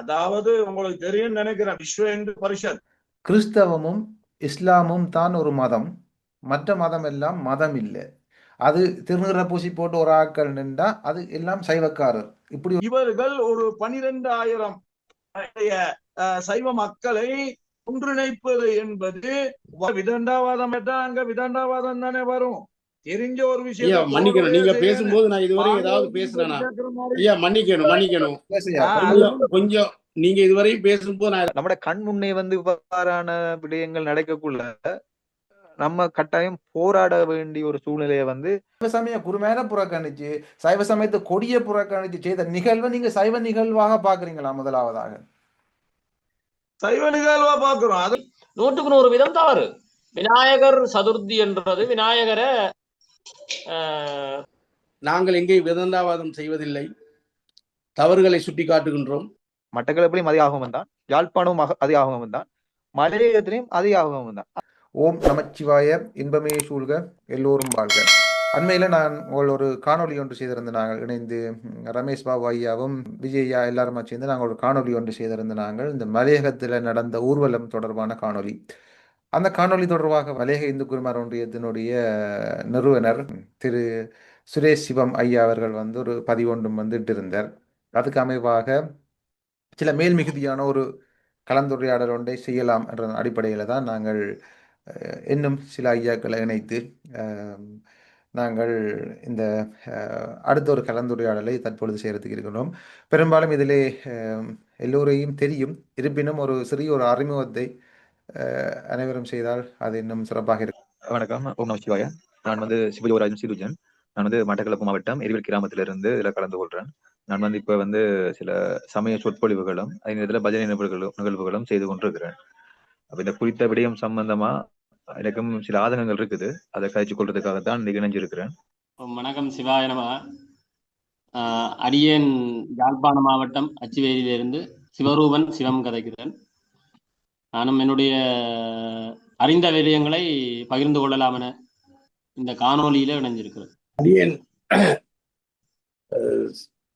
அதாவது உங்களுக்கு தெரியும் நினைக்கிறேன், விஸ்வ இந்து பரிஷத். கிறிஸ்தவமும் இஸ்லாமும் தான் ஒரு மதம், மற்ற மதம் எல்லாம் மதம் இல்லை. அது திருநீற பூசி போட்டு ஒரு ஆட்கள் நின்றா அது எல்லாம் சைவக்காரர். இப்படி இவர்கள் ஒரு 12,000 சைவ மக்களை ஒன்றிணைப்பது என்பது விதண்டாவாதம். அங்க விதண்டாவாதம் தானே வரும். தெரிஞ்ச ஒரு ஐயா விஷயம் மன்னிக்கணும், நீங்க பேசும்போது நான் இதுவரை ஏதாவது பேசுறேனா? ஐயா மன்னிக்கணும் கொஞ்சம் நீங்க இதுவரை பேசும்போது நான் நம்ம கண் முன்னே வந்து இவ்வாறான விடயங்கள் நடக்கக்குள்ள நம்ம கட்டாயம் போராட வேண்டிய ஒரு சூழ்நிலையை வந்து சைவ சமய குருமேல புறக்கணிச்சு சைவ சமயத்தை கொடிய புறக்கணிச்சு செய்த நிகழ்வை நீங்க சைவ நிகழ்வாக பாக்குறீங்களா? முதலாவதாக சைவ நிகழ்வா பாக்குறோம். அது 100% விதம் தவறு. விநாயகர் சதுர்த்தி என்றது விநாயகரை நாங்கள் எங்கே விதண்டாவாதம் செய்வதில்லை, தவறுகளை சுட்டி காட்டுகின்றோம். மட்டக்களப்பிலையும் அதே ஆகமம் தான், யாழ்ப்பாணமும் அதே ஆகமம் தான், மலையகத்திலையும் அதே ஆகமம் தான். ஓம் நமச்சிவாய, இன்பமே சூழ்க, எல்லோரும் வாழ்க. அண்மையில் நான் ஒரு காணொலி ஒன்று செய்திருந்த நாங்கள் இணைந்து ரமேஷ் பாபு ஐயாவும் விஜய்யா எல்லாருமா சேர்ந்து நாங்கள் ஒரு காணொலி ஒன்று செய்திருந்த நாங்கள் இந்த மலையகத்தில் நடந்த ஊர்வலம் தொடர்பான காணொலி. அந்த காணொலி தொடர்பாக மலையக இந்து குருமார் ஒன்றியத்தினுடைய நிறுவனர் திரு சுரேஷ் சிவம் ஐயா அவர்கள் வந்து ஒரு பதிவொன்றும் வந்துட்டு இருந்தார். அதுக்கு அமைவாக சில மேல்மிகுதியான ஒரு கலந்துரையாடல் ஒன்றை செய்யலாம் என்ற அடிப்படையில் தான் நாங்கள் இன்னும் சில ஐயாக்களை இணைத்து நாங்கள் இந்த அடுத்த ஒரு கலந்துரையாடலை தற்பொழுது செய்யறதுக்கு இருக்கிறோம். பெரும்பாலும் இதிலே எல்லோரையும் தெரியும், இருப்பினும் ஒரு சிறிய ஒரு அறிமுகத்தை அனைவரும் செய்தால் அது இன்னும் சிறப்பாக இருக்கும். வணக்கம், ஓம் நம சிவாய. நான் வந்து சிவஜோராஜன் சிதுஜன். நான் வந்து மட்டக்களப்பு மாவட்டம் எரிவில் கிராமத்திலிருந்து இதில் கலந்து கொள்றேன். நான் வந்து இப்போ வந்து சில சமய சொற்பொழிவுகளும் அதே நேரத்தில் பஜனை நிகழ்வுகளும் செய்து கொண்டிருக்கிறேன். அப்போ இந்த குறித்த விடயம் சம்பந்தமா எனக்கும் சில ஆதங்கங்கள் இருக்குது, அதை கழிச்சு கொள்றதுக்காகத்தான் இன்னைக்கு இணைஞ்சிருக்கிறேன். வணக்கம், சிவாய நம. அடியேன் யாழ்ப்பாண மாவட்டம் அச்சுவேலியிலிருந்து சிவரூபன் சிவம் கதைக்கிறேன். நானும் என்னுடைய அறிந்த விடயங்களை பகிர்ந்து கொள்ளலாம் என இந்த காணொலியில இணைஞ்சிருக்கிறேன். அடியேன்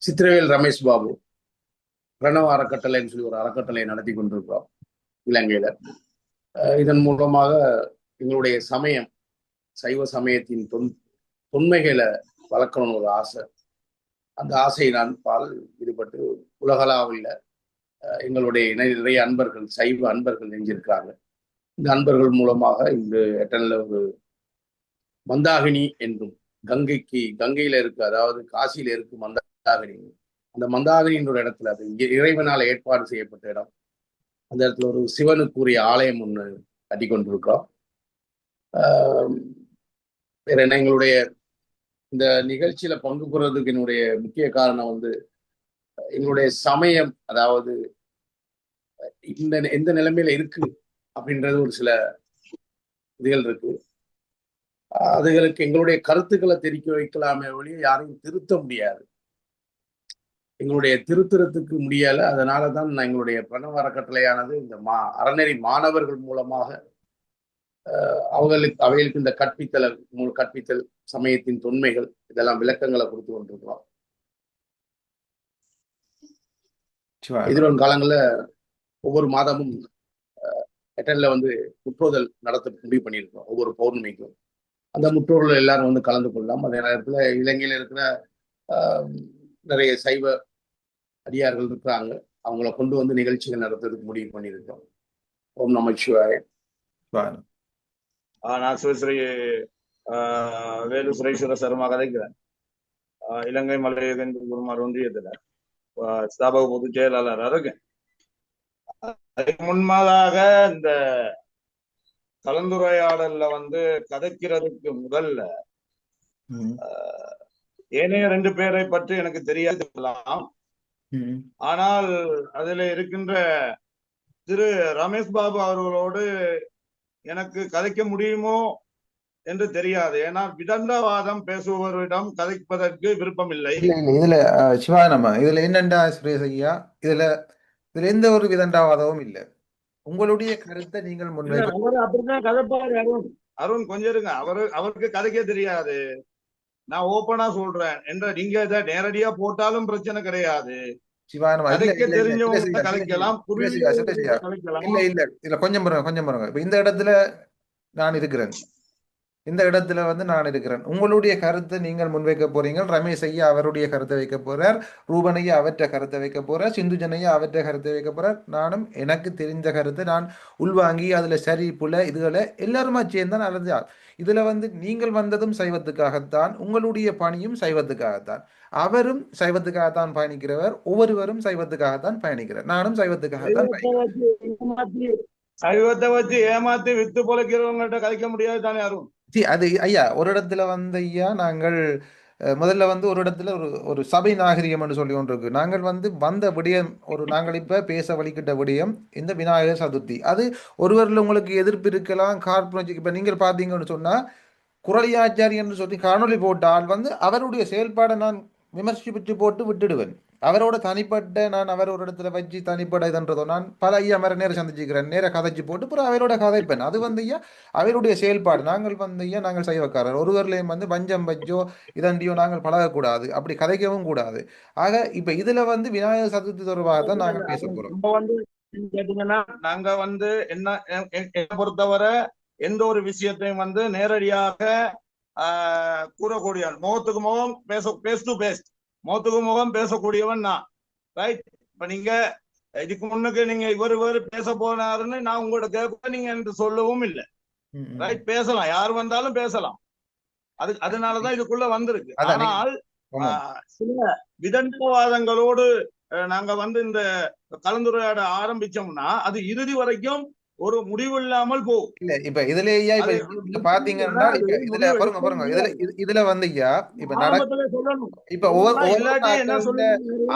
சித்திரவேல் ரமேஷ் பாபு, பிரணவ அறக்கட்டளைன்னு சொல்லி ஒரு அறக்கட்டளை நடத்தி கொண்டிருக்கிறோம் இலங்கையில. இதன் மூலமாக எங்களுடைய சமயம், சைவ சமயத்தின் தொன்மைகளை வளர்க்கணும்னு ஒரு ஆசை. அந்த ஆசையை நான் பால் ஈடுபட்டு உலகளாவில் எங்களுடைய நிறைய அன்பர்கள், சைவ அன்பர்கள் நெஞ்சிருக்காங்க. இந்த அன்பர்கள் மூலமாக இந்த எட்டன்ல ஒரு மந்தாகினி என்றும் கங்கையில இருக்கு, அதாவது காசியில இருக்கு மந்தாகினி. அந்த மந்தாகினின்ற ஒரு இடத்துல, அது இறைவனால ஏற்பாடு செய்யப்பட்ட இடம். அந்த இடத்துல ஒரு சிவனுக்குரிய ஆலயம் ஒன்று கட்டி கொண்டிருக்கிறோம். வேற என்ன, எங்களுடைய இந்த நிகழ்ச்சியில பங்கு பெறுவதற்கு என்னுடைய முக்கிய காரணம் வந்து எங்களுடைய சமயம், அதாவது எந்த நிலைமையில இருக்கு அப்படின்றது ஒரு சில இதுகள் இருக்கு. அதுகளுக்கு எங்களுடைய கருத்துக்களை தெரிவிக்க வைக்கலாமே ஒழிய யாரையும் திருத்த முடியாது. எங்களுடைய திருத்தறதுக்கு முடியல. அதனாலதான் நான் எங்களுடைய பிரணவ அறக்கட்டளையானது இந்த அறநெறி மாணவர்கள் மூலமாக அவைகளுக்கு இந்த கற்பித்தல் சமயத்தின் தொன்மைகள் இதெல்லாம் விளக்கங்களை கொடுத்து கொண்டிருக்கிறோம். எதிர்வரும் காலங்கள்ல ஒவ்வொரு மாதமும் எட்டன்ல வந்து முற்றோதல் நடத்த முடிவு பண்ணியிருக்கோம். ஒவ்வொரு பௌர்ணமிக்கும் அந்த முற்றோர்கள் எல்லாரும் வந்து கலந்து கொள்ளலாம். அதே நேரத்துல இலங்கையில இருக்கிற நிறைய சைவ அடியார்கள் இருக்கிறாங்க, அவங்கள கொண்டு வந்து நிகழ்ச்சிகள் நடத்துறதுக்கு முடிவு பண்ணியிருக்கோம். ஓம் நம சிவாய. நான் ஸ்ரீ வேலு சுரேஸ்வர சர்மா கதைக்கிறேன். இலங்கை மலையக இந்து குருமார் ஒன்றியத்துல ஸ்தாபக பொதுச் செயலாளராக இருக்கேன். அதுக்கு முன்பதாக இந்த கலந்துரையாடல்ல வந்து கதைக்கிறதுக்கு முதல்ல ஏனைய 2 பேரை பற்றி எனக்கு தெரியாது. ஆனால் அதுல இருக்கின்ற திரு ரமேஷ் பாபு அவர்களோடு எனக்கு கதைக்க முடியுமோ என்று தெரியாது. ஏன்னா விதண்டாவாதம் பேசுபவரிடம் கதைப்பதற்கு விருப்பம் இல்லை. இதுல சிவானமா இதுல என்னண்டா சுரேஷ் ஐயா, இதுல எந்த ஒரு விதண்டாவாதமும் இல்லை. உங்களுடைய கருத்தை நீங்கள் அப்படிதான் கதைப்பாரு அருண் கொஞ்சம் இருங்க. அவருக்கு கதைக்க தெரியாது. நான் ஓப்பனா சொல்றேன் என்ற நீங்க இதை நேரடியா போட்டாலும் பிரச்சனை கிடையாது. சிவானமா இல்ல கதைக்க இல்ல இல்ல தெரிஞ்சவங்க சிவசியா கதைக்கலாம், சிவசியா சிவசியா கதைக்கலாம். இல்ல இல்ல இல்ல கொஞ்சம் பாருங்க கொஞ்சம் பாருங்க. இப்ப இந்த இடத்துல நான் இருக்கிறேன். இந்த இடத்துல வந்து நான் இருக்கிறேன். உங்களுடைய கருத்தை நீங்கள் முன்வைக்க போறீங்க. ரமேஷ் ஐயா அவருடைய கருத்தை வைக்க போறார். ரூபன் ஐயா அவற்றை கருத்தை வைக்க போறார். சிந்துஜன் ஐயா அவற்றை கருத்தை வைக்க போறார். நானும் எனக்கு தெரிந்த கருத்தை நான் உள்வாங்கி அதுல சரி புல இதுகளை எல்லாருமா சேர்ந்தான் அலைஞ்சா. இதுல வந்து நீங்கள் வந்ததும் சைவத்துக்காகத்தான், உங்களுடைய பணியும் சைவத்துக்காகத்தான். அவரும் சைவத்துக்காகத்தான் பயணிக்கிறவர், ஒவ்வொருவரும் சைவத்துக்காகத்தான் பயணிக்கிறார். நானும் சைவத்துக்காகத்தான் சைவத்தை வச்சு ஏமாத்தி வித்து பொழைக்கிறவங்கள்ட்ட கதைக்க முடியாது தானே யாரும். அது ஐயா ஒரு இடத்துல வந்து ஐயா நாங்கள் முதல்ல வந்து ஒரு இடத்துல ஒரு ஒரு சபை நாகரிகம் என்று சொல்லி ஒன்று இருக்கு. நாங்கள் வந்து வந்த விடயம் நாங்கள் இப்ப பேச வழிகிட்ட விடயம் இந்த விநாயகர் சதுர்த்தி. அது ஒருவரில் உங்களுக்கு எதிர்ப்பு இருக்கலாம், கார்பரேட் இப்ப நீங்கள் பார்த்தீங்கன்னு சொன்னா குரலியாச்சாரி என்று சொல்லி காணொளி போட்டால் வந்து அவருடைய செயல்பாடை நான் விமர்சிப்பிச்சு போட்டு விட்டுடுவேன். அவரோட தனிப்பட்ட நான் அவர் ஒரு இடத்துல வச்சு தனிப்பட இதுன்றதோ நான் பல ஐயா மேல நேரம் சந்திச்சுக்கிறேன், நேரம் கதைச்சு போட்டு அப்புறம் அவரோட கதைப்பேன். அது வந்து ஐயா அவருடைய செயல்பாடு. நாங்கள் வந்து ஐயா நாங்கள் சைவக்காரர், ஒருவர்லையும் வந்து வஞ்சம் வச்சோ இதண்டியோ நாங்கள் பழகக்கூடாது, அப்படி கதைக்கவும் கூடாது. ஆக இப்ப இதுல வந்து விநாயகர் சதுர்த்தி தொடர்பாக தான் நாங்கள் பேச போறோம். நம்ம வந்து கேட்டீங்கன்னா நாங்க வந்து என்னை பொறுத்தவரை எந்த ஒரு விஷயத்தையும் வந்து நேரடியாக கூறக்கூடிய முகத்துக்கு முகம் பேஸ் டு பேஸ் முகத்துக்கு முகம் பேசக்கூடியவன் நான். ரைட். இப்ப நீங்க இதுக்கு முன்னுக்கு நீங்க இவர் பேச போனாருன்னு நான் உங்களோட கேட்க நீங்க என்று சொல்லவும் இல்லை. ரைட். பேசலாம், யார் வந்தாலும் பேசலாம். அதனாலதான் இதுக்குள்ள வந்திருக்கு. ஆனால் சில விதண்டவாதங்களோடு நாங்க வந்து இந்த கலந்துரையாட ஆரம்பிச்சோம்னா அது இறுதி வரைக்கும் ஒரு முடிவு இல்லாமல் போகும். இல்ல இப்ப இதுல ஐயா இப்ப பாத்தீங்கன்னா இப்ப இதுல பாருங்க இதுல வந்து ஐயா இப்ப இப்ப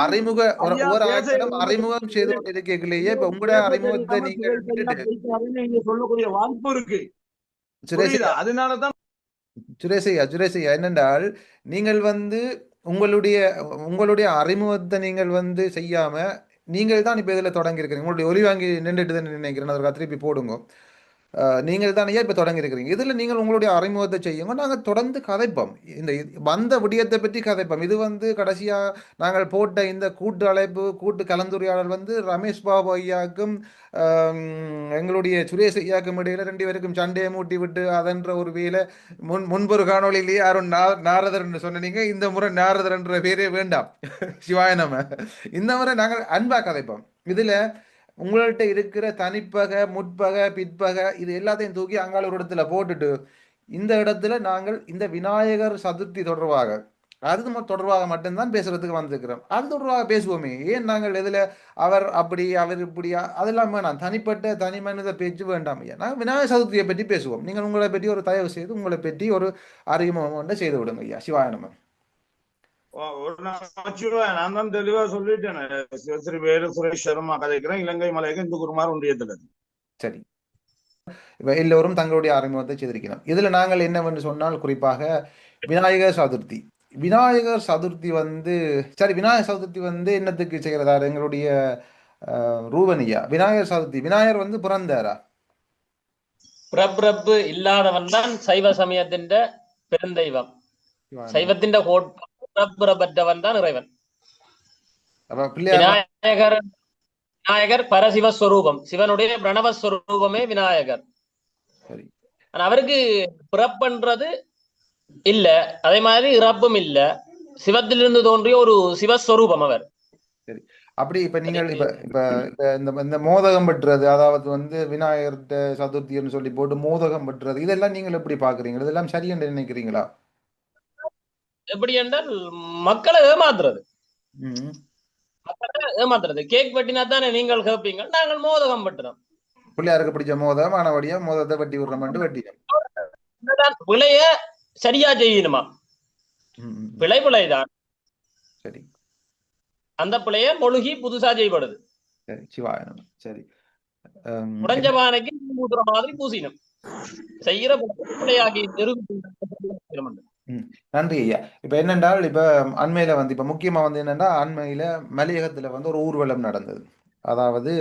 அறிமுக ஒவ்வொரு ஆட்களும் அறிமுகம் செய்து கொண்டு இருக்கலையே இப்ப உங்களோட அறிமுகத்தை நீங்க சொல்லக்கூடிய வாய்ப்பு இருக்கு. அதனாலதான் சுரேஷையா என்னென்றால் நீங்கள் வந்து உங்களுடைய அறிமுகத்தை நீங்கள் வந்து செய்யாம நீங்கள் தான் இப்ப இதுல தொடங்கி இருக்கிறீங்க. உங்களுடைய ஒலி வாங்கி நின்றுட்டு தான் நினைக்கிறேன், அதற்காக திருப்பி போடுங்க. நீங்கள் தான் ஐயா இப்போ தொடங்கி இருக்கிறீங்க. இதில் நீங்கள் உங்களுடைய அறிமுகத்தை செய்யுங்க, நாங்கள் தொடர்ந்து கதைப்போம். இந்த வந்த விடயத்தை பற்றி கதைப்போம். இது வந்து கடைசியாக நாங்கள் போட்ட இந்த கூட்டு கலந்துரையாடல் வந்து ரமேஷ் பாபு ஐயாவுக்கும் எங்களுடைய சுரேஷ் ஐயாவுக்கும் இடையில 2 பேருக்கும் சண்டையை மூட்டி விட்டு அதன்ற ஒரு வேலை முன்பொரு காணொலியிலேயே யாரும் நாரதர் என்று சொன்னீங்க. இந்த முறை நாரதர் என்ற பேரே வேண்டாம், சிவாயனம. இந்த முறை நாங்கள் அன்பா கதைப்போம். இதுல உங்கள்கிட்ட இருக்கிற தனிப்பக முற்பக பிற்பக இது எல்லாத்தையும் தூக்கி அங்கால ஒரு இடத்துல போட்டுட்டு இந்த இடத்துல நாங்கள் இந்த விநாயகர் சதுர்த்தி தொடர்பாக அது தொடர்பாக மட்டும்தான் பேசுறதுக்கு வந்திருக்கிறோம். அது தொடர்பாக பேசுவோமே. ஏன் நாங்கள் எதுல அவர் அப்படி அவர் இப்படியா அதெல்லாம் வேணாம். தனிப்பட்ட தனி மனித பேச்சு வேண்டாம் ஐயா. நாங்கள் விநாயகர் சதுர்த்தியை பற்றி பேசுவோம். நீங்கள் உங்களை பற்றி ஒரு தயவு செய்து உங்களை பற்றி ஒரு அறிமுகம் ஒன்றை செய்து விடுங்க ஐயா. சிவாயனமன். நான் தான் தெளிவா சொல்லிட்டேன். சிவஸ்ரீ வேலு சுரேஷ் சர்மா கதைக்கிறேன், இலங்கை மலையக இந்து குருமார் ஒன்றியத்துல. சரி. இப்ப எல்லோரும் தங்களுடைய அறிமுகத்தை செய்திருக்கிறோம். இதுல நாங்கள் என்னவென்று சொன்னால் குறிப்பாக விநாயகர் சதுர்த்தி. விநாயகர் சதுர்த்தி வந்து சரி விநாயகர் சதுர்த்தி வந்து என்னத்துக்கு செய்கிறதா எங்களுடைய ரூபனியா? விநாயகர் சதுர்த்தி விநாயகர் வந்து பிறந்தாரா? பிரபு இல்லாதவன் தான் சைவ சமயத்தின் பெருந்தெய்வம். சைவத்தின் கோட்பாடு தான் இறைவன். விநாயகர் பரசிவஸ்வரூபம், சிவனுடைய பிரணவஸ்வரூபமே விநாயகர். அவருக்கு பிறப்புன்றது இல்ல, அதே மாதிரி இறப்பும் இல்ல, சிவத்திலிருந்து தோன்றிய ஒரு சிவஸ்வரூபம் அவர். சரி. அப்படி இப்ப நீங்கள் இப்ப இந்த மோதகம் பெற்றது, அதாவது வந்து விநாயகர் சதுர்த்தின்னு சொல்லி போட்டு மோதகம் பெற்றது, இதெல்லாம் நீங்கள் எப்படி பாக்குறீங்க? இதெல்லாம் சரி என்று நினைக்கிறீங்களா? எப்படி என்றால் மக்களை ஏமாத்துறது. ஏமாத்துறது. கேக் வெட்டினா தானே நீங்கள் கேட்பீங்க, நாங்கள் மோதகம் வெட்டுறோம். பிள்ளையாருக்கு பிடிச்ச மோதகம் ஆனவடியா மோதத்தை வெட்டி விடுறோம் வெட்டிடும். பிழைய சரியா செய்யணுமா? பிழைதான். சரி. அந்த பிழைய மொழுகி புதுசா செய்யப்படுது. சரி. சிவாயனம். சரி. உடைஞ்ச பானைக்கு பூசுற மாதிரி பூசினும் செய்யற பிழையாகி நன்றி ஐயா. இப்ப என்னென்றால் இப்ப அண்மையில வந்து இப்ப முக்கியமா வந்து என்னன்னா அண்மையில மலையகத்துல வந்து ஒரு ஊர்வலம் நடந்தது. அதாவது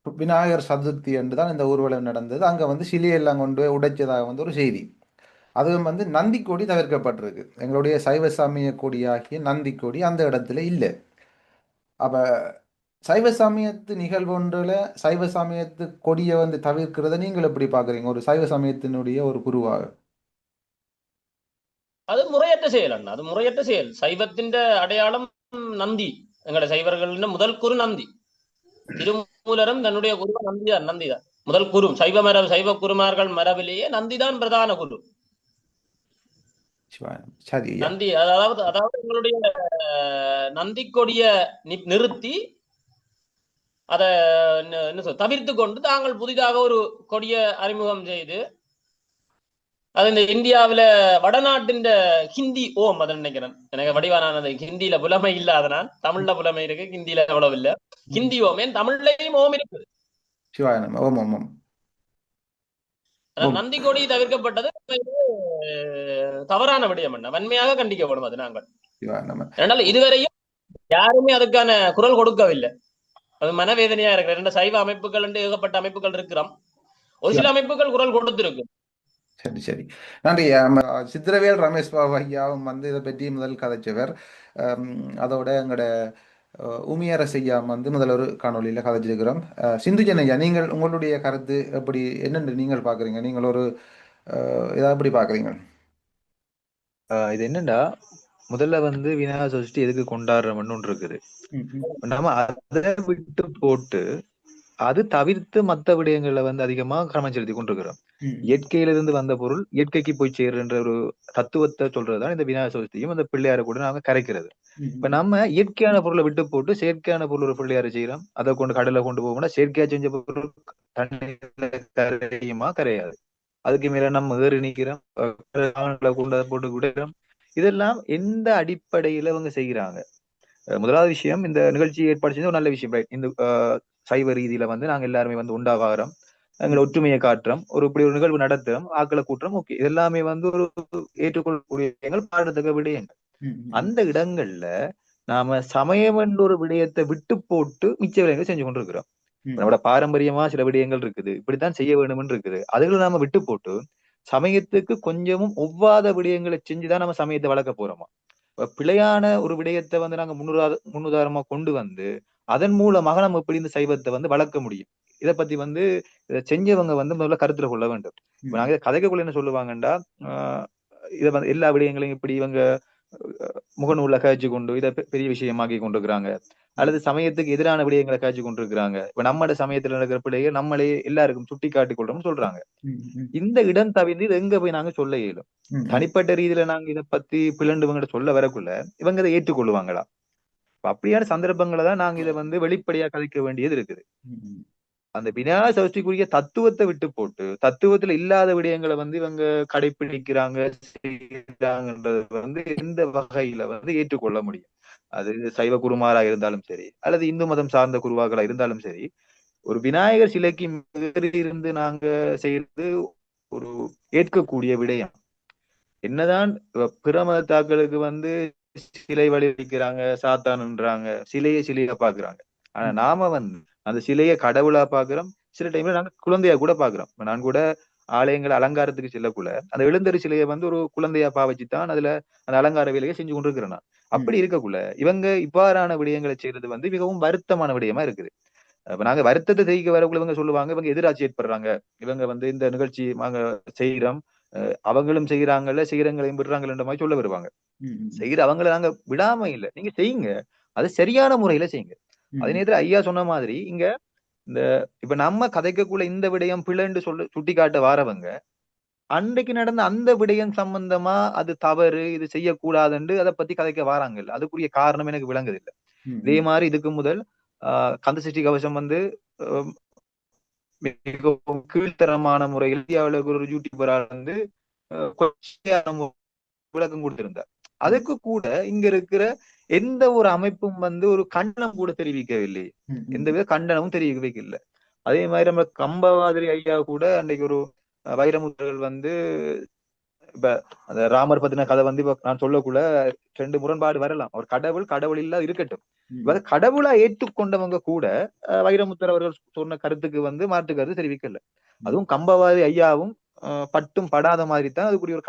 விநாயகர் சதுர்த்தி என்று தான் இந்த ஊர்வலம் நடந்தது. அங்க வந்து சிலையெல்லாம் கொண்டு உடைச்சதாக வந்து ஒரு செய்தி. அதுவும் வந்து நந்தி கொடி தவிர்க்கப்பட்டிருக்கு. எங்களுடைய சைவ சமய கொடியாகிய நந்தி கொடி அந்த இடத்துல இல்லை. அப்ப சைவ சமயத்து நிகழ்வு ஒன்றுல சைவ சமயத்து கொடியை வந்து தவிர்க்கிறத நீங்கள் எப்படி பாக்குறீங்க ஒரு சைவ சமயத்தினுடைய ஒரு குருவாக? அது முறையற்ற செயல் அண்ணா, அது முறையற்ற செயல். சைவத்தின் அடையாளம் நந்தி. எங்கட சைவர்கள் முதல் குரு நந்தி. திருமூலரும் தன்னுடைய குரு நந்திதான். நந்திதான் முதல் குரு. சைவ குருமார்கள் மரபிலேயே நந்திதான் பிரதான குரு. சரி. நந்தி அதாவது எங்களுடைய நந்தி கொடிய நிறுத்தி அதை தவிர்த்து கொண்டு தாங்கள் புதிதாக ஒரு கொடிய அறிமுகம் செய்து அது இந்த இந்தியாவில வடநாட்டின் ஹிந்தி ஓம் அதை நினைக்கிறேன். எனக்கு வடிவானது ஹிந்தியில புலமை இல்லாதனால் தமிழ்ல புலமை இருக்கு, ஹிந்தியில அவ்வளவு இல்ல. ஹிந்தி ஓம், ஏன் தமிழ்லையும் ஓம் இருக்கு. நந்தி கொடி தவிர்க்கப்பட்டது தவறான விடயம் என்ன, வன்மையாக கண்டிக்கப்படும். அது நாங்கள் அதனால இதுவரையும் யாருமே அதுக்கான குரல் கொடுக்கவில்லை. அது மனவேதனையா இருக்கு. ரெண்டு சைவ அமைப்புகள் என்று ஏகப்பட்ட அமைப்புகள் இருக்கிறோம். ஒரு சில அமைப்புகள் குரல் கொடுத்திருக்கு. சரி சரி, நன்றி. சித்திரவேல் ரமேஷ் பாபு ஐயாவும் வந்து இதை பற்றி முதல் கதைச்சவர். அதோட எங்களோட உமியரசு ஐயா வந்து முதல் ஒரு காணொலியில் கதைச்சிருக்கிறோம். சிந்துஜன் ஐயா, நீங்கள் உங்களுடைய கருத்து எப்படி என்னென்று நீங்கள் பார்க்குறீங்க? நீங்கள் ஒரு இதை எப்படி பார்க்குறீங்க? இது என்னண்டா, முதல்ல வந்து விநாயகர் சதுர்த்தி எதுக்கு கொண்டாடுறோம்னு ஒன்று இருக்குது. நம்ம அதை விட்டு போட்டு அது தவிர்த்து மற்ற விடயங்களை வந்து அதிகமா கவனம் செலுத்தி கொண்டிருக்கிறோம். இயற்கையிலிருந்து வந்த பொருள் இயற்கைக்கு போய் சேருன்ற ஒரு தத்துவத்தை சொல்றதுதான் இந்த விநாயகர் சதுர்த்தியும் அந்த பிள்ளையார கூட நாங்க கரைக்கிறது. இப்ப நம்ம இயற்கையான பொருளை விட்டு போட்டு செயற்கையான பொருள் ஒரு பிள்ளையார செய்யறோம். அதை கொண்டு கடலை கொண்டு போகணும்னா செயற்கையா செஞ்ச பொருள் கரையுமா? கரையாது. அதுக்கு மேல நம்ம ஏறி நிக்கிறோம், கொண்டு போட்டு விடுறோம். இதெல்லாம் எந்த அடிப்படையில அவங்க செய்யறாங்க? முதலாவது விஷயம், இந்த நிகழ்ச்சி ஏற்பாடு செஞ்ச ஒரு நல்ல விஷயம். இந்த சைவ ரீதியில வந்து நாங்க எல்லாருமே வந்து உண்டாகிறோம், எங்களை ஒற்றுமையை காட்டுறோம், ஒரு இப்படி ஒரு நிகழ்வு நடத்துறோம், ஆக்களை கூட்டுறோம். ஓகே, இதெல்லாமே வந்து ஒரு ஏற்றுக்கொள்ளக்கூடிய விஷயங்கள், பாடத்தக்க விடயங்கள். அந்த இடங்கள்ல நாம சமயம் என்ற ஒரு விடயத்தை விட்டு போட்டு மிச்ச விடயங்கள் செஞ்சு கொண்டிருக்கிறோம். நம்மளோட பாரம்பரியமா சில விடயங்கள் இருக்குது, இப்படித்தான் செய்ய வேணும்னு இருக்குது. அதுகளை நாம விட்டு போட்டு சமயத்துக்கு கொஞ்சமும் ஒவ்வாத விடயங்களை செஞ்சுதான் நம்ம சமயத்தை வளர்க்க போறோமா? பிழையான ஒரு விடயத்தை வந்து நாங்க முன்னுதாரணமா கொண்டு வந்து அதன் மூலமாக நம்ம எப்படி இந்த சைவத்தை வந்து வளர்க்க முடியும்? இதை பத்தி வந்து இதை செஞ்சவங்க வந்து முதல்ல கருத்துல கொள்ள வேண்டும். இப்ப நாங்க கதைக்குள்ள என்ன சொல்லுவாங்கண்டா, இதை வந்து எல்லா விடயங்களையும் இப்படி இவங்க முகநூல்ல காய்ச்சி கொண்டு இதை பெரிய விஷயமாக்கி கொண்டிருக்கிறாங்க, அல்லது சமயத்துக்கு எதிரான விடயங்களை காய்ச்சி கொண்டிருக்கிறாங்க. இப்ப நம்மளோட சமயத்துல நடக்கிற பிள்ளைகள் நம்மளே எல்லாருக்கும் சுட்டி காட்டி கொள்றோம்னு சொல்றாங்க. இந்த இடம் தவிர்த்து இது எங்க போய் நாங்க சொல்ல இயலும்? தனிப்பட்ட ரீதியில நாங்க இதை பத்தி பிளண்டுவங்க சொல்ல வரக்குள்ள இவங்க இதை ஏற்றுக்கொள்ளுவாங்களா? அப்படியான சந்தர்ப்பங்களை தான் நாங்க இதை வந்து வெளிப்படையா கதைக்க வேண்டியது இருக்குது. அந்த விநாயகர் சதுர்த்திக்குரிய தத்துவத்தை விட்டு போட்டு தத்துவத்துல இல்லாத விடயங்களை வந்து இவங்க கடைபிடிக்கிறாங்க, செய்யறாங்கன்றது வந்து எந்த வகையில வந்து ஏற்றுக்கொள்ள முடியும்? அது சைவ குருமாரா இருந்தாலும் சரி, அல்லது இந்து மதம் சார்ந்த குருவாக்களா இருந்தாலும் சரி, ஒரு விநாயகர் சிலைக்கு இருந்து நாங்க செய்யறது ஒரு ஏற்கக்கூடிய விடயம். என்னதான் பிற மதத்தாக்களுக்கு வந்து சிலை வழிக்கிறாங்க, சாத்தான்ன்றாங்க, சிலையை பாக்குறாங்க. ஆனா நாம வந்து அந்த சிலையை கடவுளா பாக்குறோம். சில டைம்ல நாங்க குழந்தையா கூட பாக்குறோம். நான் கூட ஆலயங்கள் அலங்காரத்துக்கு செல்லக்குள்ள அந்த எழுந்தறி சிலையை வந்து ஒரு குழந்தையா பாவச்சுதான் அதுல அந்த அலங்கார வேலையை செஞ்சு கொண்டிருக்கிறேன் நான். அப்படி இருக்கக்குள்ள இவங்க இவ்வாறான விடயங்களை செய்யறது வந்து மிகவும் வருத்தமான விடயமா இருக்குது. இப்ப நாங்க வருத்தத்தை செய்ய வரக்குள்ள இவங்க சொல்லுவாங்க இவங்க எதிராட்சி ஏற்படுறாங்க, இவங்க வந்து இந்த நிகழ்ச்சி நாங்க செய்யறோம், அவங்களும் செய்யறாங்கல்ல, செய்யறங்களையும் விடுறாங்கன்ற மாதிரி சொல்ல வருவாங்க. செய்யற அவங்களை நாங்க விடாம இல்லை, நீங்க செய்யுங்க, அது சரியான முறையில செய்யுங்க. அதே நேரத்துல ஐயா சொன்ன மாதிரி இங்க இந்த இப்ப நம்ம கதைக்கக்குள்ள இந்த விடயம் பிள்ளைன்னு சுட்டி காட்ட வாரவங்க அன்றைக்கு நடந்த அந்த விடயம் சம்பந்தமா அது தவறு, இது செய்யக்கூடாதுன்னு அதை பத்தி கதைக்க வாராங்கல்ல, அதுக்குரிய காரணம் எனக்கு விளங்குதில்லை. இதே மாதிரி இதுக்கு முதல் கந்த சஷ்டி கவசம் வந்து மிகவும் கீழ்த்தரமான முறையில் ஒரு யூடியூபரா வந்து விளக்கம் கொடுத்திருந்தார். அதுக்கு கூட இங்க இருக்கிற எந்த ஒரு அமைப்பும் வந்து ஒரு கண்டனம் கூட தெரிவிக்கவில்லை, எந்தவித கண்டனமும் தெரிவிக்கவில்லை. அதே மாதிரி நம்ம கம்பவாதிரி ஐயா கூட அன்றைக்கு ஒரு வைரமுத்திரர்கள் வந்து இப்ப அந்த ராமர் பத்தின கதை வந்து இப்ப நான் சொல்லக்குள்ள 2 முரண்பாடு வரலாம். அவர் கடவுள் இல்ல இருக்கட்டும், கடவுளா ஏற்றுக்கொண்டவங்க கூட வைரமுத்தர் அவர்கள் சொன்ன கருத்துக்கு வந்து மாற்று கருத்து தெரிவிக்கல. அதுவும் கம்பவாதி ஐயாவும் பட்டும் படாத மாதிரி தான் அதுக்குரிய ஒரு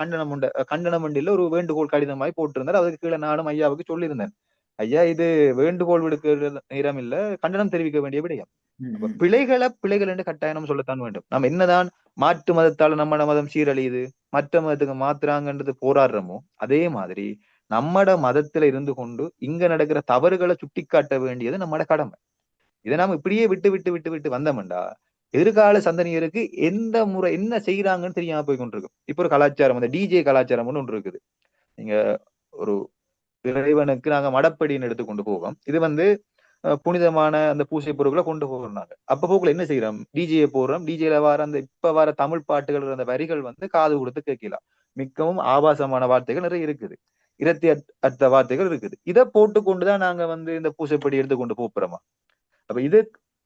கண்டனம் இல்ல ஒரு வேண்டுகோள் கடிதம் மாதிரி போட்டிருந்தார். அதுக்கு கீழே நானும் ஐயாவுக்கு சொல்லியிருந்தேன், ஐயா இது வேண்டுகோள் விடுக்கிற நேரம் இல்ல, கண்டனம் தெரிவிக்க வேண்டிய விடயம். அப்ப பிழைகள் என்று கட்டாயம் சொல்லத்தான் வேண்டும். நம்ம என்னதான் மாற்று மதத்தால நம்ம மதம் சீரழியுது, மற்ற மதத்துக்கு மாத்துறாங்கன்றது போராடுறோமோ, அதே மாதிரி நம்மட மதத்துல இருந்து கொண்டு இங்க நடக்கிற தவறுகளை சுட்டிக்காட்ட வேண்டியது நம்மட கடமை. இதை நாம இப்படியே விட்டு விட்டு விட்டு விட்டு வந்தோம்டா எதிர்கால சந்ததியருக்கு எந்த முறை என்ன செய்யறாங்கன்னு தெரியாம போய் கொண்டிருக்கும். இப்ப ஒரு கலாச்சாரம், அந்த டிஜே கலாச்சாரம் ஒன்று இருக்குது. நீங்க ஒரு இறைவனுக்கு நாங்க மடப்படின்னு எடுத்து கொண்டு போவோம். இது புனிதமான அந்த பூசை பொருட்களை கொண்டு போகிறாங்க. அப்ப போக்குல என்ன செய்யறோம், டிஜே போடுறோம். டிஜேல வர அந்த இப்ப வர தமிழ் பாட்டுகள் அந்த வரிகள் காது கொடுத்து கேட்கலாம். மிகவும் ஆபாசமான வார்த்தைகள் நிறைய இருக்குது, இரத்தி அர்த்த வார்த்தைகள் இருக்குது. இதை போட்டு கொண்டுதான் நாங்க இந்த பூசைப்படி எடுத்து கொண்டு போறோமா? அப்ப இது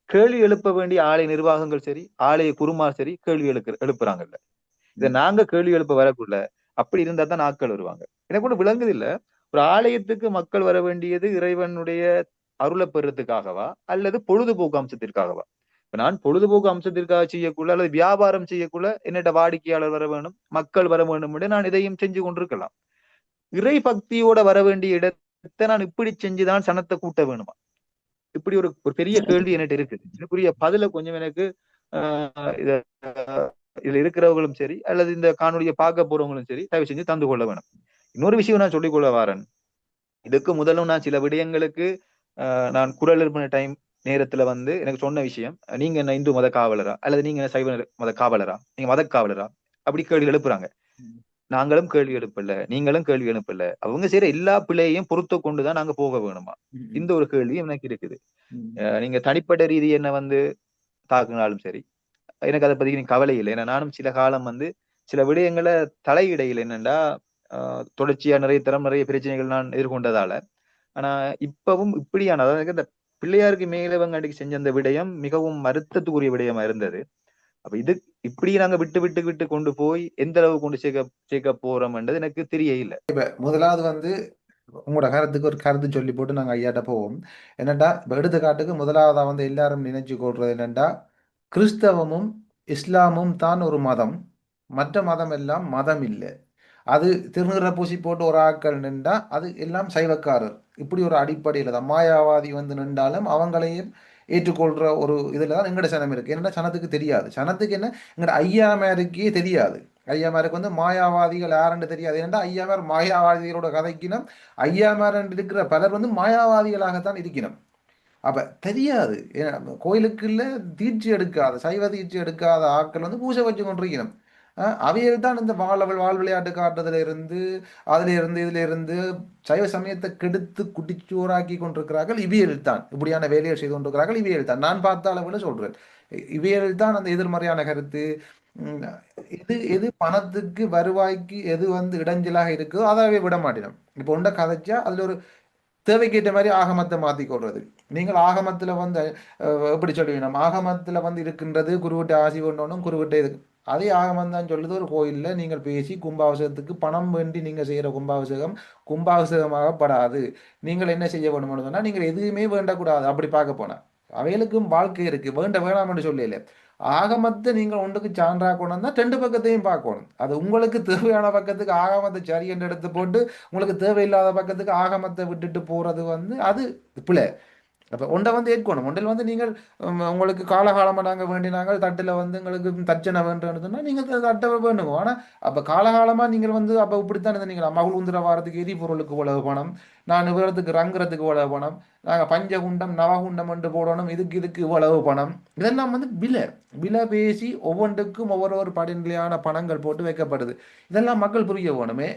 கேள்வி எழுப்ப வேண்டிய ஆலய நிர்வாகங்கள் சரி, ஆலய குருமார் சரி கேள்வி எழுப்புறாங்கல்ல. இதை நாங்க கேள்வி எழுப்ப வரக்குள்ள அப்படி இருந்தா தான் ஆட்கள் வருவாங்க. எனக்கு ஒண்ணு விளங்குது இல்ல, ஒரு ஆலயத்துக்கு மக்கள் வர வேண்டியது இறைவனுடைய அருளை பெறத்துக்காகவா அல்லது பொழுதுபோக்கு அம்சத்திற்காகவா? இப்ப நான் பொழுதுபோக்கு அம்சத்திற்காக செய்யக்குள்ள அல்லது வியாபாரம் செய்யக்குள்ள என்னிட்ட வாடிக்கையாளர் வர வேணும், மக்கள் வர வேண்டும் என்று நான் இதையும் செஞ்சு கொண்டிருக்கலாம். இறை பக்தியோட வர வேண்டிய இடத்தை நான் இப்படி செஞ்சுதான் சனத்தை கூட்ட வேணுமா? இப்படி ஒரு பெரிய கேள்வி என்கிட்ட இருக்குது. இதுக்குரிய பதில கொஞ்சம் எனக்கு இதுல இருக்கிறவங்களும் சரி அல்லது இந்த காணொலியை பார்க்க போறவங்களும் சரி தயவு செஞ்சு தந்து கொள்ள வேணும். இன்னொரு விஷயம் நான் சொல்லிக்கொள்ள வாரன், இதுக்கு முதலும் நான் சில விடயங்களுக்கு நான் குரல் எழுப்பின டைம் நேரத்துல எனக்கு சொன்ன விஷயம், நீங்க என்ன இந்து மத காவலரா அல்லது நீங்க என்ன சைவ மத காவலரா, நீங்க மத காவலரா, அப்படி கேள்வி எழுப்புறாங்க. நாங்களும் கேள்வி எழுப்பல, நீங்களும் கேள்வி எழுப்பல. அவங்க செய்யற எல்லா பிள்ளையையும் பொறுத்து கொண்டுதான் நாங்க போக வேணுமா? இந்த ஒரு கேள்வி எனக்கு இருக்குது. நீங்க தனிப்பட்ட ரீதி என்ன தாக்குனாலும் சரி, எனக்கு அதை பத்தி கவலை இல்லை. ஏன்னா நானும் சில காலம் சில விடயங்களை தலையிடையில் என்னன்னா தொடர்ச்சியா நிறைய பிரச்சனைகள் நான் எதிர்கொண்டதால. ஆனா இப்பவும் இப்படியான, அதாவது இந்த பிள்ளையாருக்கு மேலவங்க அன்றைக்கு செஞ்ச அந்த விடயம் மிகவும் வருத்தத்துக்குரிய விடயமா இருந்தது. அப்ப இது இப்படி நாங்க விட்டு விட்டு விட்டு கொண்டு போய் எந்த அளவு கொண்டு சேர்க்க போறோம்ன்றது எனக்கு தெரிய இல்லை. இப்ப முதலாவது உங்களோட கருத்துக்கு ஒரு கருத்து சொல்லி போட்டு நாங்க ஐயாட்ட போவோம். என்னட்டா இப்ப எடுத்துக்காட்டுக்கு முதலாவதா எல்லாரும் நினைச்சு கொள்றது என்னண்டா, கிறிஸ்தவமும் இஸ்லாமும் தான் ஒரு மதம், மற்ற மதம் எல்லாம் மதம் இல்லை. அது திருநீற பூசி போட்டு ஒரு ஆட்கள் நின்றா அது எல்லாம் சைவக்காரர், இப்படி ஒரு அடிப்படையில் தான் மாயாவாதி நின்றாலும் அவங்களையும் ஏற்றுக்கொள்ற ஒரு இதுல தான் எங்கட சனம் இருக்கு. என்னன்னா சனத்துக்கு தெரியாது, சனத்துக்கு என்ன எங்கட ஐயாமாருக்கே தெரியாது. ஐயாமாருக்கு மாயாவாதிகள் யாருன்னு தெரியாது. ஏன்னா ஐயாமார் மாயாவாதிகளோட கதைக்கினம், ஐயாமார் இருக்கிற பலர் மாயாவாதிகளாகத்தான் இருக்கணும். அப்ப தெரியாது. கோயிலுக்குள்ள தீட்சி எடுக்காத, சைவ தீட்சி எடுக்காத ஆட்கள் பூஜை வச்சு கொண்டிருக்கணும். அவையில் தான் இந்த வாழ் விளையாட்டு காட்டுறதுல இருந்து அதுல இருந்து இதுல இருந்து சைவ சமயத்தை கெடுத்து குட்டிச்சோறாக்கி கொண்டிருக்கிறார்கள். இவியல் தான் இப்படியான வேலையை செய்து கொண்டிருக்கிறார்கள். இவியல் தான் நான் பார்த்த அளவுல சொல்றேன். இவியல் தான் அந்த எதிர்மறையான கருத்து. எது பணத்துக்கு வருவாய்க்கு எது இடைஞ்சலாக இருக்குதோ அதாவே விட மாட்டேன். இப்போ உண்ட கதைச்சா அதுல ஒரு தேவைக்கேற்ற மாதிரி ஆகமத்தை மாத்தி கொள்றது. நீங்கள் ஆகமத்துல எப்படி சொல்லுவீங்க, நம்ம ஆகமத்துல இருக்கின்றது குருவிட்ட ஆசி கொண்டோனும் குருவிட்ட இது அதே ஆகமம் தான் சொல்லுது. ஒரு கோயில்ல நீங்கள் பேசி கும்பாபிஷேகத்துக்கு பணம் வேண்டி நீங்க செய்யற கும்பாபிஷேகமாகப்படாது. நீங்கள் என்ன செய்ய வேணும்னு சொன்னா நீங்கள் எதுவுமே வேண்டக்கூடாது. அப்படி பார்க்க போனா அவைகளுக்கும் வாழ்க்கை இருக்கு, வேண்டாம்னு சொல்லல. ஆகமத்தை நீங்கள் ஒன்றுக்கு சான்றா கொண்டு வந்தா ரெண்டு பக்கத்தையும் பார்க்கணும். அது உங்களுக்கு தேவையான பக்கத்துக்கு ஆகமத்தை சரி என்று எடுத்து போட்டு உங்களுக்கு தேவையில்லாத பக்கத்துக்கு ஆகமத்தை விட்டுட்டு போறது அது பிள்ளை. அப்போ ஒன்றை ஏற்கணும். ஒன்றில் நீங்கள் உங்களுக்கு காலகாலமாக நாங்கள் வேண்டினாங்க தட்டில் எங்களுக்கு தச்சனை வேண்டும்னு சொன்னால் நீங்கள் தட்டை வேணுங்க. ஆனால் அப்போ காலகாலமாக நீங்கள் அப்போ இப்படித்தான் இருந்தீங்களா, மகள் உந்திர வாரத்துக்கு எரிபொருளுக்கு இவ்வளவு பணம், நான் விவரத்துக்கு ரங்குறதுக்கு இவ்வளவு பணம், நாங்கள் பஞ்சகுண்டம் நவகுண்டம் என்று போடணும், இதுக்கு இவ்வளவு பணம். இதெல்லாம் விலை பேசி ஒவ்வொன்றுக்கும் ஒவ்வொரு படிநிலையான பணங்கள் போட்டு வைக்கப்படுது. இதெல்லாம் மக்கள் புரிய வேணுமே.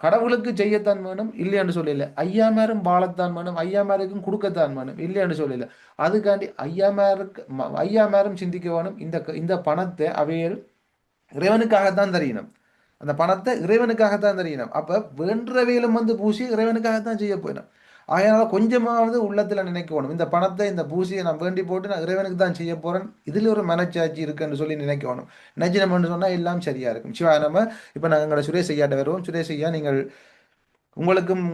கடவுளுக்கு செய்யத்தான் வேணும் இல்லையான்னு சொல்லல, ஐயாமாரும் வாழத்தான் வேணும், ஐயாமாருக்கும் கொடுக்கத்தான் வேணும் இல்லையான்னு சொல்லல. அதுக்காண்டி ஐயாமாரும் சிந்திக்க வேணும். இந்த பணத்தை அவையில் இறைவனுக்காகத்தான் தெரியணும். அந்த பணத்தை இறைவனுக்காகத்தான் தெரியணும். அப்ப வேண்டவையிலும் பூசி இறைவனுக்காகத்தான் செய்ய போயிடும். அதனால கொஞ்சமாவது உள்ளத்துல நினைக்கணும், இந்த பணத்தை இந்த பூசியை நான் வேண்டி போட்டு நான் இறைவனுக்கு தான் செய்ய போறேன், இதுல ஒரு மனச்சாட்சி இருக்குன்னு சொல்லி நினைக்கணும். நினைச்சினம்னு சொன்னா எல்லாம் சரியா இருக்கும். சிவா நம்ம இப்ப நாங்கள் சுரேஷ் ஐயாட்ட வருவோம். சுரேஷ் ஐயா, நீங்கள் உங்களுக்கும்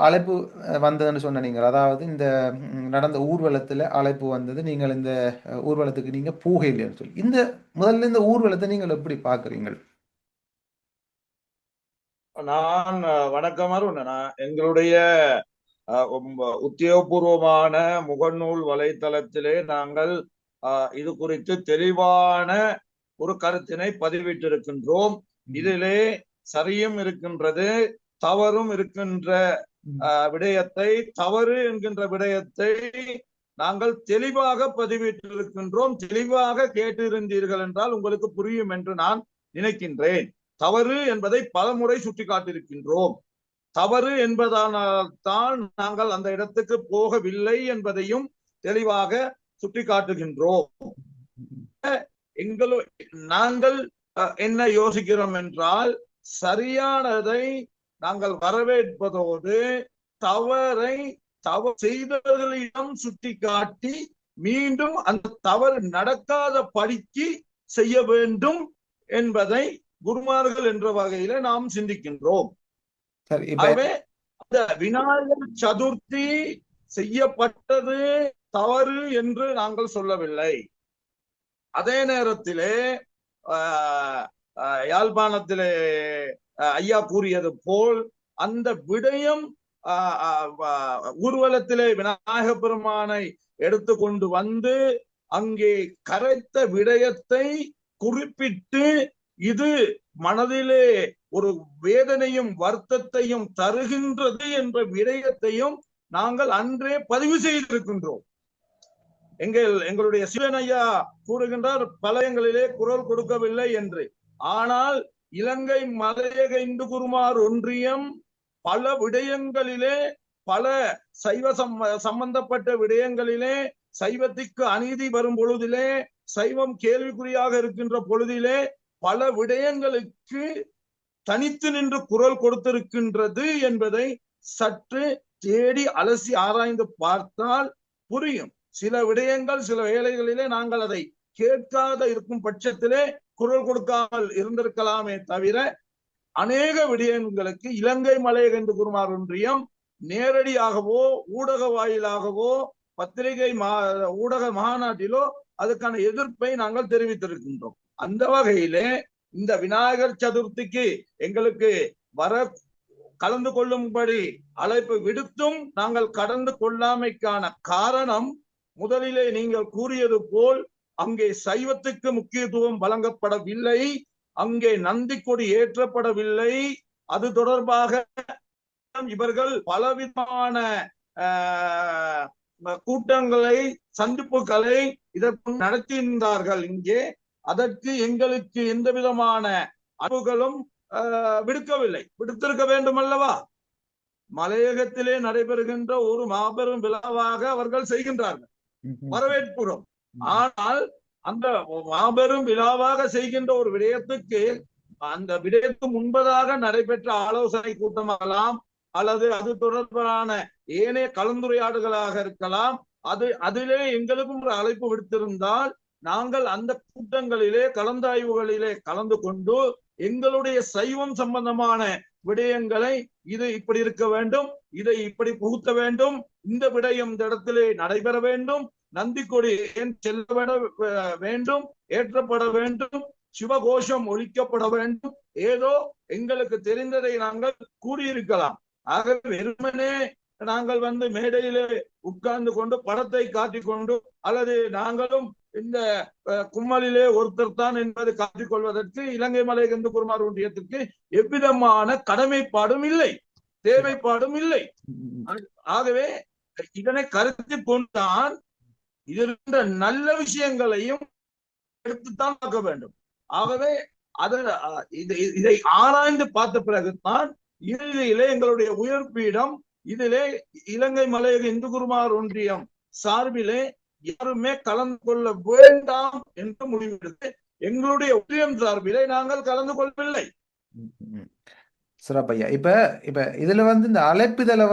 அழைப்பு வந்ததுன்னு சொன்ன நீங்கள், அதாவது இந்த நடந்த ஊர்வலத்தில் அழைப்பு வந்தது, நீங்கள் இந்த ஊர்வலத்துக்கு நீங்கள் போகலைன்னு சொல்லி, முதல்ல இந்த ஊர்வலத்தை நீங்கள் எப்படி பார்க்குறீங்கள்? நான் வணக்கம் அருண். எங்களுடைய உத்தியோகபூர்வமான முகநூல் வலைத்தளத்திலே நாங்கள் இது குறித்து தெளிவான ஒரு கருத்தினை பதிவிட்டிருக்கின்றோம். இதிலே சரியும் இருக்கின்றது, தவறும் இருக்கின்ற விடயத்தை, தவறு என்கின்ற விடயத்தை நாங்கள் தெளிவாக பதிவிட்டிருக்கின்றோம். தெளிவாக கேட்டிருந்தீர்கள் என்றால் உங்களுக்கு புரியும் என்று நான் நினைக்கின்றேன். தவறு என்பதை பலமுறை சுட்டிக்காட்டியிருக்கின்றோம். தவறு என்பதால்தான் நாங்கள் அந்த இடத்துக்கு போகவில்லை என்பதையும் தெளிவாக சுட்டிக்காட்டுகின்றோம். நாங்கள் என்ன யோசிக்கிறோம் என்றால், சரியானதை நாங்கள் வரவேற்பதோடு தவறு செய்தவர்களிடம் சுட்டிக்காட்டி மீண்டும் அந்த தவறு நடக்காத படிக்கு செய்ய வேண்டும் என்பதை குருமார்கள் என்ற வகையில நாம் சிந்திக்கின்றோம். ஆகவே அந்த விநாயகர் சதுர்த்தி செய்யப்பட்டது தவறு என்று நாங்கள் சொல்லவில்லை. அதே நேரத்திலே யாழ்ப்பாணத்திலே ஐயா கூறியது போல் அந்த விடயம் ஊர்வலத்திலே விநாயக பெருமானை எடுத்துக்கொண்டு வந்து அங்கே கரைத்த விடயத்தை குறிப்பிட்டு இது மனதிலே ஒரு வேதனையும் வருத்தத்தையும் தருகின்றது என்ற விடயத்தையும் நாங்கள் அன்றே பதிவு செய்திருக்கின்றோம். எங்களுடைய சிவன் ஐயா கூறுகின்றார், பலயங்களிலே குரல் கொடுக்கவில்லை என்று. ஆனால் இலங்கை மலையக இந்து குருமார் ஒன்றியம் பல விடயங்களிலே, பல சைவ சம்பந்தப்பட்ட விடயங்களிலே, சைவத்திற்கு அநீதி வரும் பொழுதிலே, சைவம் கேள்விக்குறியாக இருக்கின்ற பொழுதிலே பல விடயங்களுக்கு தனித்து நின்று குரல் கொடுத்திருக்கின்றது என்பதை சற்று தேடி அலசி ஆராய்ந்து பார்த்தால் புரியும். சில விடயங்கள் சில வேளைகளிலே நாங்கள் அதை கேட்காத இருக்கும் பட்சத்திலே குரல் கொடுக்காமல் இருந்திருக்கலாமே தவிர, அநேக விடயங்களுக்கு இலங்கை மலையக இந்து குருமார் ஒன்றியம் நேரடியாகவோ ஊடக வாயிலாகவோ பத்திரிகை ஊடக மாநாட்டிலோ அதுக்கான எதிர்ப்பை நாங்கள் தெரிவித்திருக்கின்றோம். அந்த வகையிலே இந்த விநாயகர் சதுர்த்திக்கு எங்களுக்கு கலந்து கொள்ளும்படி அழைப்பு விடுத்தும் நாங்கள் கடந்து கொள்ளாமைக்கான காரணம், முதலிலே நீங்கள் கூறியது போல் அங்கே சைவத்துக்கு முக்கியத்துவம் வழங்கப்படவில்லை, அங்கே நந்தி கொடி ஏற்றப்படவில்லை. அது தொடர்பாக இவர்கள் பலவிதமான கூட்டங்களை, சந்திப்புகளை இதற்கு நடத்தியிருந்தார்கள். இங்கே அதற்கு எங்களுக்கு எந்த விதமான அழைப்புகளும் விடுக்கவில்லை. விடுத்திருக்க வேண்டும் அல்லவா? மலையகத்திலே நடைபெறுகின்ற ஒரு மாபெரும் விழாவாக அவர்கள் செய்கின்றார்கள், வரவேற்புறோம். ஆனால் அந்த மாபெரும் விழாவாக செய்கின்ற ஒரு விடயத்துக்கு, அந்த விடயத்துக்கு முன்பதாக நடைபெற்ற ஆலோசனை கூட்டமாகலாம், அல்லது அது தொடர்பான ஏனைய கலந்துரையாடுகளாக இருக்கலாம், அதிலே எங்களுக்கும் ஒரு அழைப்பு விடுத்திருந்தால் நாங்கள் அந்த கூட்டங்களிலே, கலந்தாய்வுகளிலே கலந்து கொண்டு எங்களுடைய சைவம் சம்பந்தமான விடயங்களை, இது இப்படி இருக்க வேண்டும், இதை இப்படி புகுத்த வேண்டும், இந்த விடயம் இந்த இடத்திலே நடைபெற வேண்டும், நந்தி கொடி ஏன் செல்ல வேண்டும், ஏற்றப்பட வேண்டும், சிவகோஷம் ஒழிக்கப்பட வேண்டும், ஏதோ எங்களுக்கு தெரிந்ததை நாங்கள் கூறியிருக்கலாம். ஆகவே வெறுமனே நாங்கள் மேடையிலே உட்கார்ந்து கொண்டு படத்தை காட்டிக்கொண்டு, அல்லது நாங்களும் இந்த கும்மலிலே ஒருத்தர் தான் என்பதை காட்டிக் கொள்வதற்கு இலங்கை மலையக இந்து குருமார் ஒன்றியத்திற்கு எவ்விதமான கடமைப்பாடும் இல்லை, தேவைப்பாடும் இல்லை. ஆகவே இதனை கருத்தில் கொண்டுதான் இருந்த நல்ல விஷயங்களையும் எடுத்துத்தான் பார்க்க வேண்டும். ஆகவே இதை ஆராய்ந்து பார்த்த பிறகுதான் இறுதியிலே எங்களுடைய உயர்பீடம் இதிலே இலங்கை மலையக இந்து குருமார் ஒன்றியம் சார்பிலே யாருமே கலந்து கொள்ள வேண்டாம் என்று முடிவெடுத்து எங்களுடைய ஒன்றியம் சார்பிலே நாங்கள் கலந்து கொள்ளவில்லை. சிறப்பையா. இப்ப இதுல இந்த அழைப்புதலை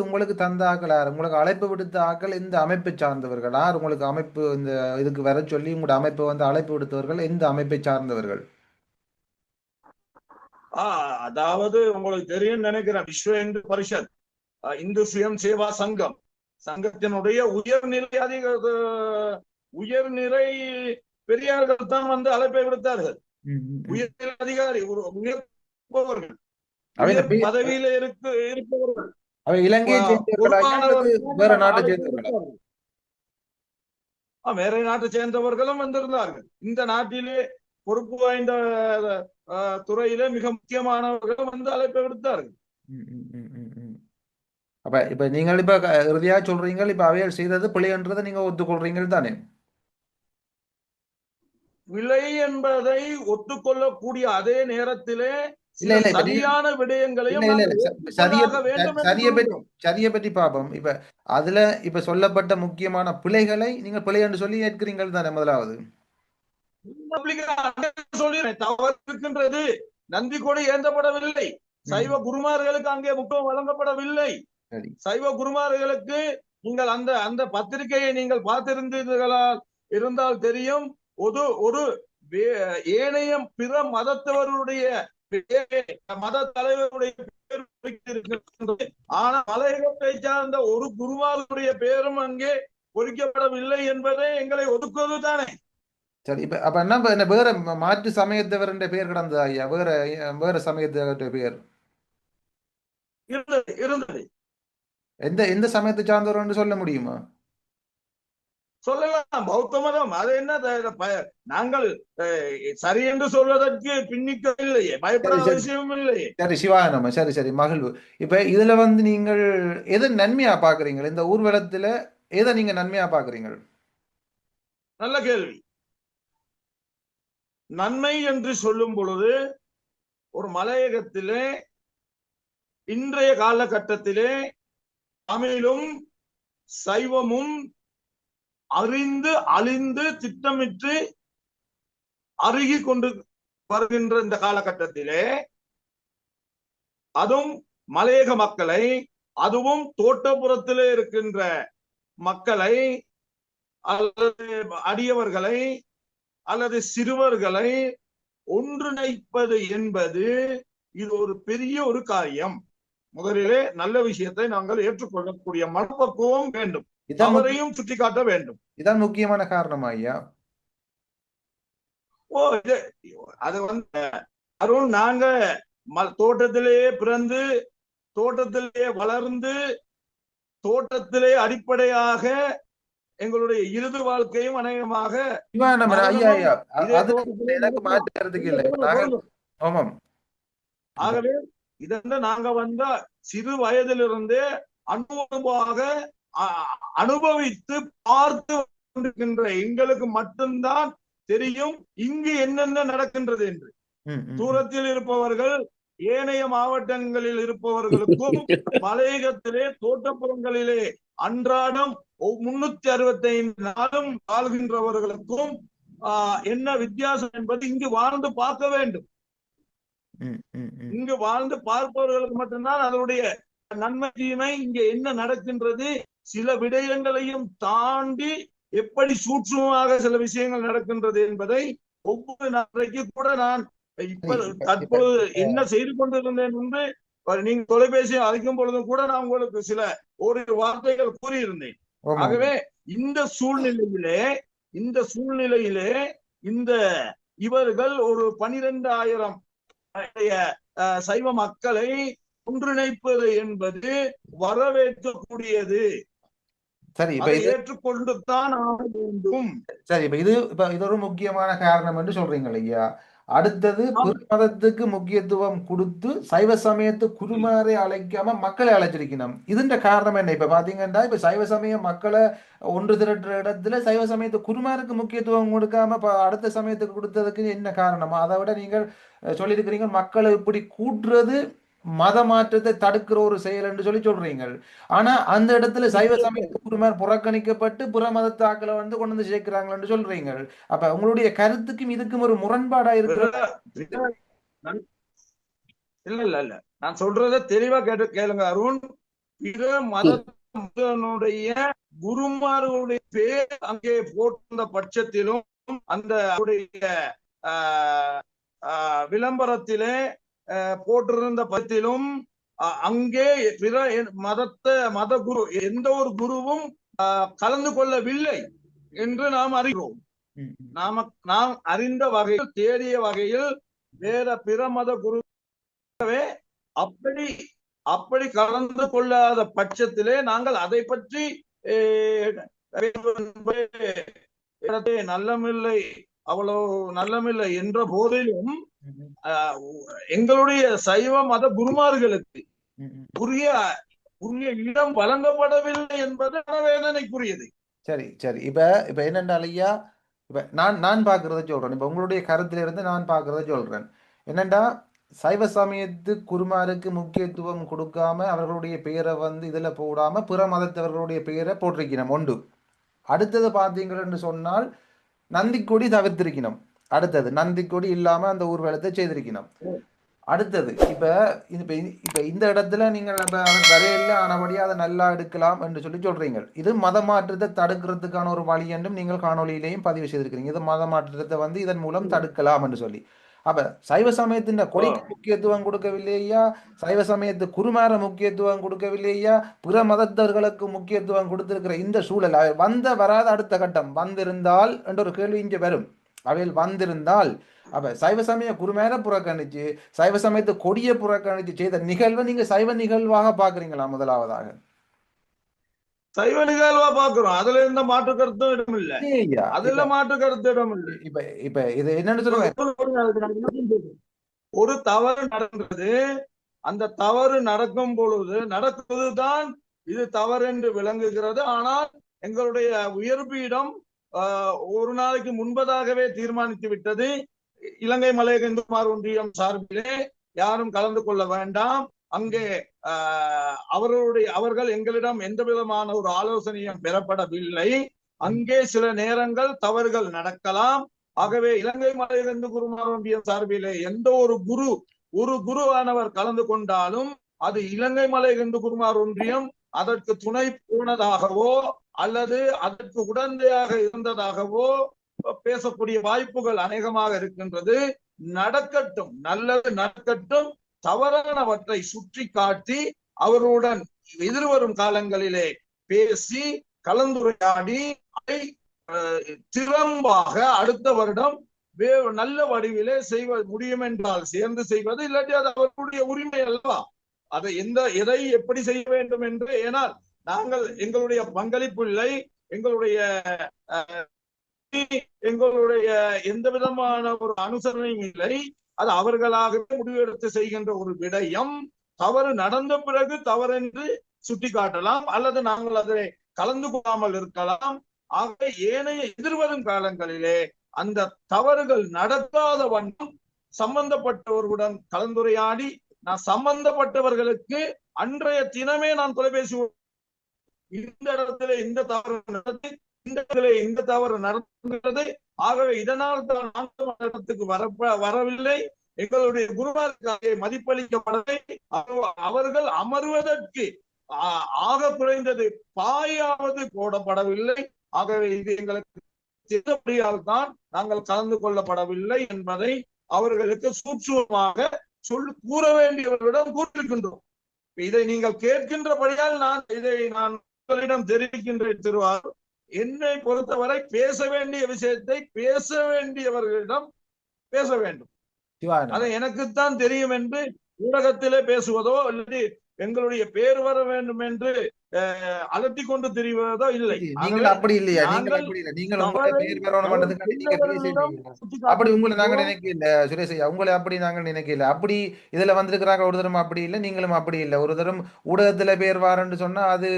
உங்களுக்கு தந்த ஆக்கள் யார்? உங்களுக்கு அழைப்பு விடுத்த ஆக்கள் இந்த அமைப்பை சார்ந்தவர்களா? உங்களுக்கு அமைப்பு இந்த இதுக்கு வர சொல்லி உங்களோட அமைப்பு அழைப்பு விடுத்தவர்கள் எந்த அமைப்பை சார்ந்தவர்கள்? அதாவது உங்களுக்கு தெரியும் நினைக்கிறேன், விஸ்வ இந்து பரிஷத், இந்து சுயம் சேவா சங்கம், சங்கத்தினுடைய உயர்நிலை பெரியார்கள் தான் வந்து அழைப்பை விடுத்தார்கள். உயர் அதிகாரி, உயர்பவர்கள், உயர் பதவியில இருப்பவர்கள், இலங்கையை வேற நாட்டை சேர்ந்தவர்களா? வேற நாட்டை சேர்ந்தவர்களும் வந்திருந்தார்கள். இந்த நாட்டிலே பொறுப்பு வாய்ந்த துறையிலே மிக முக்கியமானவர்களும் வந்து அழைப்பை விடுத்தார்கள். அப்ப இப்ப நீங்கள் இப்ப இறுதியா சொல்றீங்க, இப்ப அவையால் செய்தது பிழைன்றதை நீங்க ஒத்துக்கொள்றீங்க தானே? பிழை என்பதை ஒத்துக்கொள்ளக்கூடிய அதே நேரத்திலே சரியான விடயங்களையும் சரிய பற்றி பாப்போம். இப்ப அதுல இப்ப சொல்லப்பட்ட முக்கியமான பிழைகளை நீங்க பிழை என்று சொல்லி ஏற்கிறீங்கள் தானே? முதலாவது தவறு இருக்கின்றது, நந்தி கொடி ஏந்தப்படவில்லை, சைவ குருமார்களுக்கு அங்கே முக்கியம் வழங்கப்படவில்லை. சைவ குருமார்களுக்கு நீங்கள் அந்த பத்திரிகையை நீங்கள் பார்த்திருந்தீர்களா இருந்தால் தெரியும், ஒரு ஏனைய பிற மதத்தவருடைய மத தலைவருடைய பேர், ஆனா மலையகத்தை சார்ந்த ஒரு குருமாருடைய பேரும் அங்கே பொறிக்கப்படவில்லை என்பதை எங்களை ஒதுக்குவது தானே. சரி, இப்ப அப்ப என்ன வேற மாற்று சமயத்தவர் பேர் கிடந்தது ஐயா? வேற சமயத்தவருடைய பேர் இருந்தது. எந்த சமயத்தை சார்ந்தவர் சொல்ல முடியுமா? சொல்லலாம், பௌத்த மதம். அது என்ன, நாங்கள் சரி என்று சொல்வதற்கு பின்னிக்கவில்லையே, பயப்படாத விஷயம் இல்லையே. சரி, சிவானம, சரி மகிழ்வு. இப்ப இதுல வந்து நீங்கள் எதை நன்மையா பாக்குறீங்க? இந்த ஊர்வலத்துல எதை நீங்க நன்மையா பாக்குறீங்க? நல்ல கேள்வி. நன்மை என்று சொல்லும் பொழுது, ஒரு மலையகத்திலே இன்றைய காலகட்டத்திலே தமிழும் சைவமும் அறிந்து அழிந்து திட்டமிட்டு அருகி கொண்டு வருகின்ற இந்த காலகட்டத்திலே, அதுவும் மலையக மக்களை, அதுவும் தோட்டப்புறத்திலே இருக்கின்ற மக்களை அல்லது அடியவர்களை அல்லது சிறுவர்களை ஒன்றிணைப்பது என்பது இது ஒரு பெரிய ஒரு காரியம். முதலிலே நல்ல விஷயத்தை நாங்கள் ஏற்றுக்கொள்ளக்கூடிய மனப்பக்குவம் வேண்டும், அவரையும் சுட்டிக்காட்ட வேண்டும். இதான் முக்கியமான காரணம் ஐயா. அது வந்து அருண், நாங்க தோட்டத்திலேயே பிறந்து தோட்டத்திலேயே வளர்ந்து தோட்டத்திலே அடிப்படையாக எங்களுடைய இறுதி வாழ்க்கையும் அநேகமாக ஆகவே இதெல்லாம் நாங்க வந்த சிறு வயதிலிருந்தே அனுபவமாக அனுபவித்து பார்த்து கொண்டிருக்கின்ற எங்களுக்கு மட்டும்தான் தெரியும் இங்கு என்னென்ன நடக்கின்றது என்று. தூரத்தில் இருப்பவர்கள், ஏனைய மாவட்டங்களில் இருப்பவர்களுக்கும் மலையகத்திலே தோட்டப்புறங்களிலே அன்றாடம் 365 நாளும் வாழ்கின்றவர்களுக்கும் என்ன வித்தியாசம் என்பது இங்கு வாழ்ந்து பார்க்க வேண்டும். இங்கு வாழ்ந்து பார்ப்பவர்களுக்கு மட்டும்தான் அதனுடைய நன்மை தீமை, இங்க என்ன நடக்கின்றது, சில விடயங்களையும் தாண்டி எப்படி சூட்சுமமாக சில விஷயங்கள் நடக்கின்றது என்பதை ஒவ்வொரு நாளைக்கு கூட நான் இப்ப தற்பொழுது என்ன செய்து கொண்டிருந்தேன் என்று நீங்க தொலைபேசி அழைக்கும் பொழுதும் கூட நான் உங்களுக்கு சில ஓரிரு வார்த்தைகள் கூறியிருந்தேன். ஆகவே இந்த சூழ்நிலையிலே இந்த இவர்கள் ஒரு 12,000 சைவ மக்களை ஒன்றிணைப்பது என்பது வரவேற்கக்கூடியது. சரி, ஏற்றுக்கொண்டுதான் ஆக வேண்டும். சரி, இது ஒரு முக்கியமான காரணம் என்று சொல்றீங்க ஐயா. அடுத்தது மதத்துக்கு முக்கியத்துவம் கொடுத்து சைவ சமயத்து குருமாரை அழைக்காம மக்களை அழைச்சிருக்கணும். இதுன்ற காரணம் என்ன? இப்ப பாத்தீங்கன்னா இப்ப சைவ சமய மக்களை ஒன்று திரட்டுற இடத்துல சைவ சமயத்து குருமாருக்கு முக்கியத்துவம் கொடுக்காம அடுத்த சமயத்துக்கு கொடுத்ததுக்கு என்ன காரணமா? அதை விட நீங்கள் சொல்லியிருக்கிறீங்க மக்களை இப்படி கூட்டுறது மத மாற்றத்தை தடுக்கிற ஒரு செயல் என்று சொல்றீங்க. ஆனா அந்த இடத்துல சைவ சமயத்து குருமார் புறக்கணிக்கப்பட்டு புற மதத்தாக்களை வந்து கொண்டு வந்து சேர்க்கிறாங்கன்னு சொல்றீங்க. அப்ப உங்களுடைய கருத்துக்கும் இதுக்கும் ஒரு முரண்பாடா இருக்கிறது. இல்ல நான் சொல்றத தெளிவா கேளுங்க அருண். பிற மதத்தினுடைய குருமார்களுடைய பேர் அங்கே போட்டிருந்த பட்சத்திலும் அந்த விளம்பரத்திலே போட்டிருந்த பத்திலும் அங்கே பிற மத குரு எந்த ஒரு குருவும் கலந்து கொள்ளவில்லை என்று நாம் அறிகிறோம். நாம் அறிந்த வகையில் தேடிய வகையில் வேற பிற மத குருவே அப்படி கலந்து கொள்ளாத பட்சத்திலே நாங்கள் அதை பற்றி நல்லமில்லை, அவ்வளவு நல்லமில்லை என்ற போதிலும் எங்களுடைய சைவ மத குருமார்களுக்கு உரிய இடம் வழங்கப்படவில்லை என்பது வேதனைக்குரியது. சரி சரி. இப்ப என்னென்ன ஐயா, இப்ப நான் பாக்குறத சொல்றேன். இப்ப உங்களுடைய கருத்துல இருந்து நான் பாக்குறத சொல்றேன். என்னண்டா, சைவ சமயத்து குருமாருக்கு முக்கியத்துவம் கொடுக்காம அவர்களுடைய பெயரை இதுல போடாம பிற மதத்தவர்களுடைய பெயரை போட்டிருக்கணும் ஒன்று. அடுத்தது பார்த்தீங்கன்னு சொன்னால் நந்திக்கொடி தவிர்த்திருக்கணும். அடுத்தது நந்திக்கொடி இல்லாம அந்த ஊர்வலத்தை செய்திருக்கணும். அடுத்தது இப்ப இந்த இடத்துல நீங்கள் வரையில ஆனபடியா அதை நல்லா எடுக்கலாம் என்று சொல்றீங்க. இது மத மாற்றத்தை தடுக்கிறதுக்கான ஒரு வழி என்றும் நீங்கள் காணொலியிலையும் பதிவு செய்திருக்கிறீங்க. இது மத மாற்றத்தை இதன் மூலம் தடுக்கலாம் என்று சொல்லி. அப்ப சைவ சமயத்தின் கொடிக்கு முக்கியத்துவம் கொடுக்கவில்லையா, சைவ சமயத்து குருமார முக்கியத்துவம் கொடுக்கவில்லையா, பிற மதத்தவர்களுக்கு முக்கியத்துவம் கொடுத்திருக்கிற இந்த சூழல் வராத அடுத்த கட்டம் வந்திருந்தால் என்ற ஒரு கேள்வி இங்கே வரும். அவையில் வந்திருந்தால் அப்ப சைவ சமய குருமேர புறக்கணிச்சு சைவ சமயத்து கொடியை புறக்கணிச்சு செய்த நிகழ்வை நீங்க சைவ நிகழ்வாக பாக்குறீங்களா? முதலாவதாக சைவ நிகழ்வா பாக்குறோம். அதுல எந்த மாற்று கருத்தும் இடம் இல்லை. அதுல மாற்று கருத்து இடம் இல்லை. இப்ப இது என்னன்னு சொல்லுங்க, ஒரு தவறு நடந்தது, அந்த தவறு நடக்குவதுதான் இது தவறு என்று விளங்குகிறது. ஆனால் எங்களுடைய உயர்பீடம் ஒரு நாளைக்கு முன்பதாகவே தீர்மானித்து விட்டது, இலங்கை மலையக இந்துமார் ஒன்றியம் சார்பிலே யாரும் கலந்து கொள்ள வேண்டாம். அங்கே அவர்கள் எங்களிடம் எந்த விதமான ஒரு ஆலோசனையும் பெறப்படவில்லை. அங்கே சில நேரங்கள் தவறுகள் நடக்கலாம். ஆகவே இலங்கை மலையக இந்து குருமார் ஒன்றியம் சார்பிலே எந்த ஒரு குருவானவர் கலந்து கொண்டாலும் அது இலங்கை மலையக இந்து குருமார் ஒன்றியம் அதற்கு துணை போனதாகவோ அல்லது அதற்கு உடந்தையாக இருந்ததாகவோ பேசக்கூடிய வாய்ப்புகள் அநேகமாக இருக்கின்றது. நடக்கட்டும், நல்லது நடக்கட்டும். தவறானவற்றை சுற்றி காட்டி அவர்களுடன் எதிர்வரும் காலங்களிலே பேசி கலந்துரையாடி அதை திறம்பாக அடுத்த வருடம் நல்ல வடிவிலே செய்வ முடியும் என்றால் சேர்ந்து செய்வது, இல்லாட்டி அது அவர்களுடைய உரிமை அல்லவா. அதை எதை எப்படி செய்ய வேண்டும் என்று, ஏனால் நாங்கள் எங்களுடைய பங்களிப்பு இல்லை, எங்களுடைய எந்த விதமான ஒரு அனுசரணையும் இல்லை. அது அவர்களாகவே முடிவெடுத்து செய்கின்ற ஒரு விடயம். தவறு நடந்த பிறகு தவறென்று சுட்டி காட்டலாம், அல்லது நாங்கள் அதை கலந்து கொள்ளாமல் இருக்கலாம். ஆகவே ஏனைய எதிர்வரும் காலங்களிலே அந்த தவறுகள் நடக்காத வண்ணம் சம்பந்தப்பட்டவர்களுடன் கலந்துரையாடி, நான் சம்பந்தப்பட்டவர்களுக்கு அன்றைய தினமே நான் தொலைபேசி இந்த இடத்துல இந்த தவறு நடத்தி இந்த இடத்துல இந்த தவறு நடந்துகிறது, ஆகவே இதனால் தான் நாங்கள் மண்டலத்துக்கு வரவில்லை, எங்களுடைய குருமாருக்கு மதிப்பளிக்கப்படவில்லை, அவர்கள் அமர்வதற்கு ஆக குறைந்தது பாயாவது போடப்படவில்லை. ஆகவே இது எங்களுக்கு சித்தப்படியால் தான் நாங்கள் கலந்து கொள்ளப்படவில்லை என்பதை அவர்களுக்கு சூட்சுமமாக கூற வேண்டியவர்களிடம் கூறியிருக்கின்றோம். இதை நீங்கள் கேட்கின்றபடியால் நான் உங்களிடம் தெரிவிக்கின்றேன். திருவாரூர், என்னை பொறுத்தவரை பேச வேண்டிய விஷயத்தை பேச வேண்டியவர்களிடம் பேச வேண்டும். அதை எனக்குத்தான் தெரியும் என்று ஊடகத்திலே பேசுவதோ அல்லது எங்களுடைய பேர் வர வேண்டும் என்று அலட்டி கொண்டு தெரிவதோ இல்லை. நீங்கள் அப்படி இல்லையா? நீங்கள் அப்படி உங்களை நாங்க நினைக்கல சுரேஷ் ஐயா, உங்களை அப்படி நாங்கள் நினைக்கல. அப்படி இதுல வந்திருக்கிறாங்க ஒரு தரம் அப்படி இல்லை, நீங்களும் அப்படி இல்லை. ஒரு தரம் ஊடகத்துல பேர் வாரன்னு சொன்னா அது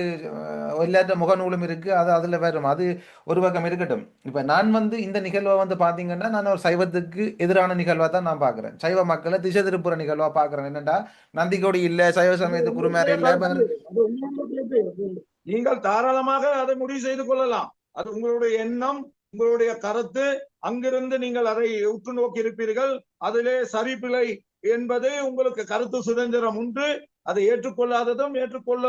எல்லாத்த முகநூலும் இருக்கு, அது அதுல வரும், அது ஒரு பக்கம் இருக்கட்டும். இப்ப நான் இந்த நிகழ்வை பாத்தீங்கன்னா நான் ஒரு சைவத்துக்கு எதிரான நிகழ்வா தான் நான் பாக்குறேன். சைவ மக்களை திசை திருப்புற நிகழ்வா பாக்குறேன். என்னண்டா, நந்திக்கொடி இல்ல, சைவ சமயத்து குருமார் இல்ல. நீங்கள் தாராளமாக அதை முடிவு செய்து கொள்ளலாம். அது உங்களுடைய எண்ணம், உங்களுடைய கருத்து. அங்கிருந்து நீங்கள் அதை உற்று நோக்கி இருப்பீர்கள். அதிலே சரிப்பிழை என்பது உங்களுக்கு கருத்து சுதந்திரம் உண்டு. அதை ஏற்றுக்கொள்ளாததும் ஏற்றுக்கொள்ள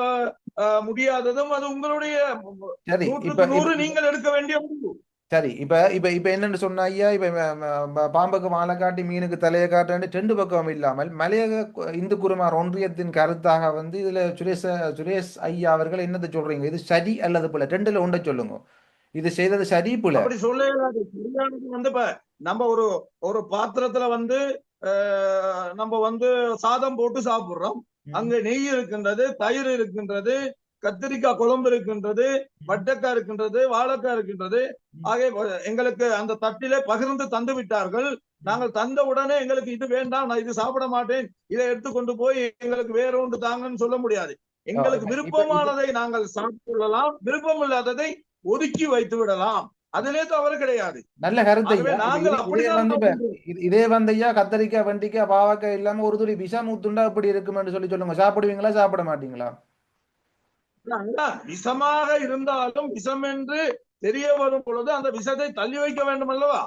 முடியாததும் அது உங்களுடைய 100க்கு 100 நீங்கள் எடுக்க வேண்டிய முடிவு. சரி இப்ப இப்ப இப்ப என்னன்னு சொன்னா ஐயா, இப்ப பாம்புக்கு மாலை காட்டி மீனுக்கு தலையை காட்டுன்னு ரெண்டு பக்கம் இல்லாமல் மலையக இந்து குருமார் ஒன்றியத்தின் கருத்தாக வந்து இதுல சுரேஷ் ஐயா அவர்கள் என்னத்தை சொல்றீங்க? இது சரி அல்லது புல? ரெண்டுல ஒன்றை சொல்லுங்க. இது செய்தது சரி புல? அப்படி சொல்ல சரியானது வந்து இப்ப நம்ம ஒரு ஒரு பாத்திரத்துல வந்து நம்ம வந்து சாதம் போட்டு சாப்பிடுறோம். அங்க நெய் இருக்கின்றது, தயிர் இருக்கின்றது, கத்திரிக்காய் குழம்பு இருக்கின்றது, வட்டக்காய் இருக்கின்றது, வாழைக்காய் இருக்கின்றது. ஆகிய எங்களுக்கு அந்த தட்டிலே பகிர்ந்து தந்து விட்டார்கள். நாங்கள் தந்த உடனே எங்களுக்கு இது வேண்டாம், நான் இது சாப்பிட மாட்டேன், இதை எடுத்துக்கொண்டு போய் எங்களுக்கு வேற ஒன்று தாங்கன்னு சொல்ல முடியாது. எங்களுக்கு விருப்பமானதை நாங்கள் சாப்பிட்டுள்ளலாம், விருப்பம் இல்லாததை ஒதுக்கி வைத்து விடலாம். அதிலே தவறு கிடையாது. நல்ல கருத்து ஐயா. நாங்கள் அப்படிதான் இதே வந்து ஐயா கத்தரிக்காய் வெண்டிக்காய் பாவக்காய் இல்லாம ஒரு துளி விஷம் ஊத்துண்டா அப்படி இருக்குமென்னு சொல்லுங்க. சாப்பிடுவீங்களா சாப்பிட மாட்டீங்களா? விஷமாக இருந்தாலும் விஷம் என்று தெரிய வரும் பொழுது அந்த விஷத்தை தள்ளி வைக்க வேண்டும் அல்லவா?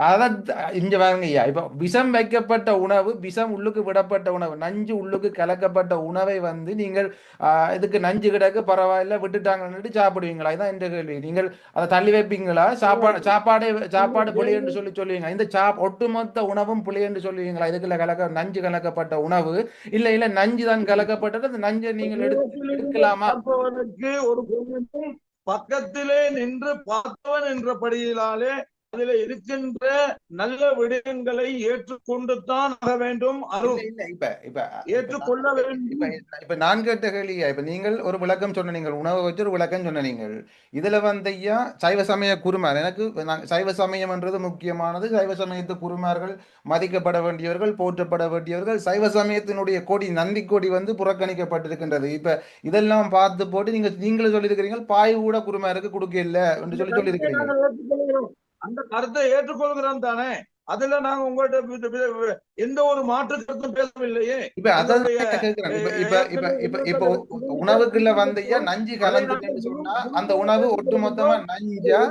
அதான் இங்க பாருங்க ஐயா, இப்ப விஷம் வைக்கப்பட்ட உணவு, விஷம் உள்ளுக்கு விடப்பட்ட உணவு, நஞ்சு உள்ளுக்கு கலக்கப்பட்ட உணவை வந்து நீங்கள் இதுக்கு நஞ்சு கிடக்கு பரவாயில்ல விட்டுட்டாங்கன்னு சாப்பிடுவீங்களா? இதான் இந்த கேள்வி. நீங்கள் அதை தள்ளி வைப்பீங்களா? சாப்பாடு புளி என்று சொல்லுவீங்க. இந்த ஒட்டுமொத்த உணவும் புளி என்று சொல்லுவீங்களா? இதுக்குள்ள நஞ்சு கலக்கப்பட்ட உணவு இல்ல இல்ல நஞ்சு தான் கலக்கப்பட்டது, அந்த நஞ்சை நீங்கள் எடுக்கலாமா? ஒரு பக்கத்திலே நின்று பார்த்தவன் என்றபடியினாலே அதில் இருக்கின்ற நல்ல விடயங்களை ஏற்றுக்கொண்டு தான் ஆக வேண்டும். ஏற்றுக்கொள்ள வேண்டும். இப்ப நான் கேட்ட கேள்வியா, இப்ப நீங்கள் ஒரு விளக்கம் சொன்ன, நீங்கள் உணவை வச்சு ஒரு விளக்கம் சொன்ன, நீங்கள் இதுல வந்து ஐயா சைவ சமய குருமார், எனக்கு சைவ சமயம் என்றது முக்கியமானது. சைவ சமயத்து குருமார்கள் மதிக்கப்பட வேண்டியவர்கள், போற்றப்பட வேண்டியவர்கள். சைவ சமயத்தினுடைய கொடி நந்தி கொடி வந்து புறக்கணிக்கப்பட்டிருக்கின்றது. இப்ப இதெல்லாம் பார்த்து போட்டு நீங்களும் சொல்லியிருக்கிறீங்க பாய் கூட குருமாருக்கு கொடுக்க இல்லை என்று சொல்லியிருக்கிறீங்க. அந்த கருத்தை ஏற்றுக்கொள்கிறோம் தானே? அதுல நாங்க உங்கள்கிட்ட எந்த ஒரு மாற்று கருத்தும் பேசவில்லையே. இப்ப அதான் கேட்கிறேன். இப்ப உணவுக்குள்ள வந்து நஞ்சு கலந்துன்னு சொன்னா அந்த உணவு ஒட்டுமொத்தமா நஞ்சா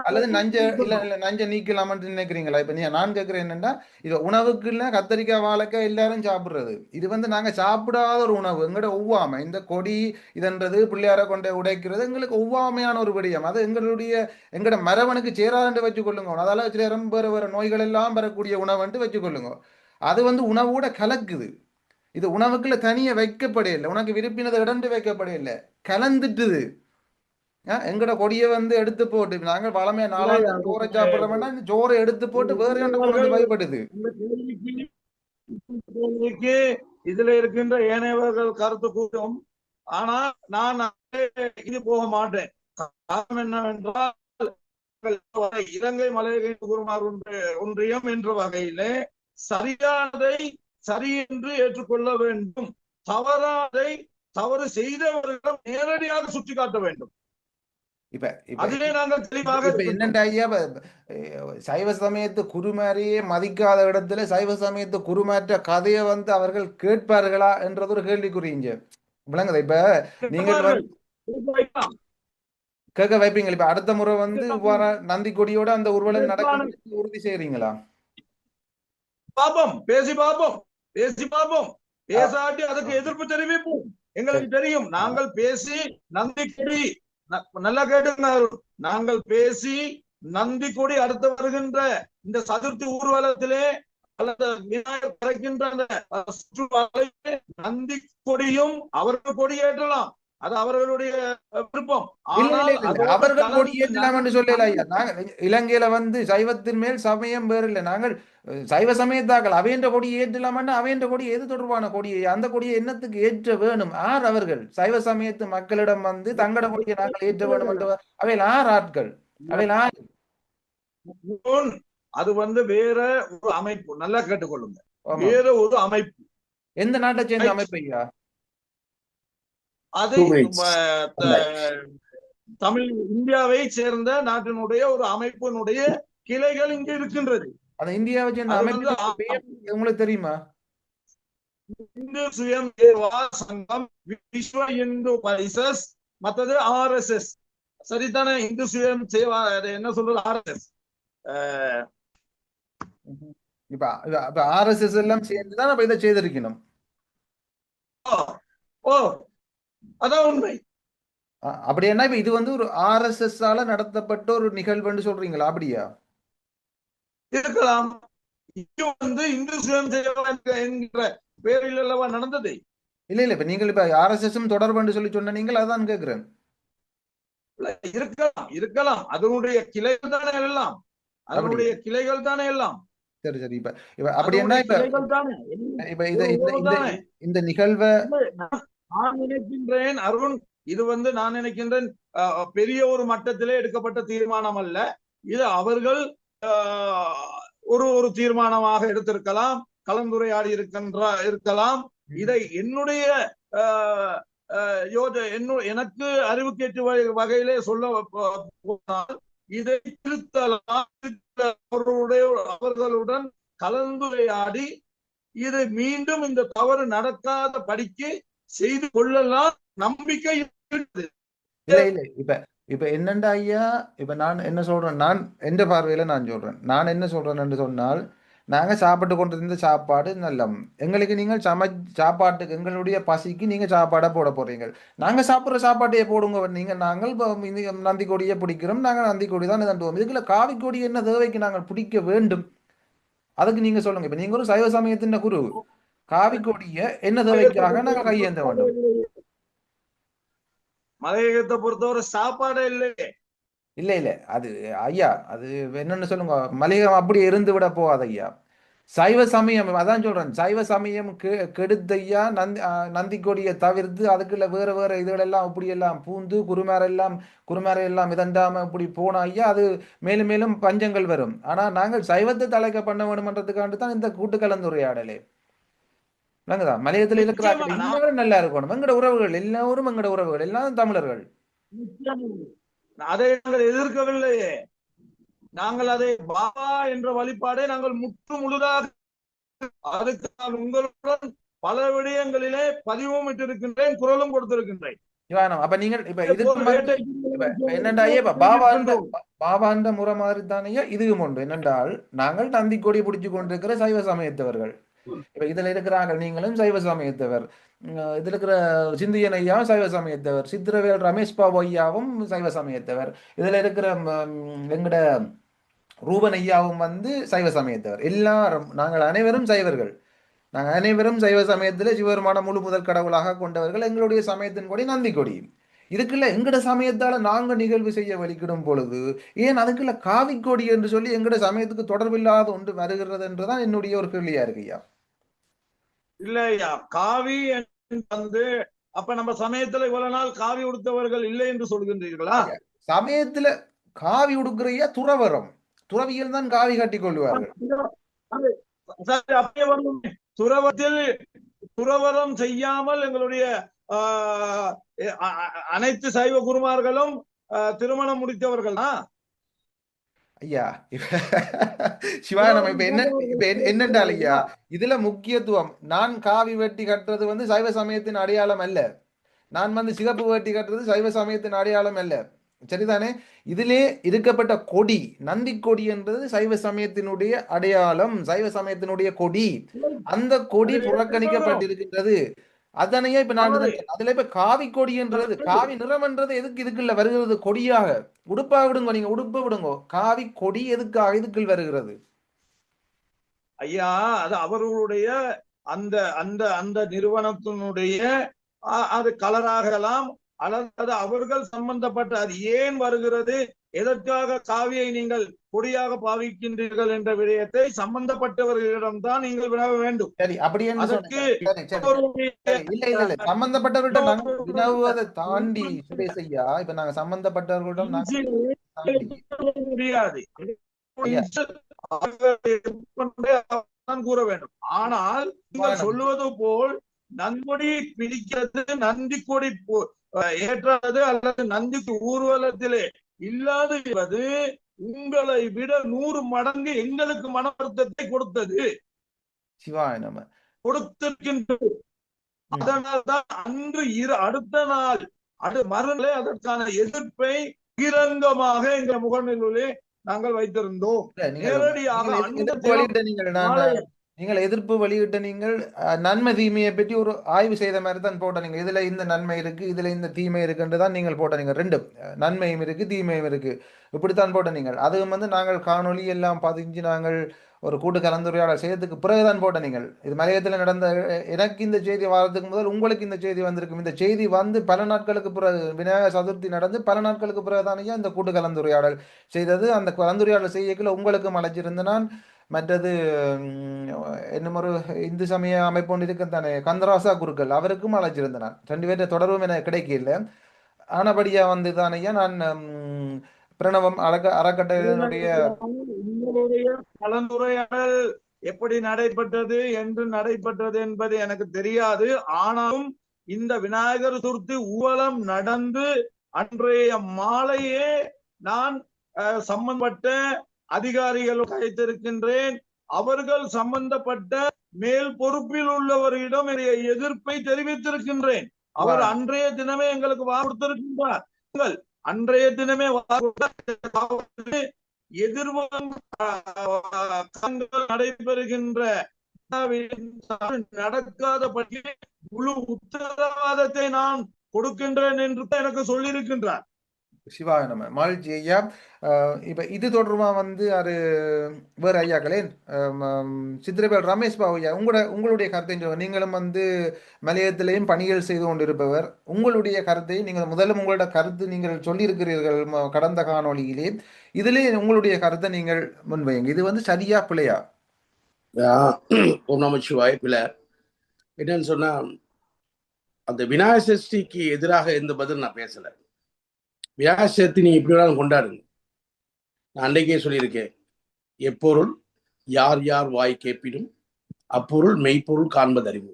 அல்லது நஞ்சை நீக்கலாம்னு நினைக்கிறீங்களா? இப்ப நான் கேட்கிறேன் என்னன்னா, இது உணவுக்குள்ள கத்தரிக்காய் வாழைக்காய் எல்லாரும் சாப்பிடுறது, இது வந்து நாங்க சாப்பிடாத ஒரு உணவு. எங்கட ஒவ்வாமை இந்த கொடி இதன்றது பிள்ளையார கொண்டே உடைக்கிறது எங்களுக்கு ஒவ்வாமையான ஒரு விடயம். அது எங்கட மரபணுக்கு சேராதுன்னு வச்சுக்கொள்ளுங்க. அதால வேற வேற நோய்கள் எல்லாம் பெறக்கூடிய உணவுன்ட்டு வச்சுக்கொள்ளுங்க. அது வந்து உணவோட கலக்குது. இது உணவுக்குள்ள தனியா வைக்கப்படையில்லை, உனக்கு விருப்பினதை இடந்து வைக்கப்படையில்லை, கலந்துட்டுது. எங்கட கொடியை வந்து எடுத்து போட்டு நாங்கள் வளமையா நாளாக சோறை சாப்பிட வேண்டாம், இந்த சோறை எடுத்து போட்டு வேற ஒன்று கொண்டு பயப்படுது. இதுல இருக்கின்ற ஏனையவர்கள் கருத்து கூட்டம். ஆனா நான் இது போக மாட்டேன். காரணம் என்னவென்றால் இலங்கை மலையக குருமார் ஒன்றியம் என்ற வகையிலே சரியானதை சரி என்று ஏற்றுக்கொள்ள வேண்டும், தவறாதை தவறு செய்தவர்களிடம் நேரடியாக சுட்டி காட்ட வேண்டும். அதிலே நாங்கள் தெளிவாக என்னண்டா ஐயா, சைவ சமயத்து குருமாரியே மதிக்காத இடத்துல சைவ சமயத்து குருமாற்ற கதையை வந்து அவர்கள் கேட்பார்களா என்றது ஒரு கேள்விக்குறீங்க. விளங்குதா? இப்ப நீங்கள் கேட்க வைப்பீங்க. இப்ப அடுத்த முறை வந்து நந்தி கொடியோட அந்த ஊர்வலம் நடக்க உறுதி செய்யறீங்களா? பாப்போம், பேசி பாப்போம், பேசாட்டி அதுக்கு எதிர்ப்பு தெரிவிப்போம். எங்களுக்கு தெரியும், நாங்கள் பேசி நந்தி கொடி நல்லா கேட்டுங்க, நாங்கள் பேசி நந்தி கொடி அடுத்து வருகின்ற இந்த சதுர்த்தி ஊர்வலத்திலே அல்லது விநாயகர் கரைக்கின்ற அந்த சுற்றுலாவிலே நந்தி கொடியும் அவர்கள் கொடி ஏற்றலாம், அது அவர்களுடைய விருப்பம். அவர்கள் கொடி ஏற்றலாம் என்று சொல்லல. இலங்கையில வந்து சைவத்தின் மேல் சமயம் வேறு இல்லை. நாங்கள் சைவ சமயத்தாக்கள் அவையன்ற கொடி ஏற்றலாம்னா அவையன்ற கொடி எது தொடர்பான கொடியை, அந்த கொடியை என்னத்துக்கு ஏற்ற வேணும்? ஆர் அவர்கள் சைவ சமயத்து மக்களிடம் வந்து தங்கட கொடியை நாங்கள் ஏற்ற வேணும் என்று அவையில் ஆர் ஆட்கள்? அவையில் ஆர்? அது வந்து வேற ஒரு அமைப்பு. நல்லா கேட்டுக்கொள்ளுங்க, வேற ஒரு அமைப்பு. எந்த நாட்டை சேர்ந்த அமைப்பு ஐயா? அது தமிழ் இந்தியாவை சேர்ந்த நாட்டினுடைய ஒரு அமைப்பினுடைய கிளைகள் இங்க இருக்கின்றது. அந்த இந்தியாவை சேர்ந்த அமைப்பு உங்களுக்கு தெரியுமா? இந்து சுயம் சேவா சங்கம், விஸ்வ இந்து பரிஷத், மற்றது RSS. சரிதானே? இந்து சுயம் சேவா என்ன சொல்றது? RSS. இப்ப RSS எல்லாம் சேர்ந்துதான் நம்ம இதை செய்திருக்கணும். ஓ, அதான் உண்மை. அப்படின்னா இப்ப இது வந்து ஒரு RSS ஆல நடத்தப்பட்ட ஒரு நிகழ்வுன்னு சொல்றீங்களா? அப்படியா? இருக்கலாம். இது வந்து இந்து சுயம் என்கிற பேரில் அல்லவா நடந்தது. இல்ல இப்ப நீங்கள் இப்ப RSSம் தொடர்புன்னு சொல்லி சொன்ன நீங்கள் அதான் கேட்கிறேன். இருக்கலாம். அதனுடைய கிளைகள் தானே எல்லாம். அதனுடைய கிளைகள் தானே எல்லாம். சரி சரி. இப்ப இப்ப அப்படி என்ன இப்ப கிளைகள் தானே இப்ப இந்த நிகழ்வை நான் நினைக்கின்றேன் அருண், இது வந்து நான் நினைக்கின்றேன் பெரிய ஒரு மட்டத்திலே எடுக்கப்பட்ட தீர்மானம் அல்ல. இது அவர்கள் ஒரு தீர்மானமாக எடுத்திருக்கலாம், கலந்துரையாடி இருக்கலாம். இதை என்னுடைய எனக்கு அறிவுக்கேற்ற வகையிலே சொல்ல போனால் இதை திருத்தலாம், அவர்களுடன் கலந்துரையாடி இது மீண்டும் இந்த தவறு நடக்காத படிக்கு செய்து கொள்ளலாம் நம்பிக்கை. இல்ல இப்ப என்னண்டா ஐயா, இப்ப நான் என்ன சொல்றேன், நான் எந்த பார்வையில நான் சொல்றேன், நான் என்ன சொல்றேன் என்று சொன்னால், நாங்க சாப்பிட்டு கொண்டிருந்த சாப்பாடு நல்ல எங்களுக்கு நீங்கள் சாப்பாட்டுக்கு எங்களுடைய பசிக்கு நீங்க சாப்பாடை போட போறீங்க. நாங்க சாப்பிட்ற சாப்பாட்டையே போடுங்க. நாங்கள் நந்தி கொடியை பிடிக்கிறோம், நாங்கள் நந்தி கொடி தான் தண்டுவோம். இதுக்குள்ள காவி கொடி என்ன தேவைக்கு நாங்கள் பிடிக்க வேண்டும்? அதுக்கு நீங்க சொல்லுங்க. இப்ப நீங்க ஒரு சைவ சமயத்தின் குரு, காவி கொடிய என்ன தேவைக்காக நாங்க கையேந்த வேண்டும்? மலையகத்தை பொறுத்தவரை சாப்பாடு இல்லையே. இல்ல அது ஐயா, அது என்னன்னு சொல்லுங்க. மலையகம் அப்படி இருந்து விட போகாது ஐயா. சைவ சமயம், அதான் சொல்றேன், சைவ சமயம் கெடுத்தையா நந்தி கொடியை தவிர்த்து அதுக்குள்ள வேற வேற இதுகளெல்லாம் இப்படி எல்லாம் பூந்து குருமாரெல்லாம் இதண்டாம இப்படி போனா ஐயா, அது மேலும் மேலும் பஞ்சங்கள் வரும். ஆனா நாங்கள் சைவத்தை தலைக்க பண்ண வேணும்ன்றதுக்காண்டு தான் இந்த கூட்டு கலந்துரையாடலே. விளங்குதா? மலையத்தில் இருக்கிறார்கள் எல்லாரும் நல்லா இருக்கணும். எங்கட உறவுகள் எல்லாரும், எங்கட உறவுகள் எல்லாரும் தமிழர்கள். அதை நாங்கள் எதிர்க்கவில்லையே. நாங்கள் அதை பாபா என்ற வழிபாடை நாங்கள் முற்று முழுதாக, அதுக்கு நான் உங்களுடன் பல விடயங்களிலே பதிவும் இட்டிருக்கின்றேன், குரலும் கொடுத்திருக்கின்றேன். அப்ப நீங்கள் இப்ப இதுக்கு என்னண்டா பாபாண்ட முறை மாதிரி தானே இதுவும் உண்டு. என்னென்றால் நாங்கள் நந்தி கொடி பிடிச்சு கொண்டிருக்கிற சைவ சமயத்தவர்கள். இப்ப இதுல இருக்கிறார்கள் நீங்களும் சைவ சமயத்தவர், இதுல இருக்கிற சிந்தியன் ஐயாவும் சைவ சமயத்தவர், சித்திரவேல் ரமேஷ் பாபு ஐயாவும் சைவ சமயத்தவர், இதுல இருக்கிற எங்கட ரூபன் ஐயாவும் வந்து சைவ சமயத்தவர். எல்லாரும் நாங்கள் அனைவரும் சைவர்கள். நாங்கள் அனைவரும் சைவ சமயத்துல சிவபெருமான முழு முதல் கடவுளாக கொண்டவர்கள். எங்களுடைய சமயத்தின் கொடி நந்தி கொடி. இதுக்குள்ள எங்கட சமயத்தால நாங்க நிகழ்வு செய்ய வலிக்கிடும் பொழுது ஏன் அதுக்குள்ள காவிக்கொடி என்று சொல்லி எங்கட சமயத்துக்கு தொடர்பில்லாத ஒன்று வருகிறது என்றுதான் என்னுடைய ஒரு கேள்வியா இருக்கு ஐயா. இல்லையா, காவி வந்து அப்ப நம்ம சமயத்துல இவ்வளவு நாள் காவி உடுத்தவர்கள் இல்லை என்று சொல்கின்றீர்களா? சமயத்துல காவி உடுக்கிறையா துறவரம், துறவிகள் தான் காவி கட்டி கொள்வார்கள். அப்படியே வரும். துறவரம் செய்யாமல் எங்களுடைய அனைத்து சைவ குருமார்களும் திருமணம் முடித்தவர்கள் தான் ஐயா. சிவானம் இப்ப என்னென்றால் ஐயா, இதுல முக்கியத்துவம், நான் காவி வெட்டி கட்டுறது வந்து சைவ சமயத்தின் அடையாளம் அல்ல, நான் வந்து சிகப்பு வேட்டி கட்டுறது சைவ சமயத்தின் அடையாளம் அல்ல, சரிதானே? இதிலே இருக்கப்பட்ட கொடி நந்தி கொடி என்பது சைவ சமயத்தினுடைய அடையாளம், சைவ சமயத்தினுடைய கொடி. அந்த கொடி புறக்கணிக்கப்பட்டிருக்கின்றது. அதனையே இப்ப நான் அதுல இப்ப காவி கொடி என்றது, காவி நிறம் என்றது எதுக்கு இதுக்குள்ள வருகிறது? கொடியாக உடுப்பா விடுங்க, நீங்க உடுப்ப விடுங்க, காவி கொடி எதுக்காக இதுக்குள் வருகிறது? ஐயா, அது அவர்களுடைய அந்த அந்த அந்த நிறுவனத்தினுடைய அது கலராகலாம், அல்லது அவர்கள் சம்பந்தப்பட்ட அது ஏன் வருகிறது, எதற்காக காவியை நீங்கள் கொடியாக பாவிக்கின்றீர்கள் என்ற விடயத்தை சம்பந்தப்பட்டவர்களிடம் தான் நீங்கள் வினவ வேண்டும். சரி, அப்படி அதற்கு இல்ல சம்பந்தப்பட்டவர்களிடம் வினவுவதை தாண்டி சுரேஷையா, இப்ப நாங்க சம்பந்தப்பட்டவர்களிடம் முடியாது கூற வேண்டும். ஆனால் நீங்கள் சொல்லுவது போல் நன்கொடி பிடிக்கிறது, நந்தி கொடி ஏற்றது அல்லது நந்திக்கு ஊர்வலத்திலே இல்லாது உங்களை விட 100 மடங்கு எங்களுக்கு மன வருத்தத்தை கொடுத்தது, கொடுத்திருக்கின்றது. அதனால்தான் அன்று அடுத்த நாள் மறுநாளே அதற்கான எதிர்ப்பை பகிரங்கமாக எங்கள் முகநூலிலே நாங்கள் வைத்திருந்தோம். நேரடியாக நீங்கள் எதிர்ப்பு வெளியிட்ட நீங்கள் நன்மை தீமையை பற்றி ஒரு ஆய்வு செய்த மாதிரி தான் போட்ட நீங்கள் இதுல இந்த நன்மை இருக்கு இதுல இந்த தீமை இருக்குன்னு தான் நீங்கள் போட்ட நீங்கள் ரெண்டும் நன்மையும் இருக்கு தீமையும் இருக்கு இப்படித்தான் போட்ட நீங்கள் அதுவும் வந்து நாங்கள் காணொளி எல்லாம் பதிஞ்சு நாங்கள் ஒரு கூட்டு கலந்துரையாடல் செய்யறதுக்கு பிறகுதான் போட்ட நீங்கள் இது மலையத்தில் நடந்த எனக்கு இந்த செய்தி வரதுக்கு முதல் உங்களுக்கு இந்த செய்தி வந்திருக்கும் இந்த செய்தி வந்து பல நாட்களுக்கு பிறகு விநாயகர் சதுர்த்தி நடந்து பல நாட்களுக்கு பிறகுதானையா இந்த கூட்டு கலந்துரையாடல் செய்தது அந்த கலந்துரையாடல் செய்யக்குள்ள உங்களுக்கும் அழைச்சிருந்த நான் மற்றது என்னும் ஒரு இந்து சமய அமைப்பு ஒன்று இருக்கு தானே கந்தராசா குருக்கள் அவருக்கும் அழைச்சிருந்தேன் நான் 2 பேர்ட்ட தொடர்பும் எனக்கு கிடைக்கல ஆனபடியா வந்து தானையா நான் பிரணவம் அறக்கட்டளையினுடைய உங்களுடைய கலந்துரையாடல் எப்படி நடைபெற்றது என்பது எனக்கு தெரியாது. ஆனாலும் இந்த விநாயகர் சதுர்த்தி ஊர்வலம் நடந்து அன்றைய மாலையே நான் சம்பந்தப்பட்ட அதிகாரிகள் அழைத்திருக்கின்றேன். அவர்கள் சம்பந்தப்பட்ட மேல் பொறுப்பில் உள்ளவர்களிடம் எதிர்ப்பை தெரிவித்திருக்கின்றேன். அவர் அன்றைய தினமே எங்களுக்கு வாக்குறுத்திருக்கின்றார். அன்றைய தினமே எதிர்வரும் நடைபெறுகின்ற நடக்காதபடி முழு உத்தரவாதத்தை நான் கொடுக்கின்றேன் என்று எனக்கு சொல்லியிருக்கின்றார். சிவாய நம்ம மால்ஜி ஐயா இப்ப இது தொடர்பா வந்து அது வேற ஐயாக்களே சித்திரவேல் ரமேஷ் பாபு ஐயா உங்களுடைய கருத்தை நீங்களும் வந்து மலையத்திலையும் பணிகள் செய்து கொண்டிருப்பவர் உங்களுடைய கருத்தை நீங்கள் முதல்ல உங்களோட கருத்து நீங்கள் சொல்லியிருக்கிறீர்கள் கடந்த காணொளியிலே இதிலே உங்களுடைய கருத்தை நீங்கள் முன்வையுங்க இது வந்து சரியா பிழையா? ஓம் நமச்சிவாய பிள்ளை என்னன்னு சொன்னா அந்த விநாயகர் சதுர்த்திக்கு எதிராக எந்த பதில் நான் பேசல. விநாயகர் சதுர்த்தி நீ எப்படி வேணாலும் கொண்டாடுங்க. நான் அன்றைக்கே சொல்லியிருக்கேன் எப்பொருள் யார் யார் வாய் கேட்பினும் அப்பொருள் மெய்ப்பொருள் காண்பது அறிவு.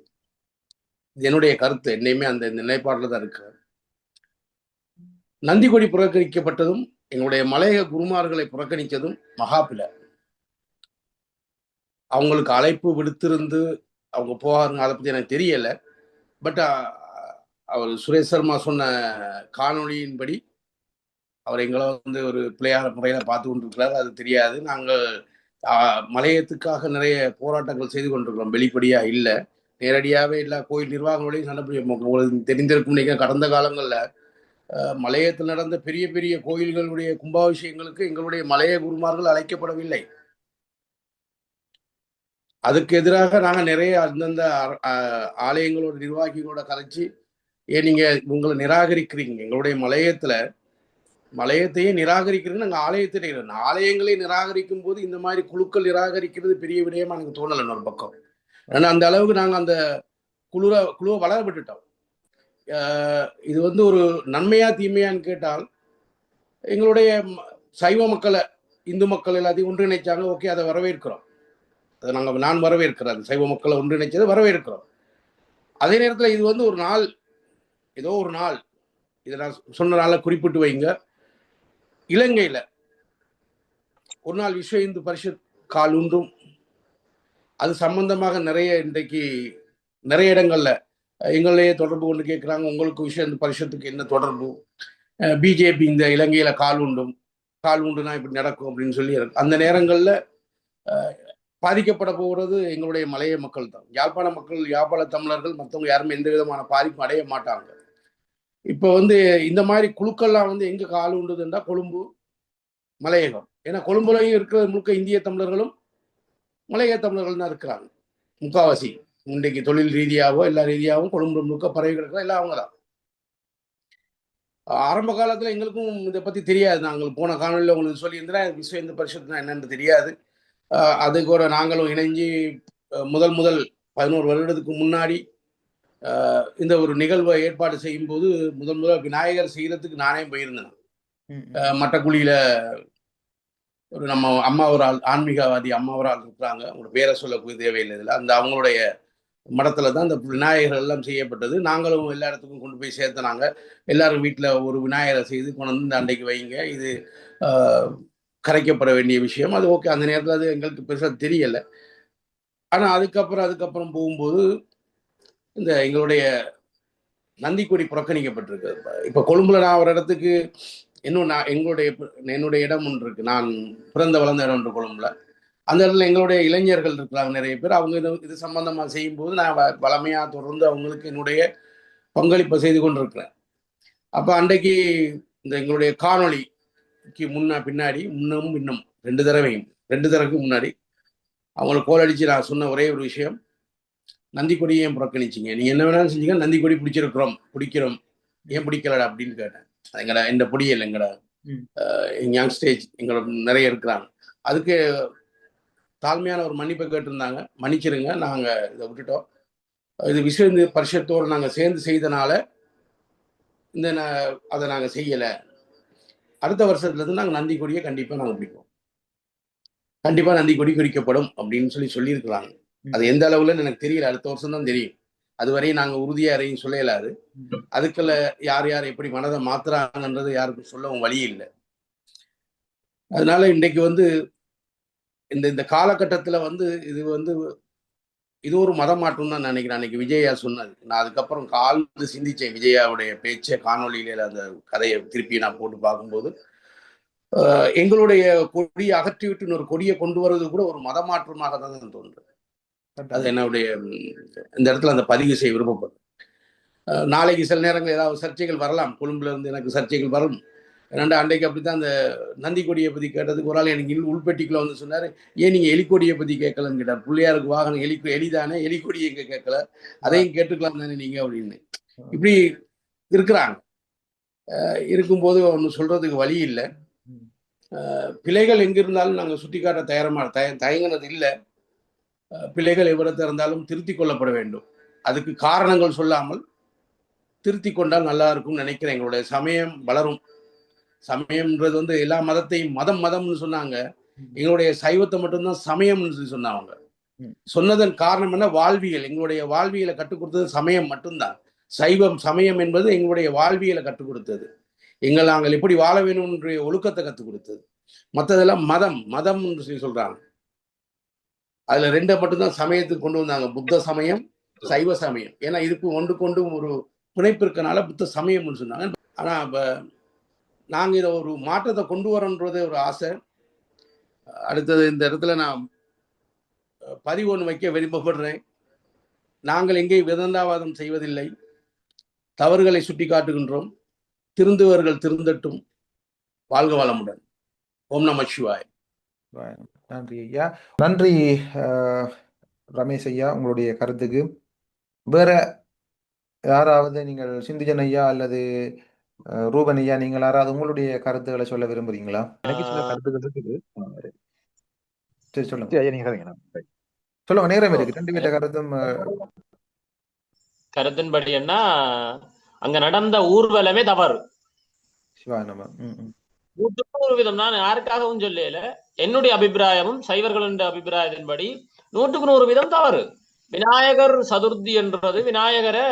இது என்னுடைய கருத்து. என்னையுமே அந்த நிலைப்பாட்டில் தான் இருக்கு. நந்திகொடி புறக்கணிக்கப்பட்டதும் எங்களுடைய மலையக குருமார்களை புறக்கணித்ததும் மகாபில அவங்களுக்கு அழைப்பு விடுத்திருந்து அவங்க போகாருங்க அதை பற்றி எனக்கு தெரியல. பட் அவர் சுரேஷ் சர்மா சொன்ன காணொளியின்படி அவர் எங்களை வந்து ஒரு பிள்ளையார முறையில் பார்த்து கொண்டிருக்கிறார். அது தெரியாது. நாங்கள் மலையத்துக்காக நிறைய போராட்டங்கள் செய்து கொண்டிருக்கிறோம். வெளிப்படையாக இல்லை, நேரடியாகவே இல்லை. கோயில் நிர்வாகங்களையும் சண்டை உங்களுக்கு தெரிந்திருக்கும். நீங்கள் கடந்த காலங்களில் மலையத்தில் நடந்த பெரிய பெரிய கோயில்களுடைய கும்பாபிஷேகங்களுக்கு எங்களுடைய மலைய குருமார்கள் அழைக்கப்படவில்லை. அதுக்கு எதிராக நாங்கள் நிறைய அந்தந்த ஆலயங்களோட நிர்வாகிகளோட கலைச்சி ஏன் நீங்கள் உங்களை நிராகரிக்கிறீங்க, எங்களுடைய மலையத்தையே நிராகரிக்கிறீங்க, நாங்கள் ஆலயத்தை ஆலயங்களை நிராகரிக்கும் போது இந்த மாதிரி குழுக்கள் நிராகரிக்கிறது பெரிய விடயமா எனக்கு தோணலை. ஒரு பக்கம் ஏன்னா அந்த அளவுக்கு நாங்கள் அந்த குழுவை வளர விட்டுட்டோம். இது வந்து ஒரு நன்மையா தீமையான்னு கேட்டால் எங்களுடைய சைவ மக்களை இந்து மக்கள் எல்லாத்தையும் ஒன்றிணைச்சாங்க. ஓகே, அதை வரவேற்கிறோம். அதை நான் வரவேற்கிறேன். சைவ மக்களை ஒன்றிணைச்சதை வரவேற்கிறோம். அதே நேரத்தில் இது வந்து ஒரு நாள், ஏதோ ஒரு நாள், இதை நான் சொன்ன நாள குறிப்பிட்டு வைங்க. இலங்கையில ஒரு நாள் விஸ்வ இந்து பரிஷத் கால் உண்டும் அது சம்பந்தமாக இன்றைக்கு நிறைய இடங்கள்ல எங்களையே தொடர்பு கொண்டு கேட்குறாங்க, உங்களுக்கு விஸ்வ இந்து பரிஷத்துக்கு என்ன தொடர்பு? பிஜேபி இந்த இலங்கையில கால் உண்டுனா இப்படி நடக்கும் அப்படின்னு சொல்லி அந்த நேரங்கள்ல பாதிக்கப்பட போகிறது எங்களுடைய மலைய மக்கள் தான். யாழ்ப்பாண மக்கள், யாழ்ப்பாண தமிழர்கள், மற்றவங்க யாருமே எந்த விதமான பாதிப்பும் அடைய மாட்டாங்க. இப்போ வந்து இந்த மாதிரி குழுக்கள்லாம் வந்து எங்க கால் உண்டுதுன்றா கொழும்பு, மலையகம். ஏன்னா கொழும்புலையும் இருக்கிற முழுக்க இந்திய தமிழர்களும் மலையக தமிழர்கள் தான் இருக்கிறாங்க முக்காவாசி. இன்றைக்கு தொழில் ரீதியாகவோ எல்லா ரீதியாகவும் கொழும்பு முழுக்க பரவி கிடக்கிற எல்லாம் அவங்க தான். ஆரம்ப காலத்துல எங்களுக்கும் இதை பத்தி தெரியாது. நாங்கள் போன காணொலியில் உங்களுக்கு சொல்லியிருந்தா விஸ்வ இந்து பரிஷத்னா என்னன்னு தெரியாது. அது கூட நாங்களும் இணைஞ்சு முதல் 11 வருடத்துக்கு முன்னாடி இந்த ஒரு நிகழ்வை ஏற்பாடு செய்யும் போது முதல் விநாயகர் செய்யறதுக்கு நானே போயிருந்தேன். மட்டக்குழியில ஒரு நம்ம அம்மா ஒரு ஆள், ஆன்மீகவாதி அம்மா ஒரு ஆள் இருக்கிறாங்க, அவங்களோட பேரை சொல்லக்கூடிய தேவையில்லை இதில். அந்த அவங்களுடைய மடத்துல தான் இந்த விநாயகர் எல்லாம் செய்யப்பட்டது. நாங்களும் எல்லா இடத்துக்கும் கொண்டு போய் சேர்த்தனாங்க. எல்லாரும் வீட்டில் ஒரு விநாயகரை செய்து கொண்டு வந்து இந்த அன்றைக்கு வைங்க, இது கரைக்கப்பட வேண்டிய விஷயம். அது ஓகே, அந்த நேரத்தில் அது எங்களுக்கு பெருசாக தெரியலை. ஆனால் அதுக்கப்புறம் போகும்போது இந்த எங்களுடைய நந்திக்கொடி புறக்கணிக்கப்பட்டிருக்கு. இப்போ கொழும்புல நான் ஒரு இடத்துக்கு என்னுடைய இடம் ஒன்று இருக்கு. நான் பிறந்த வளர்ந்த இடம் ஒன்று கொழும்புல. அந்த இடத்துல எங்களுடைய இளைஞர்கள் இருக்கிறாங்க நிறைய பேர். அவங்க இது சம்பந்தமா செய்யும்போது நான் வளமையா தொடர்ந்து அவங்களுக்கு என்னுடைய பங்களிப்பை செய்து கொண்டிருக்கிறேன். அப்ப அன்றைக்கு இந்த எங்களுடைய காணொளிக்கு பின்னாடி இன்னும் 2 தடவைக்கு முன்னாடி அவங்களுக்கு கோல் அடிச்சு நான் சொன்ன ஒரே ஒரு விஷயம், நந்தி கொடியை ஏன் புறக்கணிச்சிங்க, நீங்க என்ன வேணாலும் செஞ்சீங்க, நந்தி கொடி பிடிக்கிறோம், ஏன் பிடிக்கலடா அப்படின்னு கேட்டேன். எங்கட இந்த பொடியல் எங்கட யங் ஸ்டேஜ் எங்களோட நிறைய இருக்கிறாங்க. அதுக்கு தாழ்மையான ஒரு மன்னிப்பை கேட்டிருந்தாங்க. மன்னிச்சிருங்க, நாங்க இதை விட்டுட்டோம், இது விஸ்வ இந்து பரிஷத்தோடு நாங்க சேர்ந்து செய்தனால அதை நாங்க செய்யல. அடுத்த வருஷத்துல இருந்து நாங்க நந்தி கொடியை கண்டிப்பா நாங்க பிடிப்போம், கண்டிப்பா நந்தி கொடி குறிக்கப்படும் அப்படின்னு சொல்லியிருக்கிறாங்க. அது எந்த அளவுலன்னு எனக்கு தெரியல, அடுத்த வருஷம் தான் தெரியும். அதுவரையும் நாங்க உறுதியா யாரையும் சொல்ல இயலாது. அதுக்குள்ள யார் எப்படி மனதை மாத்துறாங்கன்றது யாருக்கும் சொல்லவும் வழி இல்லை. அதனால இன்றைக்கு இந்த காலகட்டத்துல இது ஒரு மதம் மாற்றம் தான் நினைக்கிறேன். அன்னைக்கு விஜயா சொன்னது, நான் அதுக்கப்புறம் ஆழ்ந்து சிந்திச்சேன். விஜயாவுடைய பேச்சை காணொலியில அந்த கதையை திருப்பி நான் போட்டு பார்க்கும்போது, எங்களுடைய கொடியை அகற்றிவிட்டு இன்னொரு கொடியை கொண்டு வருவது கூட ஒரு மத மாற்றமாக தான் தோன்றுது. அது என்னுடைய இந்த இடத்துல அந்த பதிவு செய்ய விருப்பப்படும். நாளைக்கு சில நேரங்கள் ஏதாவது சர்ச்சைகள் வரலாம், கொழும்புல இருந்து எனக்கு சர்ச்சைகள் வரும். ஏன்னா அன்றைக்கு அப்படித்தான் அந்த நந்தி கொடியை பற்றி கேட்டதுக்கு ஒரு ஆள் எனக்கு உள்பெட்டிக்குள்ள சொன்னார், ஏன் நீங்கள் எலிக்கொடியை பற்றி கேட்கலன்னு கேட்டார். பிள்ளையாருக்கு வாகனம் எலிதானே, எலிக்கொடியை எங்கே கேட்கல, அதையும் கேட்டுக்கலாம் தானே நீங்கள் அப்படின்னு. இப்படி இருக்கிறாங்க. இருக்கும்போது ஒன்று சொல்றதுக்கு வழி இல்லை. பிள்ளைகள் எங்க இருந்தாலும் நாங்கள் சுட்டி காட்ட தயங்கினது இல்லை. பிள்ளைகள் எவ்வளவு இருந்தாலும் திருத்தி கொள்ளப்பட வேண்டும். அதுக்கு காரணங்கள் சொல்லாமல் திருத்தி கொண்டால் நல்லா இருக்கும்னு நினைக்கிறேன். எங்களுடைய சமயம் வளரும். சமயம்ன்றது எல்லா மதத்தையும் மதம்னு சொன்னாங்க. எங்களுடைய சைவத்தை மட்டும்தான் சமயம்னு சொன்னாங்க. சொன்னதன் காரணம் என்ன? வாழ்வியல். எங்களுடைய வாழ்வியலை கற்றுக் கொடுத்தது சமயம் மட்டும்தான். சமயம் என்பது எங்களுடைய வாழ்வியலை கற்றுக் கொடுத்தது. நாங்கள் எப்படி வாழ வேணும் என்ற ஒழுக்கத்தை கற்றுக் கொடுத்தது. மற்றதெல்லாம் மதம் என்று சொல்றாங்க. அதுல 2 மட்டும்தான் சமயத்துக்கு கொண்டு வந்தாங்க, புத்த சமயம், சைவ சமயம். ஏன்னா இதுக்கு ஒன்று ஒரு பிணைப்பு இருக்கனால புத்த சமயம்னு சொன்னாங்க. ஆனா நாங்க இதை ஒரு மாற்றத்தை கொண்டு வரோன்றதே ஒரு ஆசை. அடுத்தது இந்த இடத்துல நான் பதிவு ஒன்று வைக்க விருப்பப்படுறேன். நாங்கள் எங்கேயும் விதண்டாவாதம் செய்வதில்லை, தவறுகளை சுட்டி காட்டுகின்றோம். திருந்துவர்கள் திருந்தட்டும். வாழ்க வளமுடன். ஓம் நம சிவாய். நன்றி ஐயா. நன்றி ரமேஷ் ஐயா, உங்களுடைய கருத்துக்கு. வேற யாராவது நீங்கள் சிந்திஜன் ஐயா அல்லது ரூபன் ஐயா, நீங்கள் யாராவது உங்களுடைய கருத்துக்களை சொல்ல விரும்புறீங்களா? எனக்கு சில கருத்துக்கள் இருக்குது. சரி, சொல்லுங்க. சொல்லுங்க, நேரம் இருக்கு. 2 பேர்ட்ட கருத்தின்படி என்ன, அங்க நடந்த ஊர்வலமே தவறு. சிவானமா 100% நான் யாருக்காகவும் சொல்லல, என்னுடைய அபிப்பிராயமும் சைவர்களின் அபிப்பிராயத்தின்படி 100% தவறு. விநாயகர் சதுர்த்தி என்றது, விநாயகரை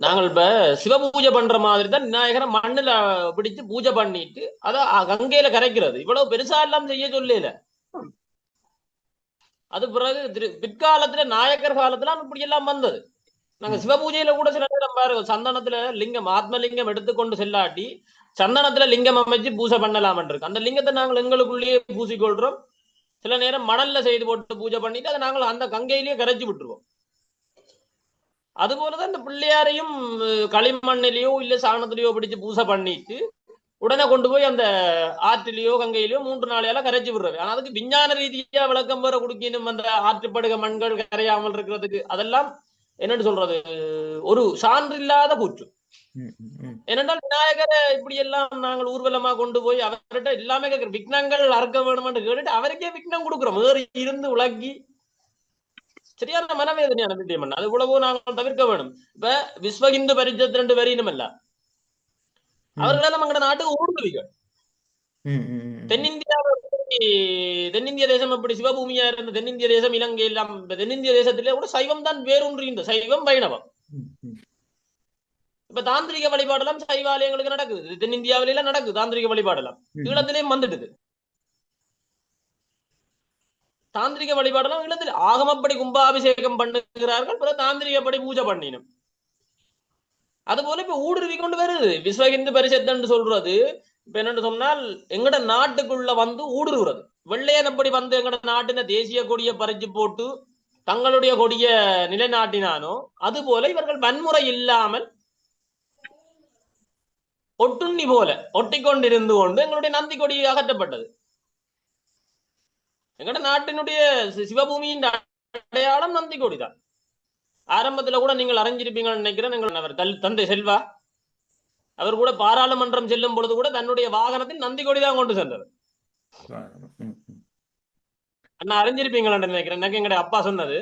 நாங்கள் இப்ப சிவ பூஜை பண்ற மாதிரி தான் விநாயகரை மண்ணுல பிடிச்சு பூஜை பண்ணிட்டு அதை கங்கையில கரைக்கிறது. இவ்வளவு பெருசா எல்லாம் செய்ய சொல்லல. அது பிறகு பிற்காலத்துல நாயக்கர் காலத்துல இப்படி எல்லாம் வந்தது. நாங்க சிவ பூஜையில கூட சில நேரம் பாருங்க, சந்தனத்துல லிங்கம், ஆத்மலிங்கம் எடுத்துக்கொண்டு செல்லாட்டி சந்தனத்துல லிங்கம் அமைச்சு பூஜை பண்ணலாம் இருக்கு. அந்த லிங்கத்தை நாங்கள் எங்களுக்குள்ளேயே பூசிக்கொள்றோம். சில நேரம் மணல்ல செய்து போட்டு பூஜை பண்ணிட்டு அதை நாங்கள் அந்த கங்கையிலேயே கரைச்சி விட்டுருவோம். அதுபோலதான் இந்த பிள்ளையாரையும் களிமண்ணிலேயோ இல்ல சாணத்திலேயோ பிடிச்சு பூசை பண்ணிட்டு உடனே கொண்டு போய் அந்த ஆற்றிலேயோ கங்கையிலயோ 3 நாளையால கரைச்சி விடுறது. ஆனா அதுக்கு விஞ்ஞான ரீதியா விளக்கம் வேற கொடுக்கணும். அந்த ஆற்றுப்படுக மண்கள் கரையாமல் இருக்கிறதுக்கு அதெல்லாம் என்னன்னு சொல்றது, ஒரு சான்று இல்லாத கூற்று. ஏனென்றால் விநாயகரை இப்படி எல்லாம் நாங்கள் ஊர்வலமா கொண்டு போய் அவர்கிட்ட எல்லாமே கேட்கிற விக்னங்கள் அறுக்க வேணும்னு கேட்டுட்டு அவருக்கே விக்னம் கொடுக்குறோம். வேறு இருந்து உலகி சரியான மனவேதனையான விஷயம். அது இவ்வளவோ நாங்கள் தவிர்க்க வேணும். இப்ப விஸ்வ இந்து பரிஷத் 2 வரையினும் இல்ல, அவர்களெல்லாம் எங்க நாட்டுக்கு ஊடுருவிகள். தென்னிந்திய தேசம் எப்படி சிவபூமியா இருந்த தென்னிந்திய தேசம், இலங்கை எல்லாம் தென்னிந்திய தேசத்திலே கூட சைவம் தான் வேரூன்றி இந்த சைவம் வைணவம். இப்ப தாந்திரிக வழிபாடெல்லாம் சைவாலயங்களுக்கு நடக்குது. தென்னிந்தியாவில எல்லாம் நடக்குது தாந்திரிக வழிபாடெல்லாம். ஈழத்திலேயும் வந்துடுது தாந்திரிக வழிபாடெல்லாம். ஈழத்தில் ஆகமப்படி கும்பாபிஷேகம் பண்ணுகிறார்கள், பிறகு தாந்திரிகப்படி பூஜை பண்ணினும். அது போல இப்ப ஊடுருவி கொண்டு வருது. விஸ்வ இந்து பரிஷத் சொல்றது இப்ப என்னன்னு சொன்னால் எங்கட நாட்டுக்குள்ள வந்து ஊடுருவுறது. வெள்ளையன் எப்படி வந்து எங்கட நாட்டின தேசிய கொடியை பறிச்சு போட்டு தங்களுடைய கொடிய நிலைநாட்டினானோ அது போல இவர்கள் வன்முறை இல்லாமல் ஒட்டுண்ணி போல ஒட்டிக்கொண்டிருந்து கொண்டு எங்களுடைய நந்தி கொடி அகற்றப்பட்டது. எங்கட நாட்டினுடைய சிவபூமியின் அடையாளம் நந்தி கொடி தான். ஆரம்பத்துல கூட நீங்கள் அறிஞ்சிருப்பீங்கன்னு நினைக்கிறேன். எங்கள் அவர் தந்தை செல்வா அவர் கூட பாராளுமன்றம் செல்லும் பொழுது கூட தன்னுடைய வாகனத்தில் நந்தி கொடி தான் கொண்டு சென்றார். நான் அறிஞ்சிருப்பீங்களான்னு நினைக்கிறேன். எனக்கு எங்களுடைய அப்பா சொன்னது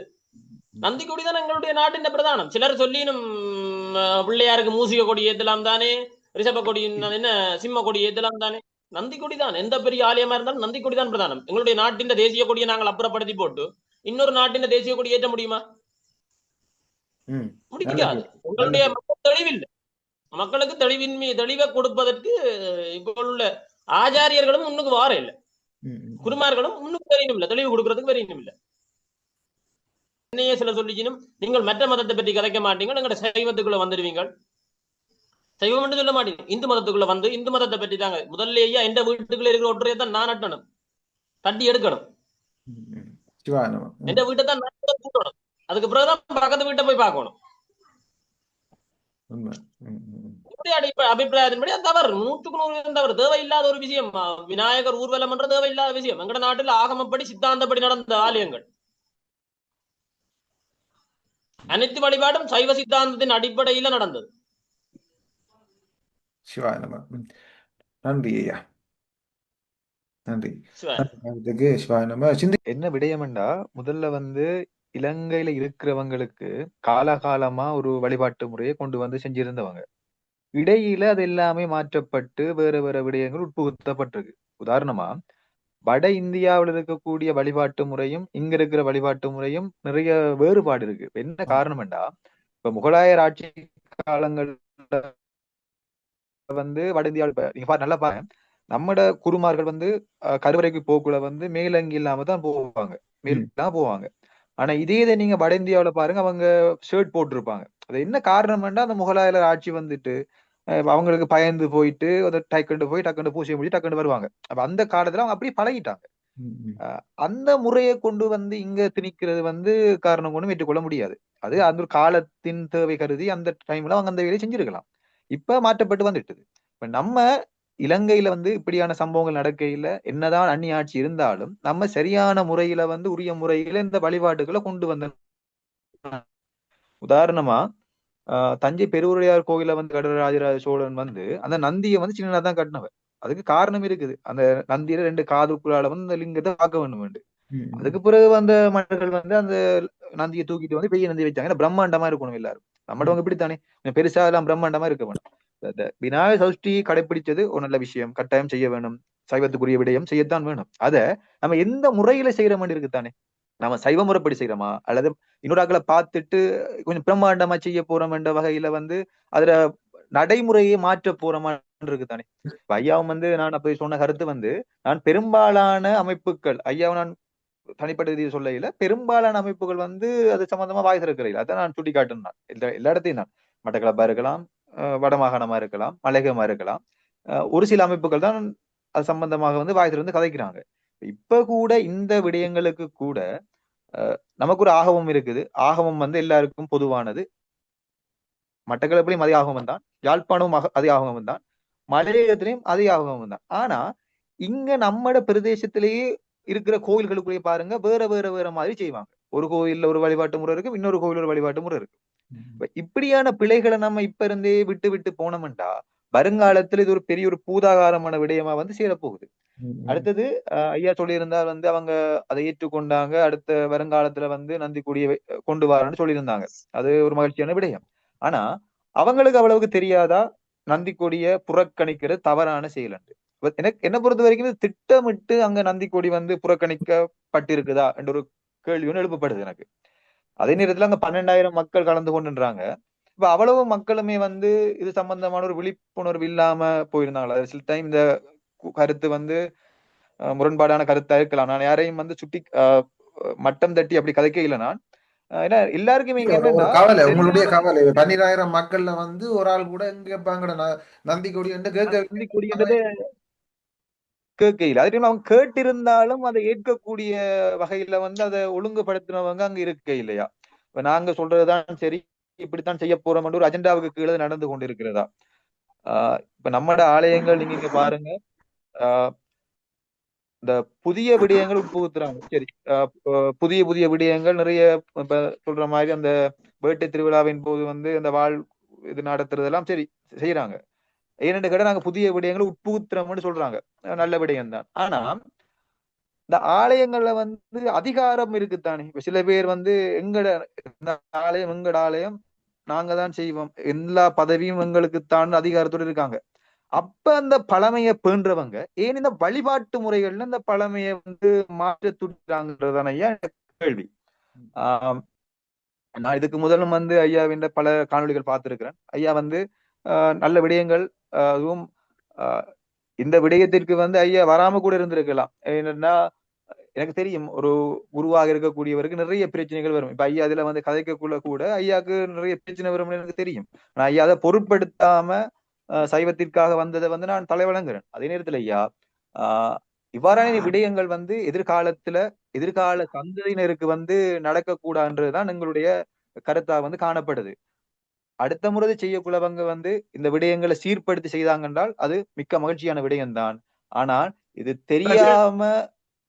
நந்தி கொடி தான் எங்களுடைய நாட்டின் பிரதானம். சிலர் சொல்லினும் பிள்ளையாருக்கு மூசிக கொடி ஏத்தலாம் தானே, ரிஷப கொடி என்ன சிம்ம கொடி ஏத்தலாம் தானே. நந்தி கொடி தான் எந்த பெரிய ஆலயமா இருந்தாலும் நந்தி கொடி தான் பிரதானம். எங்களுடைய நாட்டின் தேசிய கொடியை நாங்கள் அப்புறப்படுத்தி போட்டு இன்னொரு நாட்டின் தேசிய கொடி ஏற்ற முடியுமா? முடியாது. உங்களுடைய மக்கள் தெளிவில்லை. மக்களுக்கு தெளிவை கொடுப்பதற்கு இப்போ உள்ள ஆச்சாரியர்களும் முன்னுக்கு வார இல்லை, குருமார்களும் முன்னுக்கு வரையும் இல்லை, தெளிவு கொடுக்கறதுக்கு வரையும் இல்லை. என்னையே சில சொல்லிச்சினும் நீங்கள் மற்ற மதத்தை பற்றி கதைக்க மாட்டீங்க, எங்களோட சைவத்துக்குள்ள வந்துடுவீங்க. சைவம் என்று சொல்ல மாட்டீங்க, இந்து மதத்துக்குள்ள வந்து இந்து மதத்தை பற்றி தாங்க முதல்ல எந்த வீட்டுக்குள்ள இருக்கிற ஒற்றையை தான் நான் நட்டணும், தட்டி எடுக்கணும். எந்த வீட்டை தான் கூட்டணும், அதுக்கு பிறகுதான் பக்கத்து வீட்டை போய் பார்க்கணும். அபிப்பிராயத்தின்படி அது தவறு, 100% தவறு, தேவையில்லாத ஒரு விஷயம். விநாயகர் ஊர்வலம் என்ற தேவையில்லாத விஷயம். எங்கட நாட்டில் ஆகமப்படி சித்தாந்தப்படி நடந்த ஆலயங்கள் அனைத்து வழிபாடும் சைவ சித்தாந்தத்தின் அடிப்படையில நடந்தது. சிவாய நம. நன்றி ஐயா, நன்றி. சிவாய நம. என்ன விடயம்டா, முதல்ல வந்து இலங்கையில இருக்கிறவங்களுக்கு காலகாலமா ஒரு வழிபாட்டு முறையை கொண்டு வந்து செஞ்சிருந்தவங்க. இடையில அது எல்லாமே மாற்றப்பட்டு வேற வேற விடயங்கள் உட்புகுத்தப்பட்டிருக்கு. உதாரணமா வட இந்தியாவில் இருக்கக்கூடிய வழிபாட்டு முறையும் இங்க இருக்கிற வழிபாட்டு முறையும் நிறைய வேறுபாடு இருக்கு. என்ன காரணம்டா, இப்ப முகலாயர் ஆட்சி காலங்கள்ல வந்து வட இந்தியாவில் நீங்க நல்லா பாருங்க, நம்மட குருமார்கள் வந்து கருவறைக்கு போக்குள்ள வந்து மேலங்கி இல்லாம தான் போவாங்க, மேல் தான் போவாங்க. ஆனா இதே இதை நீங்க வட இந்தியாவில பாருங்க, அவங்க ஷர்ட் போட்டிருப்பாங்க. அது என்ன காரணம்னா, அந்த முகலாயர் ஆட்சி வந்துட்டு அவங்களுக்கு பயந்து போயிட்டு டக்குண்டு போய் டக்குண்டு பூசிய முடிச்சு டக்குண்டு வருவாங்க. அப்ப அந்த காலத்துல அவங்க அப்படியே பழகிட்டாங்க. அந்த முறையை கொண்டு வந்து இங்க திணிக்கிறது வந்து காரணம் கொண்டு ஏற்றுக்கொள்ள முடியாது. அது அந்த ஒரு காலத்தின் தேவை கருதி அந்த டைம்ல அவங்க அந்த வேலையை செஞ்சிருக்கலாம். இப்ப மாற்றப்பட்டு வந்துட்டுது. இப்ப நம்ம இலங்கையில வந்து இப்படியான சம்பவங்கள் நடக்கையில என்னதான் அந்நிய ஆட்சி இருந்தாலும் நம்ம சரியான முறையில வந்து உரிய முறையில இந்த வழிபாட்டுகளை கொண்டு வந்த. உதாரணமா தஞ்சை பெருவுடையார் கோயில வந்து கடராஜராஜ சோழன் வந்து அந்த நந்தியை வந்து சின்னதா தான் கட்டினவர். அதுக்கு காரணம் இருக்குது. அந்த நந்தியில 2 காதுக்குள்ளால வந்து அந்த லிங்கத்தை பார்க்க வேண்டும். அதுக்கு பிறகு வந்த மன்னர்கள் வந்து அந்த நந்தியை தூக்கிட்டு வந்து பெரிய நந்தி வச்சாங்க. பிரம்மாண்டமா இருக்கணும் எல்லாரும். நம்மளவங்க இப்படித்தானே பெருசா எல்லாம் பிரம்மாண்டமா இருக்க வேணும். விநாயகர் சதுர்த்தி கடைபிடிச்சது ஒரு நல்ல விஷயம், கட்டாயம் செய்ய வேணும். சைவத்துக்குரிய விடயம் செய்யத்தான் வேணும். அத நம்ம எந்த முறையில செய்யற மாதிரி இருக்குத்தானே. நம்ம சைவ முறைப்படி செய்யறோமா அல்லது இன்னொரு ஆக்களை பார்த்துட்டு கொஞ்சம் பிரம்மாண்டமா செய்ய போறோம் என்ற வகையில வந்து அதுல நடைமுறையை மாற்ற போறோமா இருக்குத்தானே. ஐயாவும் வந்து நான் அப்படி சொன்ன கருத்து வந்து, நான் பெரும்பாலான அமைப்புகள் ஐயாவை நான் தனிப்பட்ட ரீதியை சொல்லையில பெரும்பாலான அமைப்புகள் வந்து அது சம்பந்தமா வாய் திறக்கிறீர்கள். அதான் நான் சுட்டி காட்டுனா எல்லா இடத்தையும் தான், மட்டக்களப்பா இருக்கலாம், வடமாகாணமா இருக்கலாம், மலையகமா இருக்கலாம், ஒரு சில அமைப்புகள் தான் அது சம்பந்தமாக வந்து வாய் திறந்து கதைக்கிறாங்க. இப்ப கூட இந்த விடயங்களுக்கு கூட நமக்கு ஒரு ஆகமம் இருக்குது. ஆகமம் வந்து எல்லாருக்கும் பொதுவானது. மட்டக்களப்பிலையும் அதே ஆகமம் தான், யாழ்ப்பாணமும் அதே ஆகமம் தான், மலையகத்திலையும் அதே ஆகமம் தான். ஆனா இங்க நம்மட பிரதேசத்திலேயே இருக்கிற கோயில்களுக்குள்ளேயே பாருங்க வேற வேற வேற மாதிரி செய்வாங்க. ஒரு கோயில்ல ஒரு வழிபாட்டு முறை இருக்கு, இன்னொரு கோயில் ஒரு வழிபாட்டு முறை இருக்கு. இப்படியான பிழைகளை நம்ம இப்ப இருந்தே விட்டு விட்டு போனோம்டா வருங்காலத்துல இது ஒரு பெரிய ஒரு பூதாகாரமான விடயமா வந்து சேரப்போகுது. அடுத்தது ஐயா சொல்லியிருந்தால் வந்து அவங்க அதை ஏற்றுக்கொண்டாங்க. அடுத்த வருங்காலத்துல வந்து நந்தி கொடியை கொண்டு வரணும்னு சொல்லியிருந்தாங்க. அது ஒரு மகிழ்ச்சியான விடயம். ஆனா அவங்களுக்கு அவ்வளவுக்கு தெரியாதா நந்தி கொடியை புறக்கணிக்கிறது தவறான செயல் என்று. எனக்கு என்ன பொறுத்த வரைக்கும் திட்டமிட்டு அங்க நந்தி கொடி வந்து புறக்கணிக்கப்பட்டிருக்குதா என்ற ஒரு கேள்வி ஒன்று எழுப்பப்படுது எனக்கு. அதே நேரத்துல அங்க 12,000 மக்கள் கலந்து கொண்டுன்றாங்க. இப்ப அவ்வளவு மக்களுமே வந்து இது சம்பந்தமான ஒரு விழிப்புணர்வு இல்லாம போயிருந்தாங்களா? சில டைம் இந்த கருத்து வந்து முரண்பாடான கருத்தா இருக்கலாம். நான் யாரையும் வந்து சுட்டி மட்டம் தட்டி அப்படி கதைக்க இல்லை. நான் ஏன்னா எல்லாருக்குமே இங்க ஒரு என்னன்னா கவலை, உங்களுடைய சரியான கவலை 12,000 மக்கள்ல வந்து ஒரு ஆள் கூட எங்க கேட்பாங்கட நந்தி கொடி என்று நந்தி கொடின்றதே கேட்கையில் அதே டைம் அவங்க கேட்டிருந்தாலும் அதை ஏற்கக்கூடிய வகையில வந்து அதை ஒழுங்குபடுத்தினவங்க அங்க இருக்க இல்லையா. இப்ப நாங்க சொல்றதுதான் சரி, இப்படித்தான் செய்ய போறோம் ஒரு அஜெண்டாவுக்கு கீழே நடந்து கொண்டிருக்கிறதா. இப்ப நம்மட ஆலயங்கள் நீங்க இங்க பாருங்க, ஆஹ் இந்த புதிய விடயங்கள் உட்புகுத்துறாங்க. சரி, புதிய புதிய விடயங்கள் நிறைய இப்ப சொல்ற மாதிரி அந்த வேட்டை திருவிழாவின் போது வந்து அந்த வாழ் இது நடத்துறதெல்லாம் சரி செய்யறாங்க. ஏனென்று கேட்டா நாங்க புதிய விடயங்களை உட்புகுத்துறோம்னு சொல்றாங்க. நல்ல விடயம் தான். ஆனா இந்த ஆலயங்கள்ல வந்து அதிகாரம் இருக்குத்தானே. இப்ப சில பேர் வந்து எங்கட இந்த ஆலயம் எங்கட ஆலயம் நாங்க தான் செய்வோம், எல்லா பதவியும் எங்களுக்குத்தான் அதிகாரத்தோடு இருக்காங்க. அப்ப அந்த பழமையை பேன்றவங்க ஏன் இந்த வழிபாட்டு முறைகள்ல இந்த பழமையை வந்து மாற்ற துடிக்கிறாங்கன்றதான ஐயா கேள்வி. ஆஹ் நான் இதுக்கு முதலும் வந்து ஐயாவின் பல காணொளிகள் பார்த்திருக்கிறேன். ஐயா வந்து நல்ல விடயங்கள், அதுவும் இந்த விடயத்திற்கு வந்து ஐயா வராம கூட இருந்திருக்கலாம். என்னன்னா எனக்கு தெரியும் ஒரு குருவாக இருக்கக்கூடியவருக்கு நிறைய பிரச்சனைகள் வரும். இப்ப ஐயா அதுல வந்து கதைக்கக்குள்ள கூட ஐயாவுக்கு நிறைய பிரச்சனை வரும்னு எனக்கு தெரியும். ஆனா ஐயா அதை பொருட்படுத்தாம சைவத்திற்காக வந்ததை வந்து நான் தலைவணங்குறேன். அதே நேரத்துல ஐயா இவ்வாறான விடயங்கள் வந்து எதிர்கால சந்ததியினருக்கு வந்து நடக்கக்கூடாதுன்றதுதான் எங்களுடைய கருத்தா வந்து காணப்படுது. அடுத்த முறை செய்யக்குள்ளவங்க வந்து இந்த விடயங்களை சீர்படுத்தி செய்தாங்க என்றால் அது மிக்க மகிழ்ச்சியான விடயம்தான். ஆனால் இது தெரியாம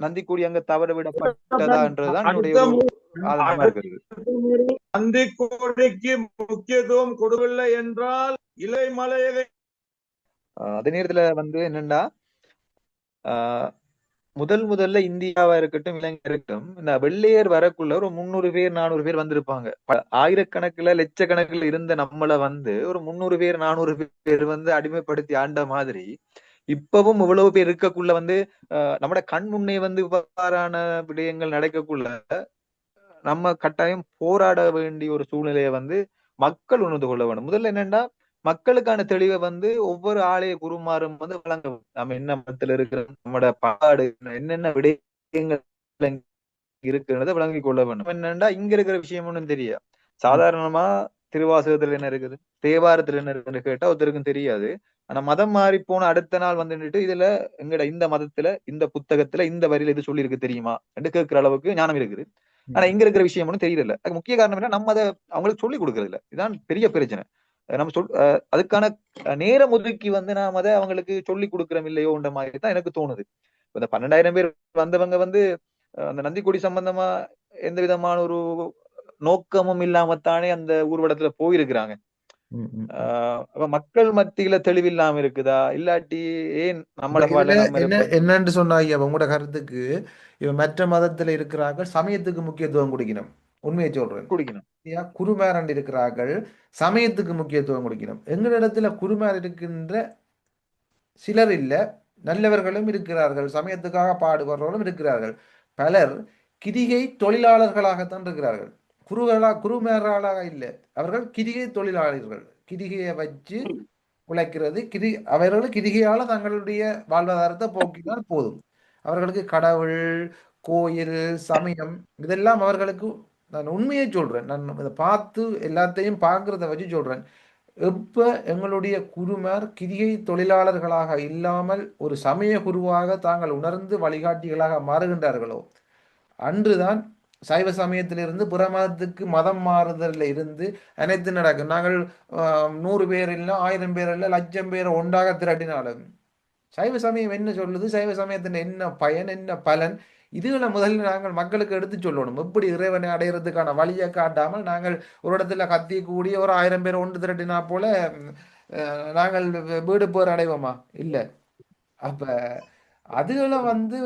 நந்திக்குடி அங்க தவற விடப்பட்டதான்றதுதான் என்னுடைய ஒரு ஆதங்கமா இருக்கிறது. நந்திக்குடிக்கு முக்கியத்துவம் கொடுக்கவில்லை என்றால் இலைமலையை அதே நேரத்துல வந்து என்னன்னா முதல்ல இந்தியாவா இருக்கட்டும் இலங்கை இருக்கட்டும் இந்த வெள்ளையர் வரக்குள்ள ஒரு 300 பேர் 400 பேர் வந்திருப்பாங்க. ஆயிரக்கணக்குல லட்சக்கணக்கில் இருந்த நம்மள வந்து ஒரு 300 பேர் 400 பேர் வந்து அடிமைப்படுத்தி ஆண்ட மாதிரி இப்பவும் இவ்வளவு பேர் இருக்கக்குள்ள வந்து நம்மட கண் முன்னே வந்து இவ்வாறான விடயங்கள் நடக்கக்குள்ள நம்ம கட்டாயம் போராட வேண்டிய ஒரு சூழ்நிலையை வந்து மக்கள் உணர்ந்து கொள்ள வேண்டும். முதல்ல என்னன்னா மக்களுக்கான தெளிவை வந்து ஒவ்வொரு ஆலய குருமாரும் வந்து வழங்க, நம்ம என்ன மதத்துல இருக்கிற நம்மட பாடு என்னென்ன விடயங்கள் இருக்குன்றதை விளங்கி கொள்ள வேண்டும். என்னன்னா இங்க இருக்கிற விஷயம் ஒன்றும் தெரியா. சாதாரணமா திருவாசகத்துல என்ன இருக்குது, தேவாரத்துல என்ன இருக்குன்னு கேட்டா ஒருத்தருக்கும் தெரியாது. ஆனா மதம் மாறி போன அடுத்த நாள் வந்துட்டு இதுல எங்கட இந்த மதத்துல இந்த புத்தகத்துல இந்த வரியில இது சொல்லி இருக்கு தெரியுமா என்று கேட்கிற அளவுக்கு ஞானம் இருக்குது. ஆனா இங்க இருக்கிற விஷயம் ஒன்றும் தெரியல. அதுக்கு முக்கிய காரணம் என்ன, நம்ம அதை அவங்களுக்கு சொல்லிக் கொடுக்கறது இல்லை. இதுதான் பெரிய பிரச்சனை. நம்ம அதுக்கான நேரம் ஒதுக்கி வந்து நாம் அதை அவங்களுக்கு சொல்லிக் கொடுக்கிறோம் இல்லையோன்ற மாதிரி தான் எனக்கு தோணுது. இந்த 12,000 பேர் வந்தவங்க வந்து அந்த நந்திக்குடி சம்பந்தமா எந்த விதமான ஒரு நோக்கமும் இல்லாமத்தானே அந்த ஊர்வலத்துல போயிருக்கிறாங்க. அப்ப மக்கள் மத்தியில தெளிவில்லாம இருக்குதா, இல்லாட்டி ஏன் நம்மள பாடல நம்ம என்னன்னு சொன்னா ஐயா உங்களோட கருத்துக்கு இவன் மற்ற மதத்துல இருக்கிறார்கள் சமயத்துக்கு முக்கியத்துவம் கொடுக்கணும். உண்மையை சொல்றேன். குடிக்கணும். குருமாரன் இருக்கிறார்கள் சமயத்துக்கு முக்கியத்துவம் கொடுக்கணும். எங்களிடத்துல குருமார் இருக்கின்ற சிலர் இல்ல, நல்லவர்களும் இருக்கிறார்கள், சமயத்துக்காக பாடுபடுறவர்களும் இருக்கிறார்கள். பலர் கிரிகை தொழிலாளர்களாகத்தான் இருக்கிறார்கள். குருமாராளாக இல்லை, அவர்கள் கிரிகை தொழிலாளர்கள். கிரிகையை வச்சு உழைக்கிறது, அவர்கள் கிரிகையால தங்களுடைய வாழ்வாதாரத்தை போக்கினால் போதும். அவர்களுக்கு கடவுள், கோயில், சமயம் இதெல்லாம் அவர்களுக்கு, நான் உண்மையை சொல்றேன், நான் இதை பார்த்து எல்லாத்தையும் பார்க்கறத வச்சு சொல்றேன். எப்ப எங்களுடைய குருமார் கிரிகை தொழிலாளர்களாக இல்லாமல் ஒரு சமய குருவாக தாங்கள் உணர்ந்து வழிகாட்டிகளாக மாறுகின்றார்களோ அன்றுதான் சைவ சமயத்திலிருந்து புற மதத்துக்கு மதம் மாறுதலில் இருந்து அனைத்து நடக்கும். நாங்கள் 100 பேர் இல்லை, 1000 பேர் இல்லை, 1,00,000 பேரை ஒன்றாக திரட்டினாலும் சைவ சமயம் என்ன சொல்லுது, சைவ சமயத்தின் என்ன பயன், என்ன பலன், இதுகளை முதல்ல நாங்கள் மக்களுக்கு எடுத்து சொல்லணும். எப்படி இறைவனை அடையிறதுக்கான வழியை காட்டாமல் நாங்கள் ஒரு இடத்துல கத்தி கூடிய ஒரு 1000 பேர் ஒன்று திரட்டினா போல நாங்கள் வீடு போர் அடைவோமா? இல்லை. அப்ப அதுகளை வந்து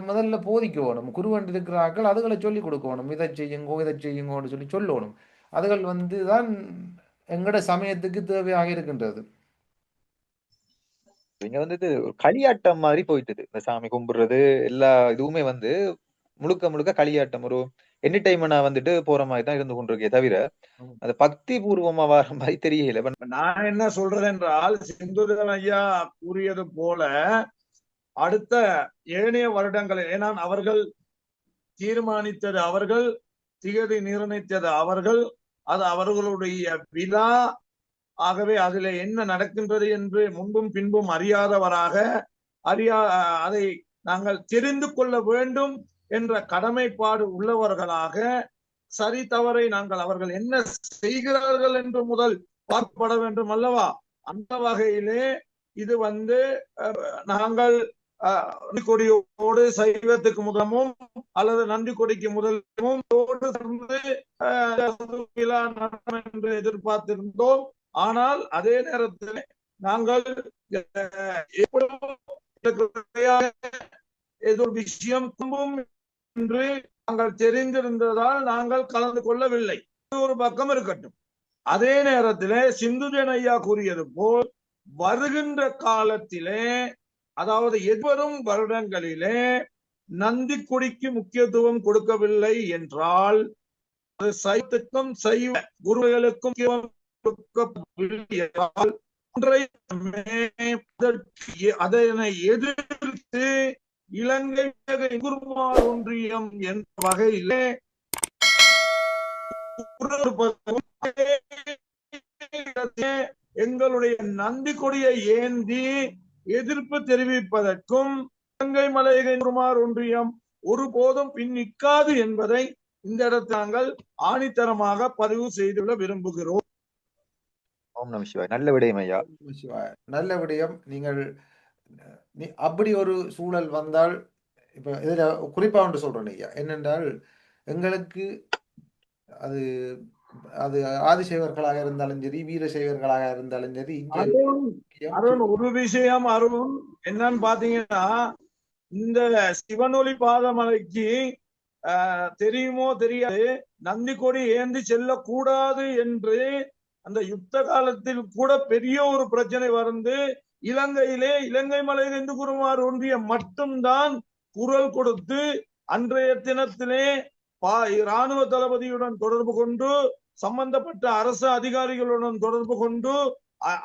முதல்ல போதிக்கணும். குருவன் இருக்கிறார்கள், அதுகளை சொல்லி கொடுக்கணும். இதை செய்யுங்கோன்னு சொல்லி சொல்லணும். அதுகள் வந்து தான் எங்கட சமயத்துக்கு தேவையாக இருக்கின்றது. இங்க வந்து இது களியாட்டம் மாதிரி போயிட்டுது. இந்த சாமி கும்பிடுறது எல்லா இதுவுமே வந்து முழுக்க களியாட்டம், ஒரு என்டர்டைன்மெண்டா வந்துட்டு போற மாதிரி தான் இருந்து கொண்டிருக்கே தவிர அது பக்தி பூர்வமா வர மாதிரி தெரியல. நான் என்ன சொல்றது என்றால், செந்துருகன் ஐயா கூறியது போல அடுத்த ஏனைய வருடங்களில், ஏன்னா அவர்கள் தீர்மானித்தது, அவர்கள் திகதி நிர்ணயித்தது அவர்கள். அது அவர்களுடைய விழா. ஆகவே அதில் என்ன நடக்கின்றது என்று முன்பும் பின்பும் அறியாதவராக அதை நாங்கள் தெரிந்து கொள்ள வேண்டும் என்ற கடமைப்பாடு உள்ளவர்களாக சரி தவறை நாங்கள் அவர்கள் என்ன செய்கிறார்கள் என்று முதல் பார்க்கப்பட வேண்டும் அல்லவா? அந்த வகையிலே இது நாங்கள் நன்றி கொடியோடு சைவத்துக்கு முதலமும் அல்லது நன்றி கொடிக்கு முதலமும் விழா நடனம் என்று எதிர்பார்த்திருந்தோம். ஆனால் அதே நேரத்தில் நாங்கள் ஏதோ விஷயம் என்று நாங்கள் தெரிந்திருந்ததால் நாங்கள் கலந்து கொள்ளவில்லை. ஒரு பக்கம் இருக்கட்டும். அதே நேரத்திலே சிந்துஜன் ஐயா கூறியது போல் வருகின்ற காலத்திலே, அதாவது எதிர்வரும் வருடங்களிலே நந்தி கொடிக்கு முக்கியத்துவம் கொடுக்கவில்லை என்றால் அது சைவத்துக்கும் சைவ குருகளுக்கும் அதனை எதிர்த்து இலங்கை குருமார் ஒன்றியம் என்ற வகையிலே எங்களுடைய நந்தி கொடியை ஏந்தி எதிர்ப்பு தெரிவிப்பதற்கும் இலங்கை மலையக குருமார் ஒன்றியம் ஒருபோதும் பின் நிற்காது என்பதை இந்த இடத்தில் நாங்கள் ஆணித்தரமாக பதிவு செய்துள்ள விரும்புகிறோம். ஓம் நம சிவாய். நல்ல விடயம் ஐயா. நல்ல விடயம். நீங்கள் அப்படி ஒரு சூழல் வந்தால், இப்ப இதுல குறிப்பா ஒன்று சொல்றேன் ஐயா, என்னென்றால் எங்களுக்கு அது அது ஆதிசைவர்களாக இருந்தாலும் சரி, வீரசைவர்களாக இருந்தாலும் சரி, அருண் ஒரு விஷயம் அருண் என்னன்னு பாத்தீங்கன்னா, இந்த சிவனொளி பாதமலைக்கு தெரியுமோ தெரியாது, நந்தி கொடி ஏந்தி செல்லக்கூடாது என்று அந்த யுத்த காலத்தில் கூட பெரிய ஒரு பிரச்சனை வந்து இலங்கையிலே இலங்கை மலை இந்து குருமார் ஒன்றியம் மட்டும்தான் குரல் கொடுத்து அன்றைய தினத்திலே இராணுவ தளபதியுடன் தொடர்பு கொண்டு சம்பந்தப்பட்ட அரசு அதிகாரிகளுடன் தொடர்பு கொண்டு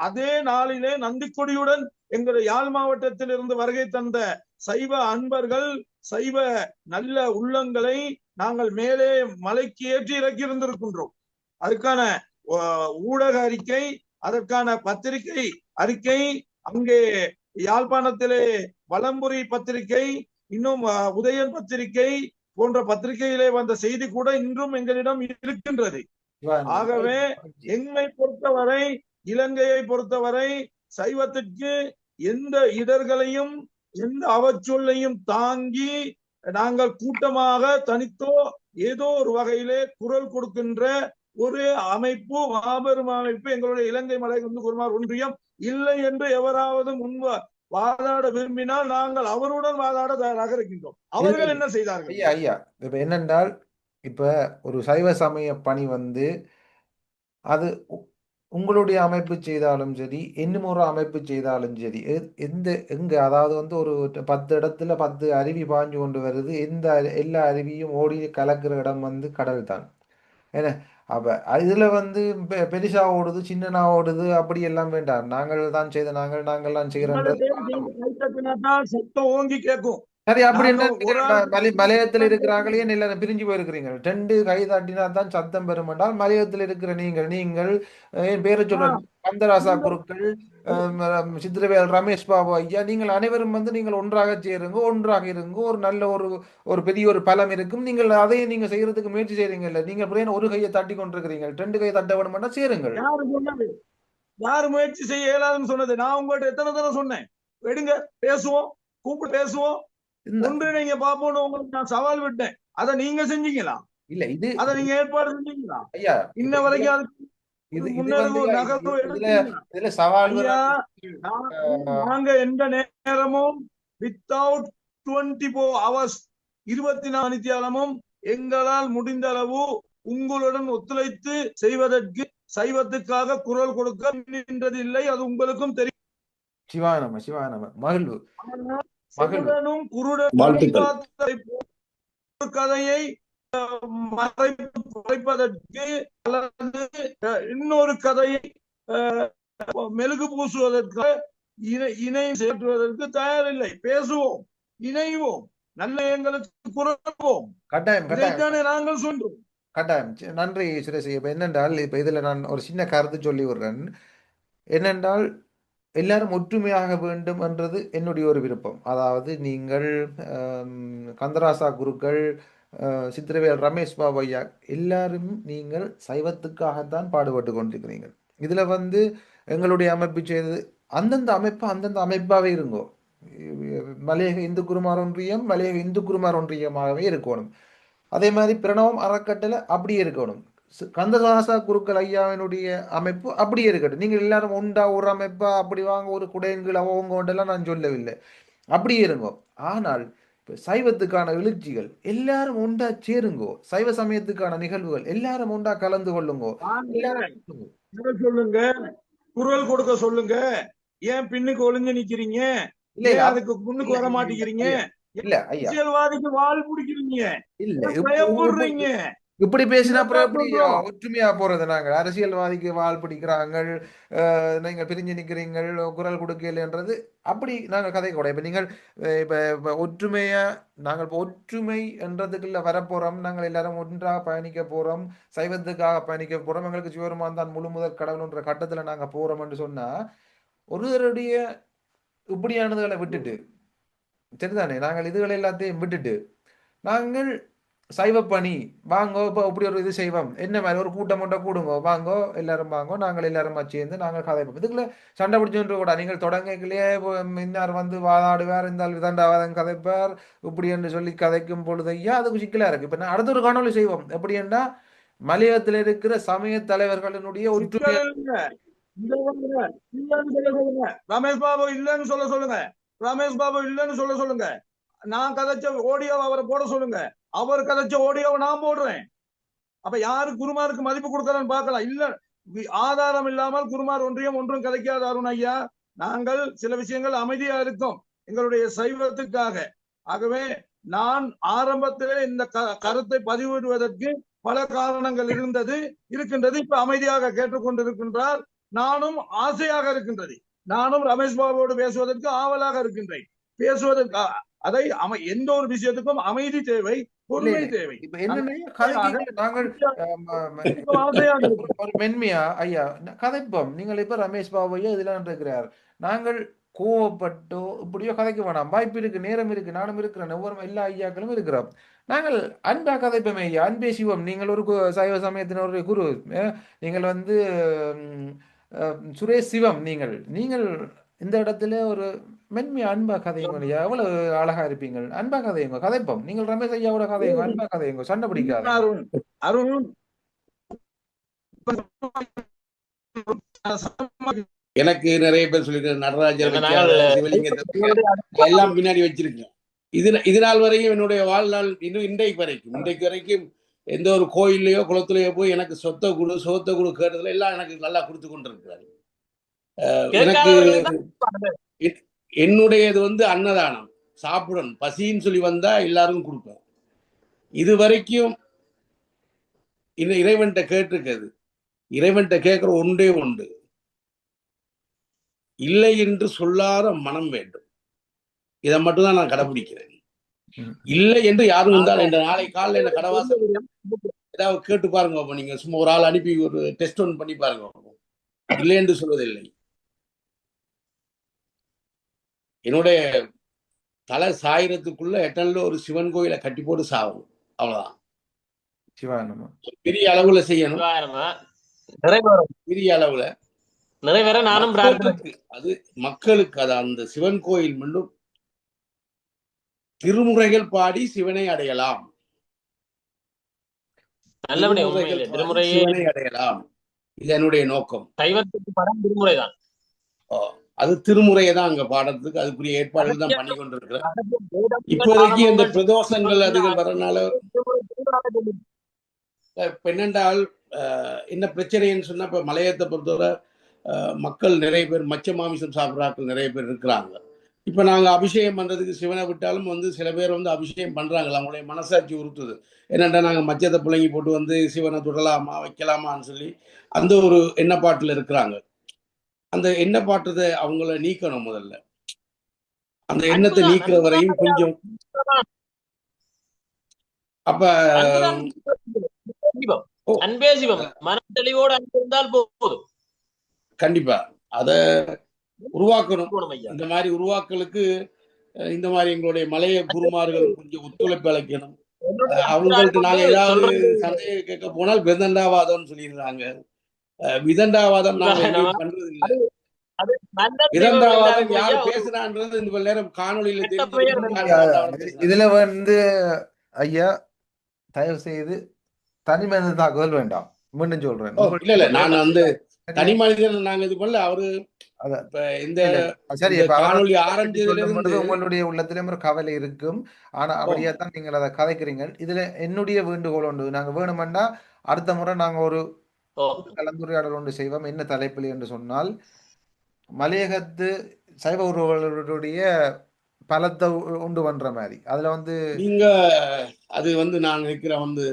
அதே நாளிலே நந்திக்கொடியுடன் எங்கள் யாழ் மாவட்டத்தில் இருந்து வருகை தந்த சைவ அன்பர்கள், சைவ நல்ல உள்ளங்களை நாங்கள் மேலே மலைக்கு ஏற்றி இறக்கி இருந்திருக்கின்றோம். அதுக்கான ஊடக அறிக்கை, அதற்கான பத்திரிகை அறிக்கை, அங்கே யாழ்ப்பாணத்திலே வலம்புரி பத்திரிகை, இன்னும் உதயன் பத்திரிகை போன்ற பத்திரிகையிலே வந்த செய்தி கூட இன்றும் எங்களிடம் இருக்கின்றது. ஆகவே எங்களை பொறுத்தவரை, இலங்கையை பொறுத்தவரை சைவத்திற்கு எந்த இடர்களையும் எந்த அவச்சொல்லையும் தாங்கி நாங்கள் கூட்டமாக தனித்தோ ஏதோ ஒரு வகையிலே குரல் கொடுக்கின்ற ஒரு அமைப்பு, மாபெரும் அமைப்பு எங்களுடைய இலங்கை மலை இந்து குருமார் ஒன்றியம் இல்லை என்று எவராவது முன்பு வாதாட விரும்பினால் நாங்கள் அவருடன் வாதாட தயாராக இருக்கின்றோம். அவர்கள் என்ன செய்தார்கள்? ஐயா ஐயா இப்ப என்னென்றால், இப்ப ஒரு சைவ சமய பணி அது உங்களுடைய அமைப்பு செய்தாலும் சரி, இன்னும் ஒரு அமைப்பு செய்தாலும் சரி, எங்க அதாவது ஒரு 10 இடத்துல 10 அருவி பாஞ்சு கொண்டு வருது. எல்லா அருவியும் ஓடி கலக்கிற இடம் கடல் தான். ஏன்னா அப்ப இதுல பெருசா ஓடுது, சின்னனா ஓடுது, அப்படி எல்லாம் வேண்டாம். நாங்கள் தான் செய்த நாங்கள் தான் செய்யறோம். சத்தம் ஓங்கி கேட்கும். சரி, அப்படி என்ன மலையத்துல இருக்கிறாங்களே எல்லாரும் பிரிஞ்சு போயிருக்கிறீங்க. 2 கை தட்டினா தான் சத்தம் பெறும் என்றால், மலையத்தில் இருக்கிற நீங்கள் என் பேரை சொல்ற கந்தராசா குருக்கள், சித்திரவேல் ரமேஷ் பாபு ஐயா, நீங்கள் அனைவரும் நீங்கள் ஒன்றாக சேருங்க, ஒன்றாக இருங்க. ஒரு நல்ல ஒரு பெரிய ஒரு பலம் இருக்கும். நீங்கள் அதையே நீங்க செய்யறதுக்கு முயற்சி செய்றீங்கல்ல. நீங்கள் ஒரு கையை தட்டி கொண்டிருக்கிறீங்க. 2 கையை தட்ட வேணும்னா சேருங்கள். யாரு முயற்சி செய்ய இயலாதுன்னு சொன்னது? நான் உங்கள்கிட்ட எத்தனை தடவை சொன்னேன், எடுங்க பேசுவோம், கூப்பிட்டு பேசுவோம், ஒன்றிணைங்க பாப்போம்னு உங்களுக்கு நான் சவால் விட்டேன். அதை நீங்க செஞ்சீங்களா? இல்ல, அதை நீங்க ஏற்பாடு செஞ்சீங்களா? ஐயா, இன்ன வரைக்கும் நாங்க எந்த நேரமும் வித்தவுட் 24 hours 24 மணித்தியாலமும் எங்களால் முடிந்த அளவு உங்களுடன் ஒத்துழைத்து செய்வதற்கு சைவத்துக்காக குரல் கொடுக்க நின்றது இல்லை. அது உங்களுக்கும் தெரியும். சிவானம சிவானம மகிழ்வு. குருடனும் கதையை மறைப்பதற்கு அல்லது இன்னொரு கதையை மெழுகு பூசுவதற்கு இணை சேர்த்துவதற்கு தயாரில்லை. பேசுவோம், இணைவோம், நல்ல எங்களுக்கு குரல்வோம். இதைத்தானே நாங்கள் சொல்றோம். கட்டாயம். நன்றி சுரேஷ். இப்ப என்னென்றால் இப்ப இதுல நான் ஒரு சின்ன கருத்து சொல்லி விடுறேன். என்னென்றால் எல்லாரும் ஒற்றுமையாக வேண்டும் என்றது என்னுடைய ஒரு விருப்பம். அதாவது நீங்கள் கந்தராசா குருக்கள், சித்திரவேல் ரமேஷ் பாபு ஐயா எல்லாரும் நீங்கள் சைவத்துக்காகத்தான் பாடுபட்டு கொண்டிருக்கிறீர்கள். இதுல வந்து எங்களுடைய அமைப்பு செய்தது அந்தந்த அமைப்பு அந்தந்த அமைப்பாகவே இருங்கோ. மலையக இந்து குருமார் ஒன்றியம் மலையக இந்து குருமார் ஒன்றியமாகவே இருக்கணும். அதே மாதிரி பிரணவம் அறக்கட்டளை அப்படியே இருக்கணும். கந்ததாசா குருக்கள் ஐயாவினுடைய அமைப்பு அப்படியே இருக்கட்டும். நீங்கள் எல்லாரும் உண்டா ஒரு அமைப்பா அப்படி வாங்க ஒரு குடையன்கள் அவங்க உண்டெல்லாம் நான் சொல்லவில்லை. அப்படியே இருங்கோ. ஆனால் இப்ப சைவத்துக்கான எழுச்சிகள் எல்லாரும் உண்டா சேருங்கோ. சைவ சமயத்துக்கான நிகழ்வுகள் எல்லாரும் உண்டா கலந்து கொள்ளுங்கோ. எல்லாரும் சொல்லுங்க, குரல் கொடுக்க சொல்லுங்க. ஏன் பின்னுக்கு ஒளிஞ்சு நிக்கிறீங்க? இல்ல ஏன் அதுக்கு முன்னுக்கு வர மாட்டேங்கிறீங்க? இல்ல ஐயா, அரசியல்வாதிக்கு வாழ் பிடிக்கிறீங்க, இல்ல பயப்படுறீங்க. இப்படி பேசினா அப்புறம் எப்படி ஒற்றுமையா போறது? நாங்கள் அரசியல்வாதிக்கு வால் பிடிக்கிறாங்க, நீங்க பிரிஞ்சு நிக்கிறீங்கள், குரல் கொடுக்கலன்றது அப்படி நாங்கள் கதை கூட. இப்ப நீங்கள் இப்ப ஒற்றுமையா நாங்கள் இப்ப ஒற்றுமை என்றதுக்குள்ள வரப்போறோம். நாங்கள் எல்லாரும் ஒன்றாக பயணிக்க போறோம், சைவத்துக்காக பயணிக்க போறோம், எங்களுக்கு சிவருமான் தான் முழு முதல் கடவுள்ன்ற கட்டத்துல நாங்க போறோம் என்று சொன்னா ஒருவருடைய இப்படியானதுகளை விட்டுட்டு சரிதானே, நாங்கள் இதுகளை எல்லாத்தையும் விட்டுட்டு நாங்கள் சைவ பணி வாங்கோ. இப்போ இப்படி ஒரு இது செய்வோம், என்ன மாதிரி ஒரு கூட்டம் ஒன்றை கூடுங்கோ, வாங்கோ எல்லாரும் வாங்கோ, நாங்கள் எல்லாரும் சேர்ந்து நாங்கள் கதைப்போம். இதுக்குள்ள சண்டை பிடிச்சுட்டு கூட நீங்கள் தொடங்கலையே இன்னார் வந்து வாதாடுவார், இந்த விதண்டாவாதம் கதைப்பார் இப்படி என்று சொல்லி கதைக்கும் பொழுது ஐயா அதுக்கு சிக்கலா இருக்கு. இப்ப நான் அடுத்த ஒரு காணொலி செய்வோம். எப்படின்னா மலையகத்தில் இருக்கிற சமய தலைவர்களினுடைய ஒற்றுமை. ரமேஷ் பாபு இல்லன்னு சொல்ல சொல்லுங்க. ரமேஷ் பாபு இல்லன்னு சொல்ல சொல்லுங்க. நான் கதைச்ச ஓடியோ அவரை போட சொல்லுங்க. அவர் கதைச்ச ஓடியோவை நான் போடுறேன். அப்ப யாரு குருமாருக்கு மதிப்பு கொடுக்கறன்னு பார்க்கலாம். இல்ல ஆதாரம் இல்லாமல் குருமார் ஒன்றியம் ஒன்றும் கதைக்காத அருண் ஐயா. நாங்கள் சில விஷயங்கள் அமைதியா இருக்கோம் எங்களுடைய சைவத்துக்காக. ஆகவே நான் ஆரம்பத்திலே இந்த கருத்தை பதிவிடுவதற்கு பல காரணங்கள் இருக்கின்றது. இப்ப அமைதியாக கேட்டுக்கொண்டிருக்கின்றார். நானும் ஆசையாக இருக்கின்றது. நானும் ரமேஷ் பாபுவோடு பேசுவதற்கு ஆவலாக இருக்கின்றேன். பேசுவதற்கு அதை எந்த ஒரு விஷயத்துக்கும் அமைதி தேவை, பொறுமை தேவை. இப்ப என்னன்னா நாங்கள் ஒரு மென்மையா ஐயா கதைப்போம். நீங்கள் இப்ப ரமேஷ் பாபு ஐயா இதெல்லாம் இருக்கிறார். நாங்கள் கோவப்பட்டோ இப்படியோ கதைக்க வேணாம். வாய்ப்பு இருக்கு, நேரம் இருக்கு, நானும் இருக்கிறேன், ஒவ்வொரு எல்லா ஐயாக்களும் இருக்கிறோம். நாங்கள் அன்பா கதைப்போம் ஐயா, அன்பே சிவம். நீங்கள் ஒரு சைவ சமயத்தினுடைய குரு, நீங்கள் வந்து சுரேஷ் சிவம். நீங்கள் இந்த இடத்துல ஒரு மென்மையா அன்பா கதையுங்க. எவ்வளவு அழகா இருப்பீங்க. அன்பா கதையுங்க, கதைப்போம். நீங்கள் ரமேஷ் ஐயாவோட கதையுங்க, அன்பா கதையுங்க, சண்டை பிடிக்காது. அருண் எனக்கு நிறைய பேர் சொல்லிருக்க நடராஜர் சிவலிங்கத்தை எல்லாம் பின்னாடி வச்சிருக்கேன். இது நாள் வரையும் என்னுடைய வாழ்நாள் இன்னும் இன்றைக்கு வரைக்கும் எந்த ஒரு கோயிலையோ குளத்திலேயோ போய் எனக்கு சொத்த குழு கேட்டதுல எல்லாம் எனக்கு நல்லா கொடுத்து கொண்டிருக்கிறாரு. எனக்கு என்னுடையது வந்து அன்னதானம், சாப்பிடணும், பசின்னு சொல்லி வந்தா எல்லாருக்கும் கொடுப்பேன். இது வரைக்கும் இந்த இறைவன்கிட்ட கேட்டிருக்கிறது. இறைவன்கிட்ட கேட்கிற ஒன்றே உண்டு, இல்லை என்று சொல்லாத மனம் வேண்டும். இதை மட்டும்தான் நான் கடைபிடிக்கிறேன். இல்லை என்று யாரும் இருந்தால் என்ற நாளை காலையில் என்ன கடவாசம் ஏதாவது கேட்டு பாருங்க. அப்போ நீங்க சும்மா ஒரு ஆள் அனுப்பி ஒரு டெஸ்ட் ஒன் பண்ணி பாருங்க. இல்லை என்று சொல்வதில்லை. என்னுடைய தலை சாயிரத்துக்குள்ள எட்டன்ல ஒரு சிவன் கோயிலை கட்டி போட்டு சாகணும், அவ்வளவுதான். பெரிய அளவுல செய்யணும், பெரிய அளவுல நிறைவேற நானும் அது மக்களுக்கு அது அந்த சிவன் கோயில் மீண்டும் திருமுறைகள் பாடி சிவனை அடையலாம், சிவனை அடையலாம். இது என்னுடைய நோக்கம். திருமுறைதான், அது திருமுறையை தான் அங்க பாடுறதுக்கு அதுக்குரிய ஏற்பாடுகள் தான் பண்ணி கொண்டிருக்கிறேன். இப்போதைக்கு இந்த பிரதோஷங்கள் அதுகள் வரனால என்னென்றால் என்ன பிரச்சனைன்னு சொன்னா, இப்ப மலையத்தை பொறுத்தவரை மக்கள் நிறைய பேர் மச்ச மாமிசம் சாப்பிட்றாக்கள் நிறைய பேர் இருக்கிறாங்க. இப்ப நாங்க அபிஷேகம் பண்றதுக்கு சிவனை விட்டாலும் வந்து சில பேர் வந்து அபிஷேகம் பண்றாங்க, அவங்களுடைய மனசாட்சி உறுத்துது. என்னென்னா நாங்க மச்சத்தை பிள்ளைங்கி போட்டு வந்து சிவனை தொடலாமா வைக்கலாமான்னு சொல்லி அந்த ஒரு எண்ணப்பாட்டுல இருக்கிறாங்க. அந்த எண்ணப்பாட்டத்தை அவங்கள நீக்கணும். முதல்ல அந்த எண்ணத்தை நீக்கிற வரையும் கொஞ்சம் அப்ப சிவம். ஓ அன்பே சிவம். மன தெளிவோடு அன்பு இருந்தால் போதும். கண்டிப்பா அத உருவாக்கணும். போகணும் ஐயா. இந்த மாதிரி உருவாக்கலுக்கு இந்த மாதிரி எங்களுடைய மலைய குருமார்கள் கொஞ்சம் ஒத்துழைப்பு அளிக்கணும். என்னுடைய அவங்கள்ட்ட நாங்க ஏதாவது சொல்றது சந்தேகம் கேட்க போனால் விதண்டாவாதம்னு சொல்லிடுறாங்க. விதண்டாவாதம் நாங்க எங்கேயும் பண்றது இல்லை. அது அது நல்ல தெய்வம் விதண்டாவாதம் எல்லாருக்கும் யாரு ஐயா. ஒரு பேசுறான்றது இந்த நேரம் காணொளியில கெட்ட பெயர் தெரிஞ்சிருக்கும். ஐயா, யார் பேசுறாங்க. இதுல வந்து ஐயா தயவு செய்து தனி மனித தாக்குதல் வேண்டாம். மீண்டும் சொல்றேன். ஓ இல்ல இல்ல நான் வந்து தனி இல்ல, மனிதன் நாங்க இது பண்ணல. அவரு அதான். இப்ப இந்த இல்ல, சரி, இந்த இப்ப அவரை காணொளி பற்றி ஆரம்பிச்சதுல சொல்லும் இருந்து பொழுது உங்களுடைய உள்ளத்திலும் ஒரு கவலை இருக்கும். ஆனா அப்படியே தான் நீங்கள் அதை கதைக்கிறீங்க. இதுல என்னுடைய வேண்டுகோள் உண்டு. நாங்க வேணுமெண்டா அடுத்த முறை நாங்க ஒரு ஓ, கலந்துரையாடல் ஒன்று செய்வோம். என்ன தலைப்பில் என்று சொன்னால் மலையகத்து சைவ உறவுகளுடைய பலத்தை உண்டு பண்ற மாதிரி அதுல வந்து நீங்க அது வந்து நான் நினைக்கிறேன் வந்து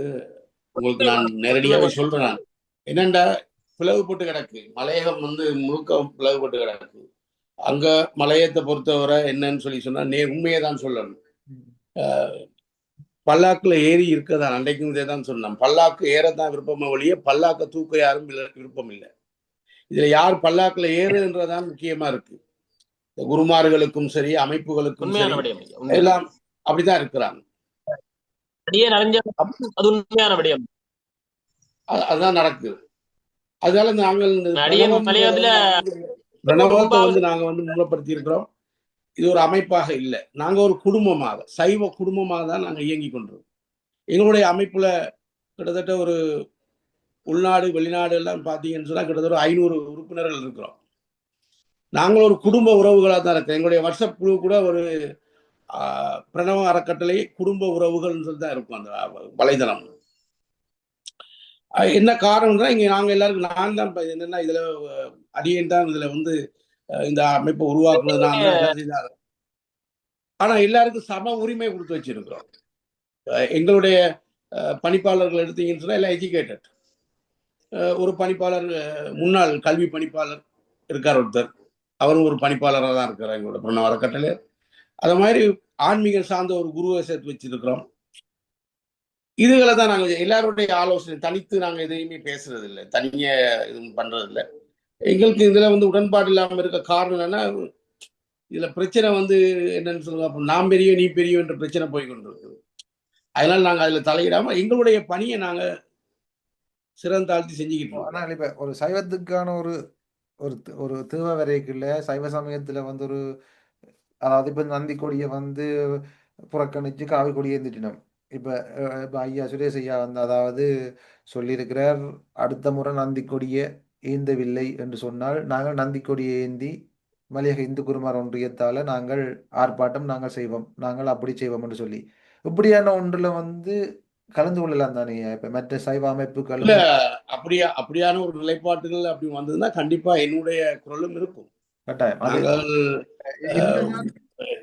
உங்களுக்கு நான் நேரடியாவே சொல்றேன். நான் என்னண்டா பிளவுபட்டு கிடக்கு மலையகம் வந்து முழுக்க பிளவுபட்டு கிடக்கு. அங்க மலையத்தை பொறுத்தவரை என்னன்னு சொன்னா உண்மையை தான் சொல்லணும். பல்லாக்குல ஏறி இருக்கதான் அன்றைக்கும் இதே தான் சொன்னேன். பல்லாக்கு ஏறத்தான் விருப்பமா ஒழிய பல்லாக்க தூக்க யாரும் விருப்பம் இல்லை. இதுல யார் பல்லாக்குல ஏறுன்றதான் முக்கியமா இருக்கு. இந்த குருமார்களுக்கும் சரி அமைப்புகளுக்கும் உண்மையான சரி விடயம் ஐயா. உண்மையான எல்லாம் அப்படிதான் இருக்கிறாங்க. அடியே நிறைஞ்ச அது உண்மையான விடயம். அதுதான் நடக்குது. அதனால நாங்கள் இந்த அடியே மலையாளத்துல பிரணவத்தை வந்து நாங்க வந்து மூலப்படுத்தி இருக்கிறோம். இது ஒரு அமைப்பாக இல்லை. நாங்க ஒரு குடும்பமாக சைவ குடும்பமாக தான் நாங்க இயங்கி கொண்டிருக்கோம். எங்களுடைய அமைப்புல கிட்டத்தட்ட ஒரு உள்நாடு வெளிநாடு எல்லாம் பார்த்தீங்கன்னு சொன்னா கிட்டத்தட்ட ஒரு 500 உறுப்பினர்கள் இருக்கிறோம். நாங்கள் ஒரு குடும்ப உறவுகளாக தான் இருக்கோம். எங்களுடைய வாட்ஸ்அப் குழு கூட ஒரு பிரணவ அறக்கட்டளை குடும்ப உறவுகள்னு சொல்லி தான் இருக்கும் அந்த வலைதளம். என்ன காரணம்னா இங்க நாங்க எல்லாருக்கும் நான் தான் என்னன்னா இதுல அடியேன் தான் இதுல வந்து இந்த அமைப்பை உருவாக்குனது நான் தான் எல்லாம் செய்தாங்க. ஆனா எல்லாருக்கும் சம உரிமை கொடுத்து வச்சிருக்கிறோம். எங்களுடைய பணிப்பாளர்கள் எடுத்தீங்கன்னு சொன்னா எல்லாம் எஜுகேட்டட். ஒரு பணிப்பாளர் முன்னாள் கல்வி பணிப்பாளர் இருக்கார் ஒருத்தர். அவரும் ஒரு பணிப்பாளராக தான் இருக்கிறார் எங்களோட பிரணவ அறக்கட்டளை. அது மாதிரி ஆன்மீகம் சார்ந்த ஒரு குருவை சேர்த்து வச்சிருக்கிறோம். இதுகளை தான் நாங்கள் எல்லாருடைய ஆலோசனை தனித்து நாங்கள் எதையுமே பேசுறது இல்லை, தனியே இது பண்றது இல்லை. எங்களுக்கு இதுல வந்து உடன்பாடு இல்லாமல் இருக்க காரணம் என்னன்னா இதுல பிரச்சனை வந்து என்னன்னு சொல்லுங்க, நாம் பெரிய நீ பெரிய என்ற பிரச்சனை போய் கொண்டிருக்குது. அதனால நாங்க அதுல தலையிடாம எங்களுடைய பணியை நாங்க சிறந்தாழ்த்தி செஞ்சுக்கிட்டு. ஆனால் இப்ப ஒரு சைவத்துக்கான ஒரு ஒரு ஒரு தீவ வரைக்குள்ள சைவ சமயத்துல வந்து ஒரு அதாவது இப்ப நந்தி கொடியை வந்து புறக்கணிச்சு காவி கொடியை ஏந்திட்டினோம். இப்ப ஐயா சுரேஷ் ஐயா வந்து அதாவது சொல்லியிருக்கிறார், அடுத்த முறை நந்தி கொடியை ஏந்தவில்லை என்று சொன்னால் நாங்கள் நந்தி கொடியை ஏந்தி மலையக இந்து குருமார் ஒன்றியத்தால நாங்கள் ஆர்ப்பாட்டம் நாங்கள் செய்வோம், நாங்கள் அப்படி செய்வோம் என்று சொல்லி இப்படியான ஒன்றுல வந்து கலந்து கொள்ளலாம் தானே. இப்ப மற்ற சைவ அமைப்புகள் இல்ல அப்படியான ஒரு நிலைப்பாட்டுகள் அப்படி வந்ததுன்னா கண்டிப்பா என்னுடைய குரலும் இருக்கும். கட்டாயம் நாங்கள்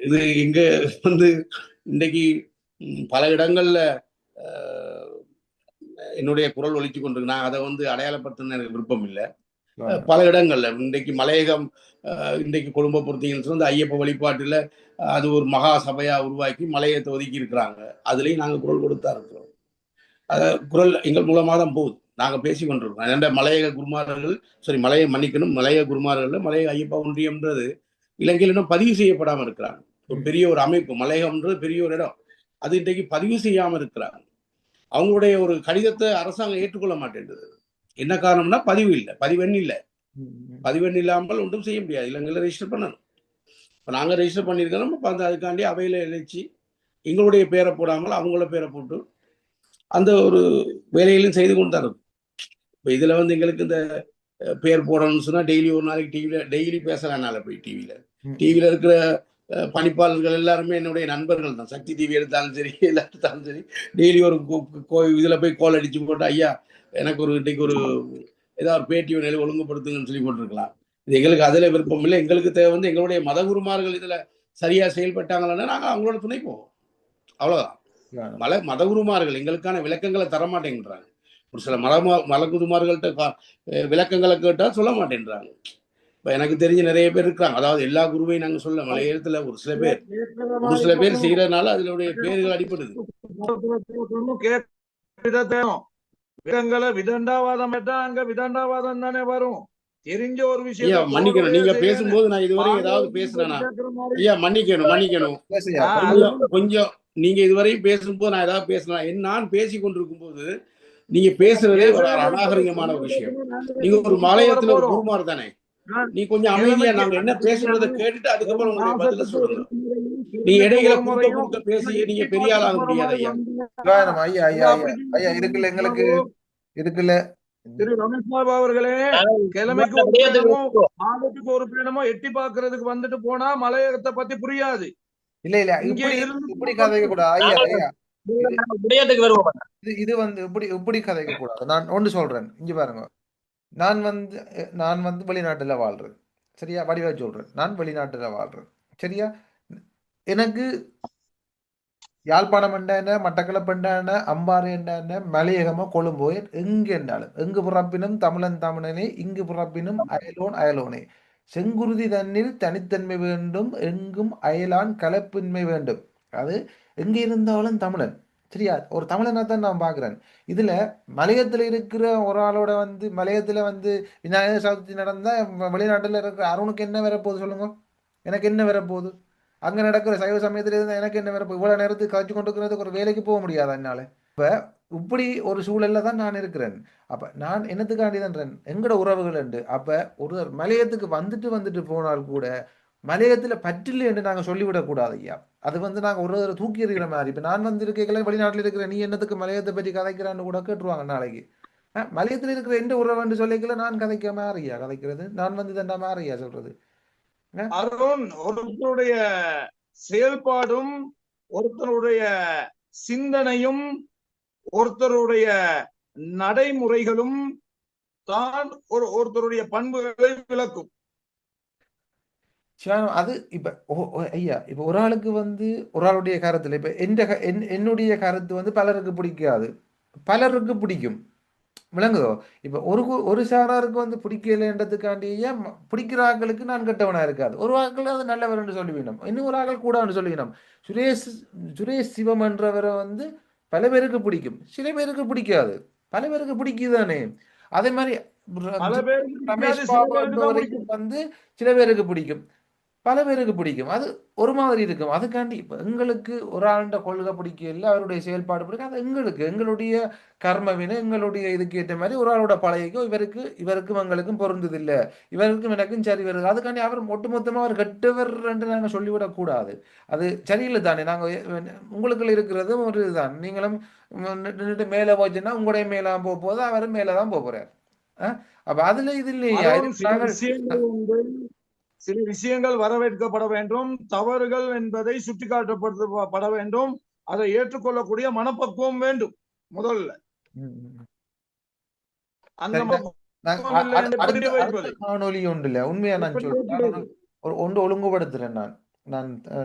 இது இங்க வந்து இன்னைக்கு பல இடங்கள்ல என்னுடைய குரல் ஒலிச்சு கொண்டிருக்கு. நான் அதை வந்து அடையாளப்படுத்த எனக்கு விருப்பம் இல்லை. பல இடங்கள்ல இன்றைக்கு மலையகம் இன்றைக்கு கொழும்பை பொறுத்தீங்கன்னு சொன்னா ஐயப்ப வழிபாட்டுல அது ஒரு மகா சபையா உருவாக்கி மலையத்தை ஒதுக்கி இருக்கிறாங்க. அதுலயும் நாங்க குரல் கொடுத்தா இருக்கிறோம். குரல் எங்கள் மூலமாக தான் போகுது. நாங்க பேசி கொண்டிருக்கோம். ஏன்னா மலையக குருமார்கள் மலையை மன்னிக்கணும், மலையக குருமார்கள் மலையக ஐயப்பா ஒன்றியம்ன்றது இலங்கையில் இன்னும் பதிவு செய்யப்படாம இருக்கிறாங்க. ஒரு பெரிய ஒரு அமைப்பு மலையகம்ன்றது பெரிய ஒரு இடம், அது இன்றைக்கு பதிவு செய்யாம இருக்கிறாங்க. அவங்களுடைய ஒரு கடிதத்தை அரசாங்கம் ஏற்றுக்கொள்ள மாட்டேன்றது. என்ன காரணம்னா பதிவு இல்லை, பதிவெண் இல்லை. பதிவெண் இல்லாமல் ஒன்றும் செய்ய முடியாது. இலங்கையில் ரெஜிஸ்டர் பண்ணணும். இப்போ நாங்கள் ரெஜிஸ்டர் பண்ணியிருக்கிறோம். இப்போ அந்த அதுக்காண்டி அவையில் இணைச்சி எங்களுடைய பேரை போடாமல் அவங்கள பேரை போட்டு அந்த ஒரு வேலையிலும் செய்து கொண்டு தான் இருக்கும். இப்போ இதில் வந்து எங்களுக்கு இந்த பேர் போடணும்னு சொன்னால் டெய்லி ஒரு நாளைக்கு டெய்லி பேசலாம்னால போய் டிவியில் இருக்கிற பணிப்பாளர்கள் எல்லாருமே என்னுடைய நண்பர்கள் தான். சக்தி டிவி எடுத்தாலும் சரி எல்லாம் எடுத்தாலும் சரி டெய்லி ஒரு இதில் போய் கோல் அடிச்சு போட்டு ஐயா எனக்கு ஒரு இன்றைக்கு ஒரு ஏதாவது ஒரு பேட்டி ஒன்று ஒழுங்குபடுத்துங்கன்னு சொல்லி போட்டிருக்கலாம். இது எங்களுக்கு அதில் விருப்பம் இல்லை. எங்களுக்கு தேவை வந்து எங்களுடைய மதகுருமார்கள் இதில் சரியா செயல்பட்டாங்கன்னா நாங்கள் அவங்களோட துணை போவோம், அவ்வளோதான். மதகுருமார்கள் எங்களுக்கான விளக்கங்களை தரமாட்டேங்கிறாங்க. ஒரு சில மதகுருமார்கள்ட்ட விளக்கங்களை கேட்டால் சொல்ல மாட்டேன்றாங்க. இப்போ எனக்கு தெரிஞ்ச நிறைய பேர் இருக்கிறாங்க. அதாவது எல்லா குருவையும் நாங்கள் சொல்ல மலையத்துல ஒரு சில பேர் செய்யறதுனால அதனுடைய பேர்கள் அடிப்படுது. விதங்களை விதண்டாவாதம் பெற்றா அங்க விதண்டாவாதம் தானே வரும். தெரிஞ்ச ஒரு ஐயா விஷயத்த மன்னிக்கணும், தோல்வியா நீங்க செய்யணும். பேசும்போது நான் இதுவரையும் ஏதாவது பேசுனேனா? ஐயா மன்னிக்கணும் கொஞ்சம் நீங்க இதுவரையும் பேசும்போது நான் ஏதாவது பேசுனேன். நான் பேசி கொண்டிருக்கும் போது நீங்க பேசுறதே ஒரு அநாகரிகமான ஒரு விஷயம். நீங்க ஒரு மலையத்துல ஒரு குருமார் தானே, நீ கொஞ்சம் அமைதியா நாங்க என்ன பேசுறதை கேட்டுட்டு அதுக்கப்புறம் உங்களுடைய பதில சொல்லுங்க. நீங்க இடையில குறுக்க பேசி நீங்க பெரிய ஆளாக முடியாது ஐயா. ஐயா ஐயா ஐயா ஐயா இருக்குல்ல எங்களுக்கு இருக்குல்ல திரு ரமேஷ் பாபு அவர்களே, கிழமைக்கு ஒரு பயணமோ மாதத்துக்கு ஒரு பயணமோ எட்டி பாக்குறதுக்கு வந்துட்டு போனா மலையகத்தை பத்தி புரியாது. இல்ல இல்ல இப்படி இப்படி கதைக்க கூடாது ஐயா ஐயா. விடயத்துக்கு வருவோம். இது வந்து இப்படி கதைக்க கூடாது. நான் ஒன்று சொல்றேன், இங்க பாருங்க. நான் வந்து வெளிநாட்டுல வாழ்றேன், சரியா? வடிவா சொல்றேன், நான் வெளிநாட்டுல வாழ்றேன், சரியா? எனக்கு யாழ்ப்பாணம் என்ன, மட்டக்களப்பு என்ன, அம்பாறை என்ன, மலையகமோ கொழும்போ, எங்கு என்றாலும் எங்கு பிறப்பினும் தமிழன் தமிழனே, இங்கு பிறப்பினும் அயலோன் அயலோனே. செங்குருதி தன்னில் தனித்தன்மை வேண்டும், எங்கும் அயலான் கலப்பின்மை வேண்டும். அது எங்க இருந்தாலும் தமிழன், சரியா? ஒரு தமிழனை தான் நான் பார்க்கிறேன். இதுல மலையத்துல இருக்கிற ஒரு ஆளோட வந்து மலையத்துல வந்து விநாயகர் சதுர்த்தி நடந்தா வெளிநாட்டுல இருக்கிற அருணுக்கு என்ன வரப்போகுது சொல்லுங்க? எனக்கு என்ன வரப்போகுது? அங்க நடக்கிற சைவ சமயத்துல இருந்து எனக்கு என்ன வரப்போகுது? இவ்வளவு நேரத்துக்கு காய்ச்சி கொண்டு இருக்கிறதுக்கு ஒரு வேலைக்கு போக முடியாதா என்னால? இப்ப இப்படி ஒரு சூழல்ல தான் நான் இருக்கிறேன். அப்ப நான் என்னத்துக்காண்டிதான் எங்கட உறவுகள் உண்டு. அப்ப ஒரு மலையத்துக்கு வந்துட்டு போனால் கூட மலையத்துல பற்றில்லை என்று நாங்க சொல்லிவிடக் கூடாது ஐயா. அது வந்து நாங்க ஒரு தூக்கி எறிகிற மாதிரி. இப்ப நான் வந்து இருக்கைகளை வெளிநாட்டுல இருக்கிற நீ என்னத்துக்கு மலையத்தை பற்றி கதைக்கிறான்னு கூட கேட்டுருவாங்க நாளைக்கு. மலையத்துல இருக்கிற எந்த உறவுன்னு சொல்லிக்கல நான் கதைக்க மாறியா கதைக்கிறது? நான் வந்து தண்டா மாறியா சொல்றது? அருண், ஒருத்தருடைய செயல்பாடும் ஒருத்தருடைய சிந்தனையும் ஒருத்தருடைய நடைமுறைகளும் தான் ஒருத்தருடைய பண்புகளை விளக்கும். அது இப்ப ஐயா, இப்ப ஒரு ஆளுக்கு வந்து ஒரு ஆளுடைய கருத்துல இப்ப என்னுடைய கருத்து வந்து பலருக்கு பிடிக்காது, பலருக்கு பிடிக்கும், விளங்குதோ? இப்ப ஒரு சாராருக்கு வந்து பிடிக்கலன்றதுக்காண்டியே பிடிக்கிற ஆட்களுக்கு நான் கெட்டவனா இருக்காது. ஒரு ஆட்கள் அது நல்லவர் என்று சொல்லிவிடும், இன்னும் ஒரு ஆட்கள் கூடான்னு சொல்லிவிடும். சுரேஷ் சுரேஷ் சிவம் என்றவரை வந்து பல பேருக்கு பிடிக்கும், சில பேருக்கு பிடிக்காது, பல பேருக்கு பிடிக்குதானே. அதே மாதிரி ரமேஷ் பாபு என்பவரைக்கும் வந்து சில பேருக்கு பிடிக்கும், பல பேருக்கு பிடிக்கும். அது ஒரு மாதிரி இருக்கும். அதுக்காண்டி இப்போ எங்களுக்கு ஒரு ஆண்ட கொள்கை பிடிக்கல, அவருடைய செயல்பாடு பிடிக்கும், அது எங்களுடைய கர்மவினை எங்களுடைய இதுக்கு ஏற்ற மாதிரி ஒரு ஆளோட பழகிக்கும் இவருக்கும் எங்களுக்கும் பொருந்ததில்லை, இவருக்கும் எனக்கும் சரி வருது. அதுக்காண்டி அவர் ஒட்டுமொத்தமாக அவர் கெட்டவர் என்று நாங்கள் சொல்லிவிடக்கூடாது. அது சரியில்லை தானே. நாங்கள் உங்களுக்குள்ள இருக்கிறது ஒரு இதுதான். நீங்களும் நின்றுட்டு மேலே போச்சுன்னா உங்களுடைய மேலே போக போது அவரும் மேலே தான் போக போறார். அப்ப அதுல இது இல்லையா? சில விஷயங்கள் வரவேற்கப்பட வேண்டும், தவறுகள் என்பதை சுட்டிக்காட்டப்பட வேண்டும், அதை ஏற்றுக்கொள்ளக்கூடிய மனப்பக்குவம் வேண்டும் முதல்ல. அந்த காணொலி ஒன்றுல உண்மையா நான் சொல்றேன், ஒன்று ஒழுங்குபடுத்துறேன்.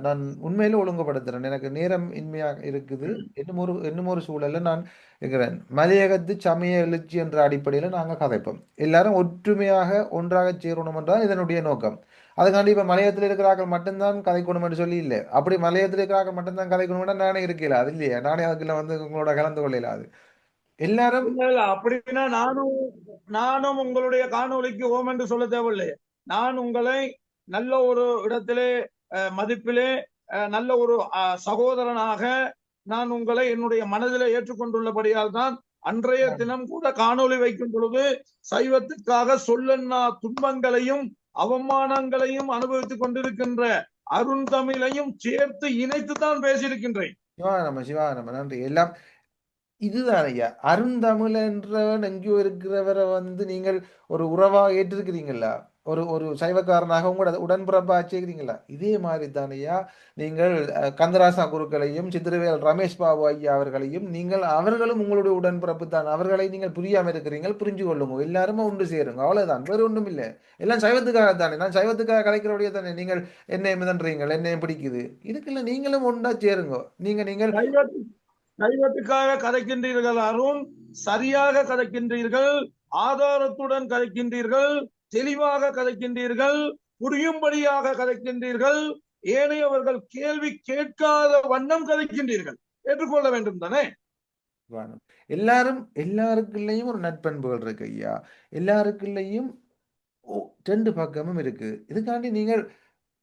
நான் உண்மையில ஒழுங்குபடுத்துறேன். எனக்கு நேரம் இன்மையாக இருக்குது. இன்னும் ஒரு சூழல்ல நான் இருக்கிறேன். மலையகத்து சமய எழுச்சி என்ற அடிப்படையில நாங்க கதைப்போம். எல்லாரும் ஒற்றுமையாக ஒன்றாக சேரணும் என்றால் இதனுடைய நோக்கம். அதுக்காண்டி இப்ப மலையத்தில் இருக்கிறார்கள் மட்டும்தான் கதைக்கணும் என்று சொல்லி இல்லை. அப்படி மலையத்தில் இருக்கிறார்கள் மட்டும்தான் கதைக்கணும்னா நானே இருக்கல, அது இல்லையா? நானே அதுக்குள்ள வந்து உங்களோட கலந்து கொள்ளல. அது எல்லாரும் அப்படின்னா நானும் உங்களுடைய காணொலிக்கு ஓம் என்று சொல்ல தேவையில்லை. நான் உங்களை நல்ல ஒரு இடத்திலே மதிப்பிலே நல்ல ஒரு சகோதரனாக நான் உங்களை என்னுடைய மனதிலே ஏற்றுக்கொண்டுள்ளபடியால் தான் அன்றைய தினம் கூட காணொலி வைக்கும் பொழுது சைவத்துக்காக சொல்லன்னா துன்பங்களையும் அவமானங்களையும் அனுபவித்துக் கொண்டிருக்கின்ற அருண் தமிழையும் சேர்த்து இணைத்து தான் பேசியிருக்கின்றேன். சிவானம நன்றி. எல்லாம் இதுதான் ஐயா. அருந்தமிழ் என்றவன் எங்கேயோ இருக்கிறவரை வந்து நீங்கள் ஒரு உறவாக ஏற்றிருக்கிறீங்களா? ஒரு சைவக்காரனாக உங்களோட உடன்பிறப்பா வச்சுக்கிறீங்களா? இதே மாதிரி தானையா நீங்கள் கந்தராசா குருக்களையும் சித்திரவேல் ரமேஷ் பாபு ஐயா அவர்களையும் நீங்கள் அவர்களும் உங்களுடைய உடன்பிறப்பு தான். அவர்களை நீங்கள் புரியாம இருக்கிறீங்க, புரிஞ்சு கொள்ளுங்க. எல்லாருமே ஒன்று சேருங்க, அவ்வளவுதான், வேறு ஒன்றும் இல்லை. எல்லாம் சைவத்துக்காக தானே. நான் சைவத்துக்காக கலைக்கிறபடியே தானே நீங்கள் என்னையும் மிதன்றீங்கள், என்னையும் பிடிக்குது. இதுக்குள்ள நீங்களும் ஒன்றா சேருங்க. நீங்கள் சைவத்துக்காக கதைக்கின்றீர்கள் அருண், சரியாக கதைக்கின்றீர்கள், ஆதாரத்துடன் கதைக்கின்றீர்கள், தெளிவாக கதைக்கின்றீர்கள், புரியும்படியாக கதைக்கின்றீர்கள், ஏனையவர்கள் கேள்வி கேட்காத வண்ணம் கதைக்கின்றீர்கள். ஏற்றுக்கொள்ள வேண்டும் தானே? வானம். எல்லாருக்குள்ளேயும் ஒரு நட்பண்புகள் இருக்கு ஐயா. எல்லாருக்குள்ளேயும் ரெண்டு பக்கமும் இருக்கு. இதுக்காண்டி நீங்கள்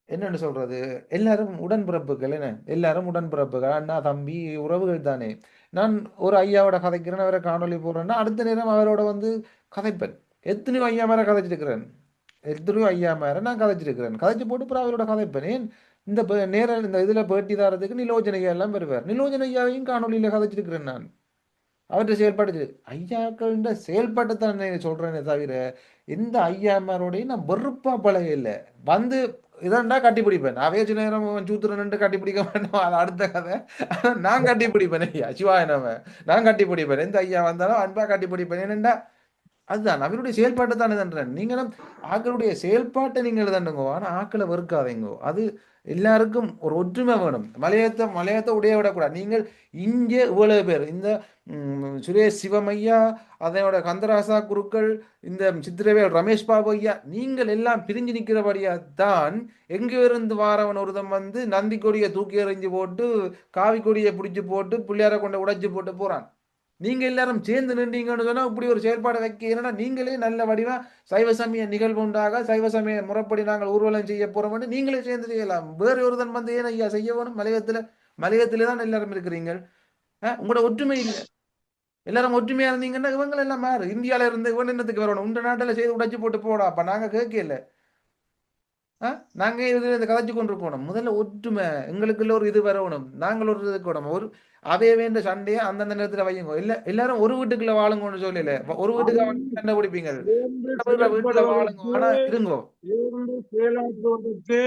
என்னன்னு சொல்றது, எல்லாரும் உடன்பிறப்புகள் என்ன, எல்லாரும் உடன்பிறப்புகள், அண்ணா தம்பி உறவுகள் தானே. நான் ஒரு ஐயாவோட கதைக்கிறேன், அவரை காணொளி போடுறேன்னா அடுத்த நேரம் அவரோட வந்து கதைப்பேன். எத்தனையோ ஐயா மேல கதைச்சிருக்கிறேன், எத்தனையோ ஐயா மேல நான் கதைச்சிருக்கிறேன். கதைச்சு போட்டு அப்புறம் அவரோட கதைப்பேன். ஏன் இந்த நேரம் இந்த இதுல பேட்டி தரதுக்கு நிலோஜன ஐயா எல்லாம் வருவார். நிலோஜன ஐயாவையும் காணொலியில கதைச்சிருக்கிறேன் நான். அவற்றை செயல்பாடு ஐயாக்கள் செயல்பாட்டை தான் சொல்றேனே தவிர எந்த ஐயாமாரோடையும் நான் வெறுப்பா பழக இல்லை. வந்து இதண்டா கட்டிப்பிடிப்பேன். அவைய சில நேரம் சூத்திரன் கட்டிப்பிடிக்க மாட்டோம், அது அடுத்த கதை. ஆனா நான் கட்டிப்பிடிப்பேன் ஐயா, சிவாய நம்ம நான் கட்டிப்பிடிப்பேன். எந்த ஐயா வந்தாலும் அன்பா கட்டிப்பிடிப்பேன். ஏனெண்டா அதுதான் அவருடைய செயல்பாட்டை தானே தண்டுறேன். நீங்களும் ஆக்களுடைய செயல்பாட்டை நீங்கள் தண்டுங்கோ, ஆனா ஆக்களை வெறுக்காதீங்கோ. அது எல்லாருக்கும் ஒரு ஒற்றுமை வேணும். மலையத்தை உடைய விடக்கூடாது. நீங்கள் இங்கே இவ்வளவு பேர், இந்த சுரேஷ் சிவமையா, அதனோட கந்தராசா குருக்கள், இந்த சித்திரவேல் ரமேஷ் பாபு ஐயா, நீங்கள் எல்லாம் பிரிஞ்சு நிற்கிறபடியா தான் எங்கே இருந்து வாரவன் ஒருத்தன் வந்து நந்தி கொடியை தூக்கி எறிஞ்சு போட்டு காவி கொடியை பிடிச்சி போட்டு பிள்ளையார கொண்டு உடைச்சு போட்டு போறான். நீங்க எல்லாரும் சேர்ந்து நின்றீங்கன்னு சொன்னா இப்படி ஒரு செயல்பாடு வைக்க, ஏன்னா நீங்களே நல்ல வடிவா சைவ சமய நிகழ்வு உண்டாக சைவ சமய முறைப்படி நாங்கள் ஊர்வலம் செய்ய போறோம், நீங்களே சேர்ந்து செய்யலாம். வேறு ஒருத்தன் வந்து ஏன் ஐயா செய்ய வேணும்? மலையத்துல தான் எல்லாரும் இருக்கிறீங்க. உங்களோட ஒற்றுமை இல்லை. எல்லாரும் ஒற்றுமையா இருந்தீங்கன்னா இவங்க எல்லாம் மாறு. இந்தியால இருந்து இவன் என்னத்துக்கு வரணும்? உண்ட நாட்டில் செய்து உடைச்சு போட்டு போடா. அப்ப நாங்க கேட்கல, நாங்க இதுல கதைச்சு கொண்டு இருக்கணும். முதல்ல ஒற்றுமை, எங்களுக்குள்ள ஒரு இது வரணும். நாங்கள் ஒரு இதுக்கு விடணும். ஒரு அவைய வேண்ட சண்டையை அந்தந்த நேரத்துல வையுங்க. இல்ல எல்லாரும் ஒரு வீட்டுக்குள்ள வாழுங்கன்னு சொல்லல. ஒரு வீட்டுக்கு சண்டை பிடிப்பீங்க, வீட்டுல வாழுங்க. ஆனா இருங்கோ, செயலாற்றுவதற்கு,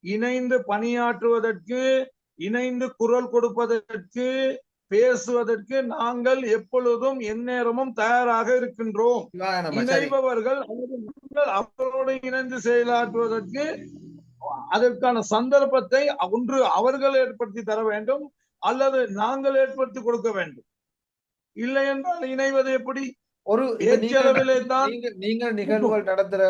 இணைந்து பணியாற்றுவதற்கு, இணைந்து குரல் கொடுப்பதற்கு, பேசுவதற்கு நாங்கள் எப்பொழுதும் எந்நேரமும் தயாராக இருக்கின்றோம். இணைபவர்கள் அவரோடு இணைந்து செயலாற்றுவதற்கு அதற்கான சந்தர்ப்பத்தை ஒன்று அவர்கள் ஏற்படுத்தி தர வேண்டும், அல்லது நாங்கள் ஏற்படுத்தி கொடுக்க வேண்டும். இல்லை என்றால் இணைவது எப்படி? ஒரு நீங்கள் நிகழ்வுகள் நடத்துற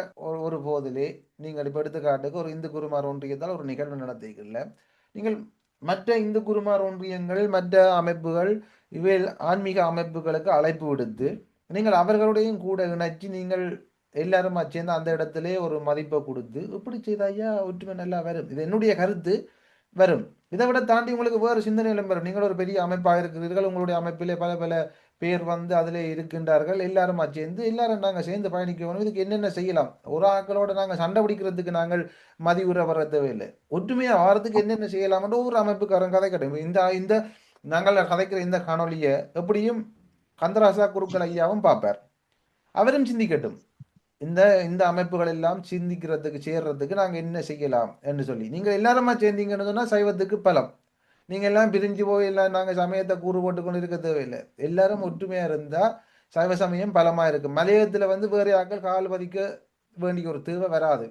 ஒரு போதிலே, நீங்கள் இப்ப எடுத்துக்காட்டுக்கு ஒரு இந்து குருமார் ஒன்றியத்தால் ஒரு நிகழ்வு நடத்திக்கல, நீங்கள் மற்ற இந்து குருமார் ஒன்றியங்கள், மற்ற அமைப்புகள், இவை ஆன்மீக அமைப்புகளுக்கு அழைப்பு விடுத்து நீங்கள் அவர்களுடையும் கூட இணைச்சு நீங்கள் எல்லாரும் சேர்ந்து அந்த இடத்திலே ஒரு மதிப்பை கொடுத்து இப்படி செய்தாயா ஒற்றுமை நல்லா வரும். இது என்னுடைய கருத்து, வரும். இதை விட தாண்டி உங்களுக்கு வேறு சிந்தனைகளும் வரும். நீங்கள் ஒரு பெரிய அமைப்பாக இருக்கிறீர்கள், உங்களுடைய அமைப்பிலே பல பல பேர் வந்து அதில் இருக்கின்றார்கள். எல்லாரும் சேர்ந்து எல்லாரும் நாங்கள் சேர்ந்து பயணிக்க வேணும். இதுக்கு என்னென்ன செய்யலாம்? ஒரு ஆக்களோட நாங்கள் சண்டை பிடிக்கிறதுக்கு நாங்கள் மதிவுரை வர தேவையில்லை. ஒற்றுமையாக வாரத்துக்கு என்னென்ன செய்யலாம்ன்ற ஒவ்வொரு அமைப்புக்காரன் கதை கிடைக்கும். இந்த நாங்கள் கதைக்கிற இந்த காணொலியை எப்படியும் கந்தராசா குருக்கள் ஐயாவும் பார்ப்பார், அவரும் சிந்திக்கட்டும். இந்த அமைப்புகள் எல்லாம் சிந்திக்கிறதுக்கு சேர்றதுக்கு நாங்க என்ன செய்யலாம் என்று சொல்லி நீங்கள் எல்லாருமா சேர்ந்தீங்கன்னு சொன்னா சைவத்துக்கு பலம். நீங்க எல்லாம் பிரிஞ்சு போய் எல்லாம் நாங்க சமயத்தை கூறு போட்டு கொண்டு இருக்க தேவையில்லை. எல்லாரும் ஒற்றுமையா இருந்தா சைவ சமயம் பலமா இருக்கு. மலையத்துல வந்து வேறு ஆக்கள் கால் பதிக்க வேண்டிய ஒரு தேவை வராது.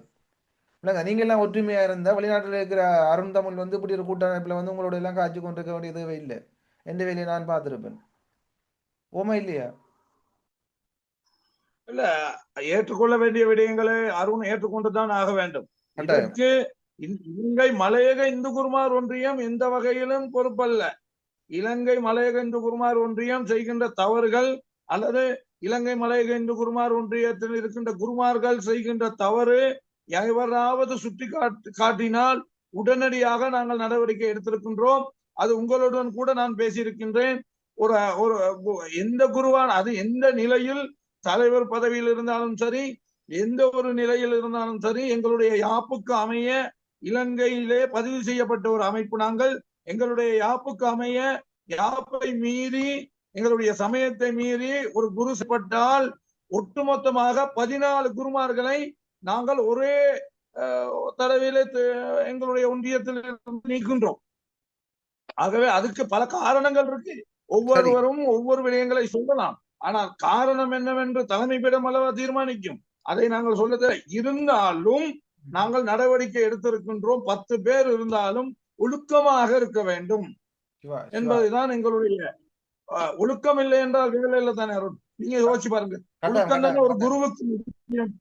இல்லைங்க, நீங்க எல்லாம் ஒற்றுமையா இருந்தா வெளிநாட்டில் இருக்கிற அருண் தமிழ் வந்து இப்படி ஒரு கூட்டமைப்புல வந்து உங்களோட எல்லாம் காய்ச்சி கொண்டிருக்க வேண்டிய தேவை இல்லை. எந்த வேலையை நான் பார்த்திருப்பேன். ஓமா இல்லையா? இல்ல, ஏற்றுக்கொள்ள வேண்டிய விடயங்களை அருண் ஏற்றுக்கொண்டுதான் ஆக வேண்டும். இதற்கு இலங்கை மலையக இந்து குருமார் ஒன்றியம் எந்த வகையிலும் பொறுப்பல்ல. இலங்கை மலையக இந்து குருமார் ஒன்றியம் செய்கின்ற தவறுகள், அல்லது இலங்கை மலையக இந்து குருமார் ஒன்றியத்தில் இருக்கின்ற குருமார்கள் செய்கின்ற தவறு எவராவது சுட்டி காட்டினால் உடனடியாக நாங்கள் நடவடிக்கை எடுத்திருக்கின்றோம். அது உங்களுடன் கூட நான் பேசியிருக்கின்றேன். ஒரு எந்த குருவான அது எந்த நிலையில் தலைவர் பதவியில் இருந்தாலும் சரி, எந்த ஒரு நிலையில் இருந்தாலும் சரி, எங்களுடைய யாப்புக்கு அமைய இலங்கையிலே பதிவு செய்யப்பட்ட ஒரு அமைப்பு நாங்கள். எங்களுடைய யாப்புக்கு அமைய யாப்பை மீறி, எங்களுடைய சமயத்தை மீறி ஒரு குரு செய்யப்பட்டால் ஒட்டுமொத்தமாக 14 குருமார்களை நாங்கள் ஒரே தடவையிலே எங்களுடைய ஒன்றியத்தில் நீக்கின்றோம். ஆகவே அதுக்கு பல காரணங்கள் இருக்கு. ஒவ்வொருவரும் ஒவ்வொரு விடயங்களை சொல்லலாம். ஆனால் காரணம் என்னவென்று தலைமைப்பிடம் அல்லவா தீர்மானிக்கும். அதை நாங்கள் சொல்ல இருந்தாலும் நாங்கள் நடவடிக்கை எடுத்திருக்கின்றோம். 10 பேர் இருந்தாலும் ஒழுக்கமாக இருக்க வேண்டும் என்பதுதான் எங்களுடைய ஒழுக்கம். இல்லை என்றால் வேலை இல்லை தானே அருண்? நீங்க யோசிச்சு பாருங்க. ஒழுக்கம் தானே ஒரு குருவுக்கு முக்கியம்.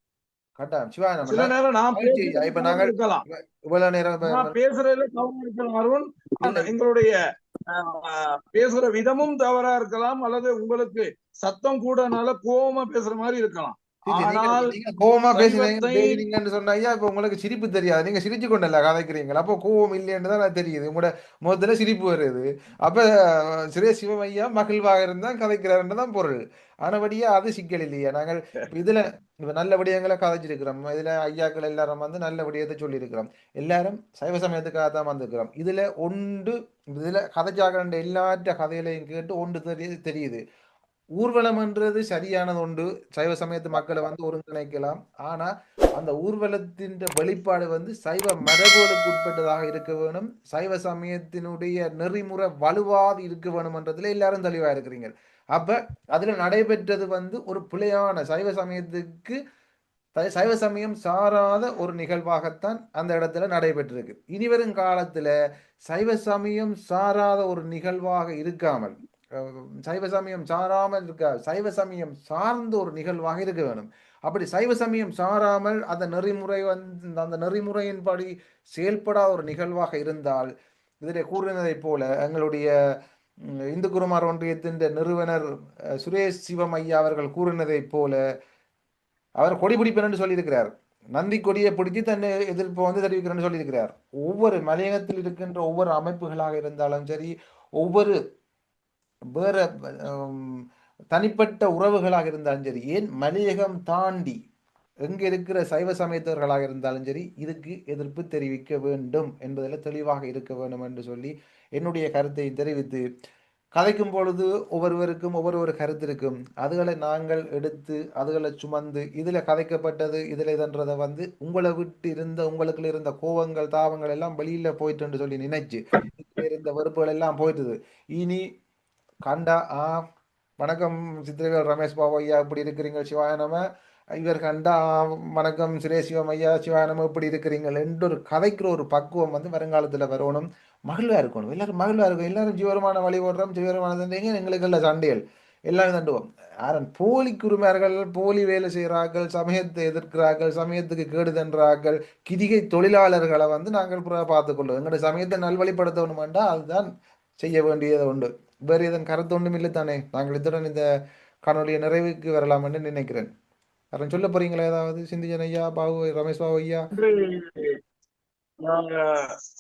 சில நேரம் நான் இருக்கலாம், நான் பேசுறதுல கவனம் இருக்கலாம் அருண். எங்களுடைய பேசுற விதமும் தவறா இருக்கலாம், அல்லது உங்களுக்கு சத்தம் கூடனால கோவமா பேசுற மாதிரி இருக்கலாம். ஆனால் நீங்க கோவமா சைவத்தை பேசுனீங்கன்னு சொன்னா ஐயா, இப்ப உங்களுக்கு சிரிப்பு தெரியாது, நீங்க சிரிச்சு கொண்டல கதைக்கிறீங்களா, அப்போ கோவம் இல்லைன்னு தான் எனக்கு தெரியுது, உங்களோட முகத்துல சிரிப்பு வருது. அப்ப சுரேஷ் சிவம் ஐயா மகிழ்வாக இருந்தா கதைக்கிறாருன்னு தான் பொருள். ஆனபடியா அது சிக்கல் இல்லையா. நாங்கள் இதுல இப்ப நல்ல விடயங்களை கதைச்சிருக்கிறோம், இதுல ஐயாக்கள் எல்லாரும் வந்து நல்ல விடயத்தை சொல்லியிருக்கிறோம், எல்லாரும் சைவ சமயத்துக்காக தான் வந்திருக்கிறோம். இதுல ஒன்று, இதுல கதைச்சாக எல்லாற்ற கதைகளையும் கேட்டு ஒன்று தெரியுது, ஊர்வலம்ன்றது சரியானது உண்டு, சைவ சமயத்து மக்களை வந்து ஒருங்கிணைக்கலாம். ஆனா அந்த ஊர்வலத்தின் வெளிப்பாடு வந்து சைவ மரபுகளுக்கு உட்பட்டதாக இருக்க வேணும், சைவ சமயத்தினுடைய நெறிமுறை வலுவாது இருக்க வேணும்ன்றதுல எல்லாரும் தெளிவா இருக்கிறீங்க. அப்ப அதுல நடைபெற்றது வந்து ஒரு பிழையான சைவ சமயத்துக்கு சைவ சமயம் சாராத ஒரு நிகழ்வாகத்தான் அந்த இடத்துல நடைபெற்றிருக்கு. இனிவரும் காலத்துல சைவ சமயம் சாராத ஒரு நிகழ்வாக இருக்காமல், சைவ சமயம் சாராமல் இருக்க, சைவ சமயம் சார்ந்த ஒரு நிகழ்வாக இருக்க வேணும். அப்படி சைவ சமயம் சாராமல் அந்த நெறிமுறை வந்து அந்த நெறிமுறையின்படி செயல்படாத ஒரு நிகழ்வாக இருந்தால், இதில் கூறினதை போல எங்களுடைய இந்து குருமார் ஒன்றியத்தின் நிறுவனர் சுரேஷ் சிவம் ஐயா அவர்கள் கூறினதை போல, அவர் கொடி பிடிப்பேன் சொல்லியிருக்கிறார், நந்தி கொடியை பிடிச்சி தன்னை எதிர்ப்பு வந்து தெரிவிக்கிறேன்னு சொல்லியிருக்கிறார். ஒவ்வொரு மலையகத்தில் இருக்கின்ற ஒவ்வொரு அமைப்புகளாக இருந்தாலும் சரி, ஒவ்வொரு வேற தனிப்பட்ட உறவுகளாக இருந்தாலும் சரி, ஏன் மலையகம் தாண்டி எங்க இருக்கிற சைவ சமயத்தவர்களாக இருந்தாலும் சரி, இதுக்கு எதிர்ப்பு தெரிவிக்க வேண்டும் என்பதில் தெளிவாக இருக்க வேண்டும் என்று சொல்லி என்னுடைய கருத்தை தெரிவித்து, கதைக்கும் பொழுது ஒவ்வொருவருக்கும் ஒவ்வொரு கருத்து இருக்கும், அதுகளை நாங்கள் எடுத்து அதுகளை சுமந்து இதுல கதைக்கப்பட்டது இதுல இதன்றதை வந்து உங்களை விட்டு இருந்த உங்களுக்கு இருந்த கோவங்கள் தாவங்கள் எல்லாம் வெளியில போயிட்டு சொல்லி நினைச்சு இருந்த வெறுப்புகள் எல்லாம் போயிட்டுது. இனி கண்டா வணக்கம் சித்திரவேல் ரமேஷ் பாபு ஐயா எப்படி இருக்கிறீங்க சிவாய நம, இவர் கண்டா வணக்கம் சுரேஷ் சிவம் ஐயா சிவாய நம எப்படி இருக்கிறீங்க என்று ஒரு கதைக்கிற ஒரு பக்குவம் வந்து வருங்காலத்துல வரணும். மகிழ்வா இருக்கணும், எல்லாரும் மகிழ்வா இருக்கும், எல்லாரும் ஜீவரமான வழி ஓடுறோம், ஜீவரமான எங்களுக்கு எல்லாம் சண்டைகள் எல்லாம் தண்டுவோம். யாரும் போலி குருமார்கள் போலி வேலை செய்கிறார்கள், சமயத்தை எதிர்க்கிறார்கள், சமயத்துக்கு கேடு தன்றார்கள், கிரிகை தொழிலாளர்களை வந்து நாங்கள் பார்த்து கொள்வோம். எங்களுடைய சமயத்தை நல்வழிப்படுத்தணுமெண்டா அதுதான் செய்ய வேண்டியது உண்டு. வேறு இதன் கருத்து ஒன்றும் இல்லை தானே. நாங்கள் இத்துடன் இந்த காணொலிய நிறைவுக்கு வரலாம் என்று நினைக்கிறேன். யாரும் சொல்ல போறீங்களா ஏதாவது? சிந்திஜன் ஐயா, பாபு, ரமேஷ் பாபு ஐயா.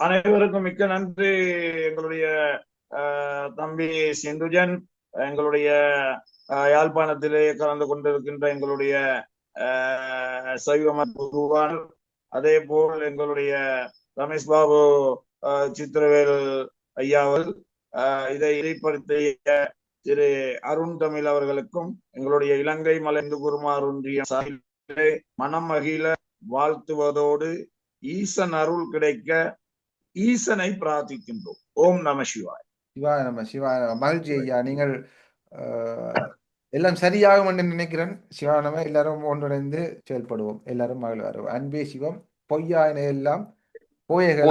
அனைவருக்கும் மிக்க நன்றி. எங்களுடைய தம்பி சிந்துஜன், எங்களுடைய யாழ்ப்பாணத்திலே கலந்து கொண்டிருக்கின்ற எங்களுடைய சைவ குருவான், அதே போல் எங்களுடைய ரமேஷ் பாபு சித்திரவேல் ஐயாவல், இதை இறைப்படுத்திய திரு அருண் தமிழ் அவர்களுக்கும் எங்களுடைய இலங்கை மலைந்து குருமார் ஒன்றிய சார்பிலே மனம் மகிழ வாழ்த்துவதோடு ஈசன் அருள் கிடைக்க ஈசனை பிரார்த்திக்கின்றோம். ஓம் நம சிவாய். சிவாய நம சிவாய நம. மகிழ்ச்சி ஐயா, நீங்கள் எல்லாம் சரியாகும் என்று நினைக்கிறேன். சிவாய நம. எல்லாரும் ஒன்றிணைந்து செயல்படுவோம், எல்லாரும் மகிழ்வார். அன்பே சிவம், பொய்யாயின எல்லாம் போயகள்.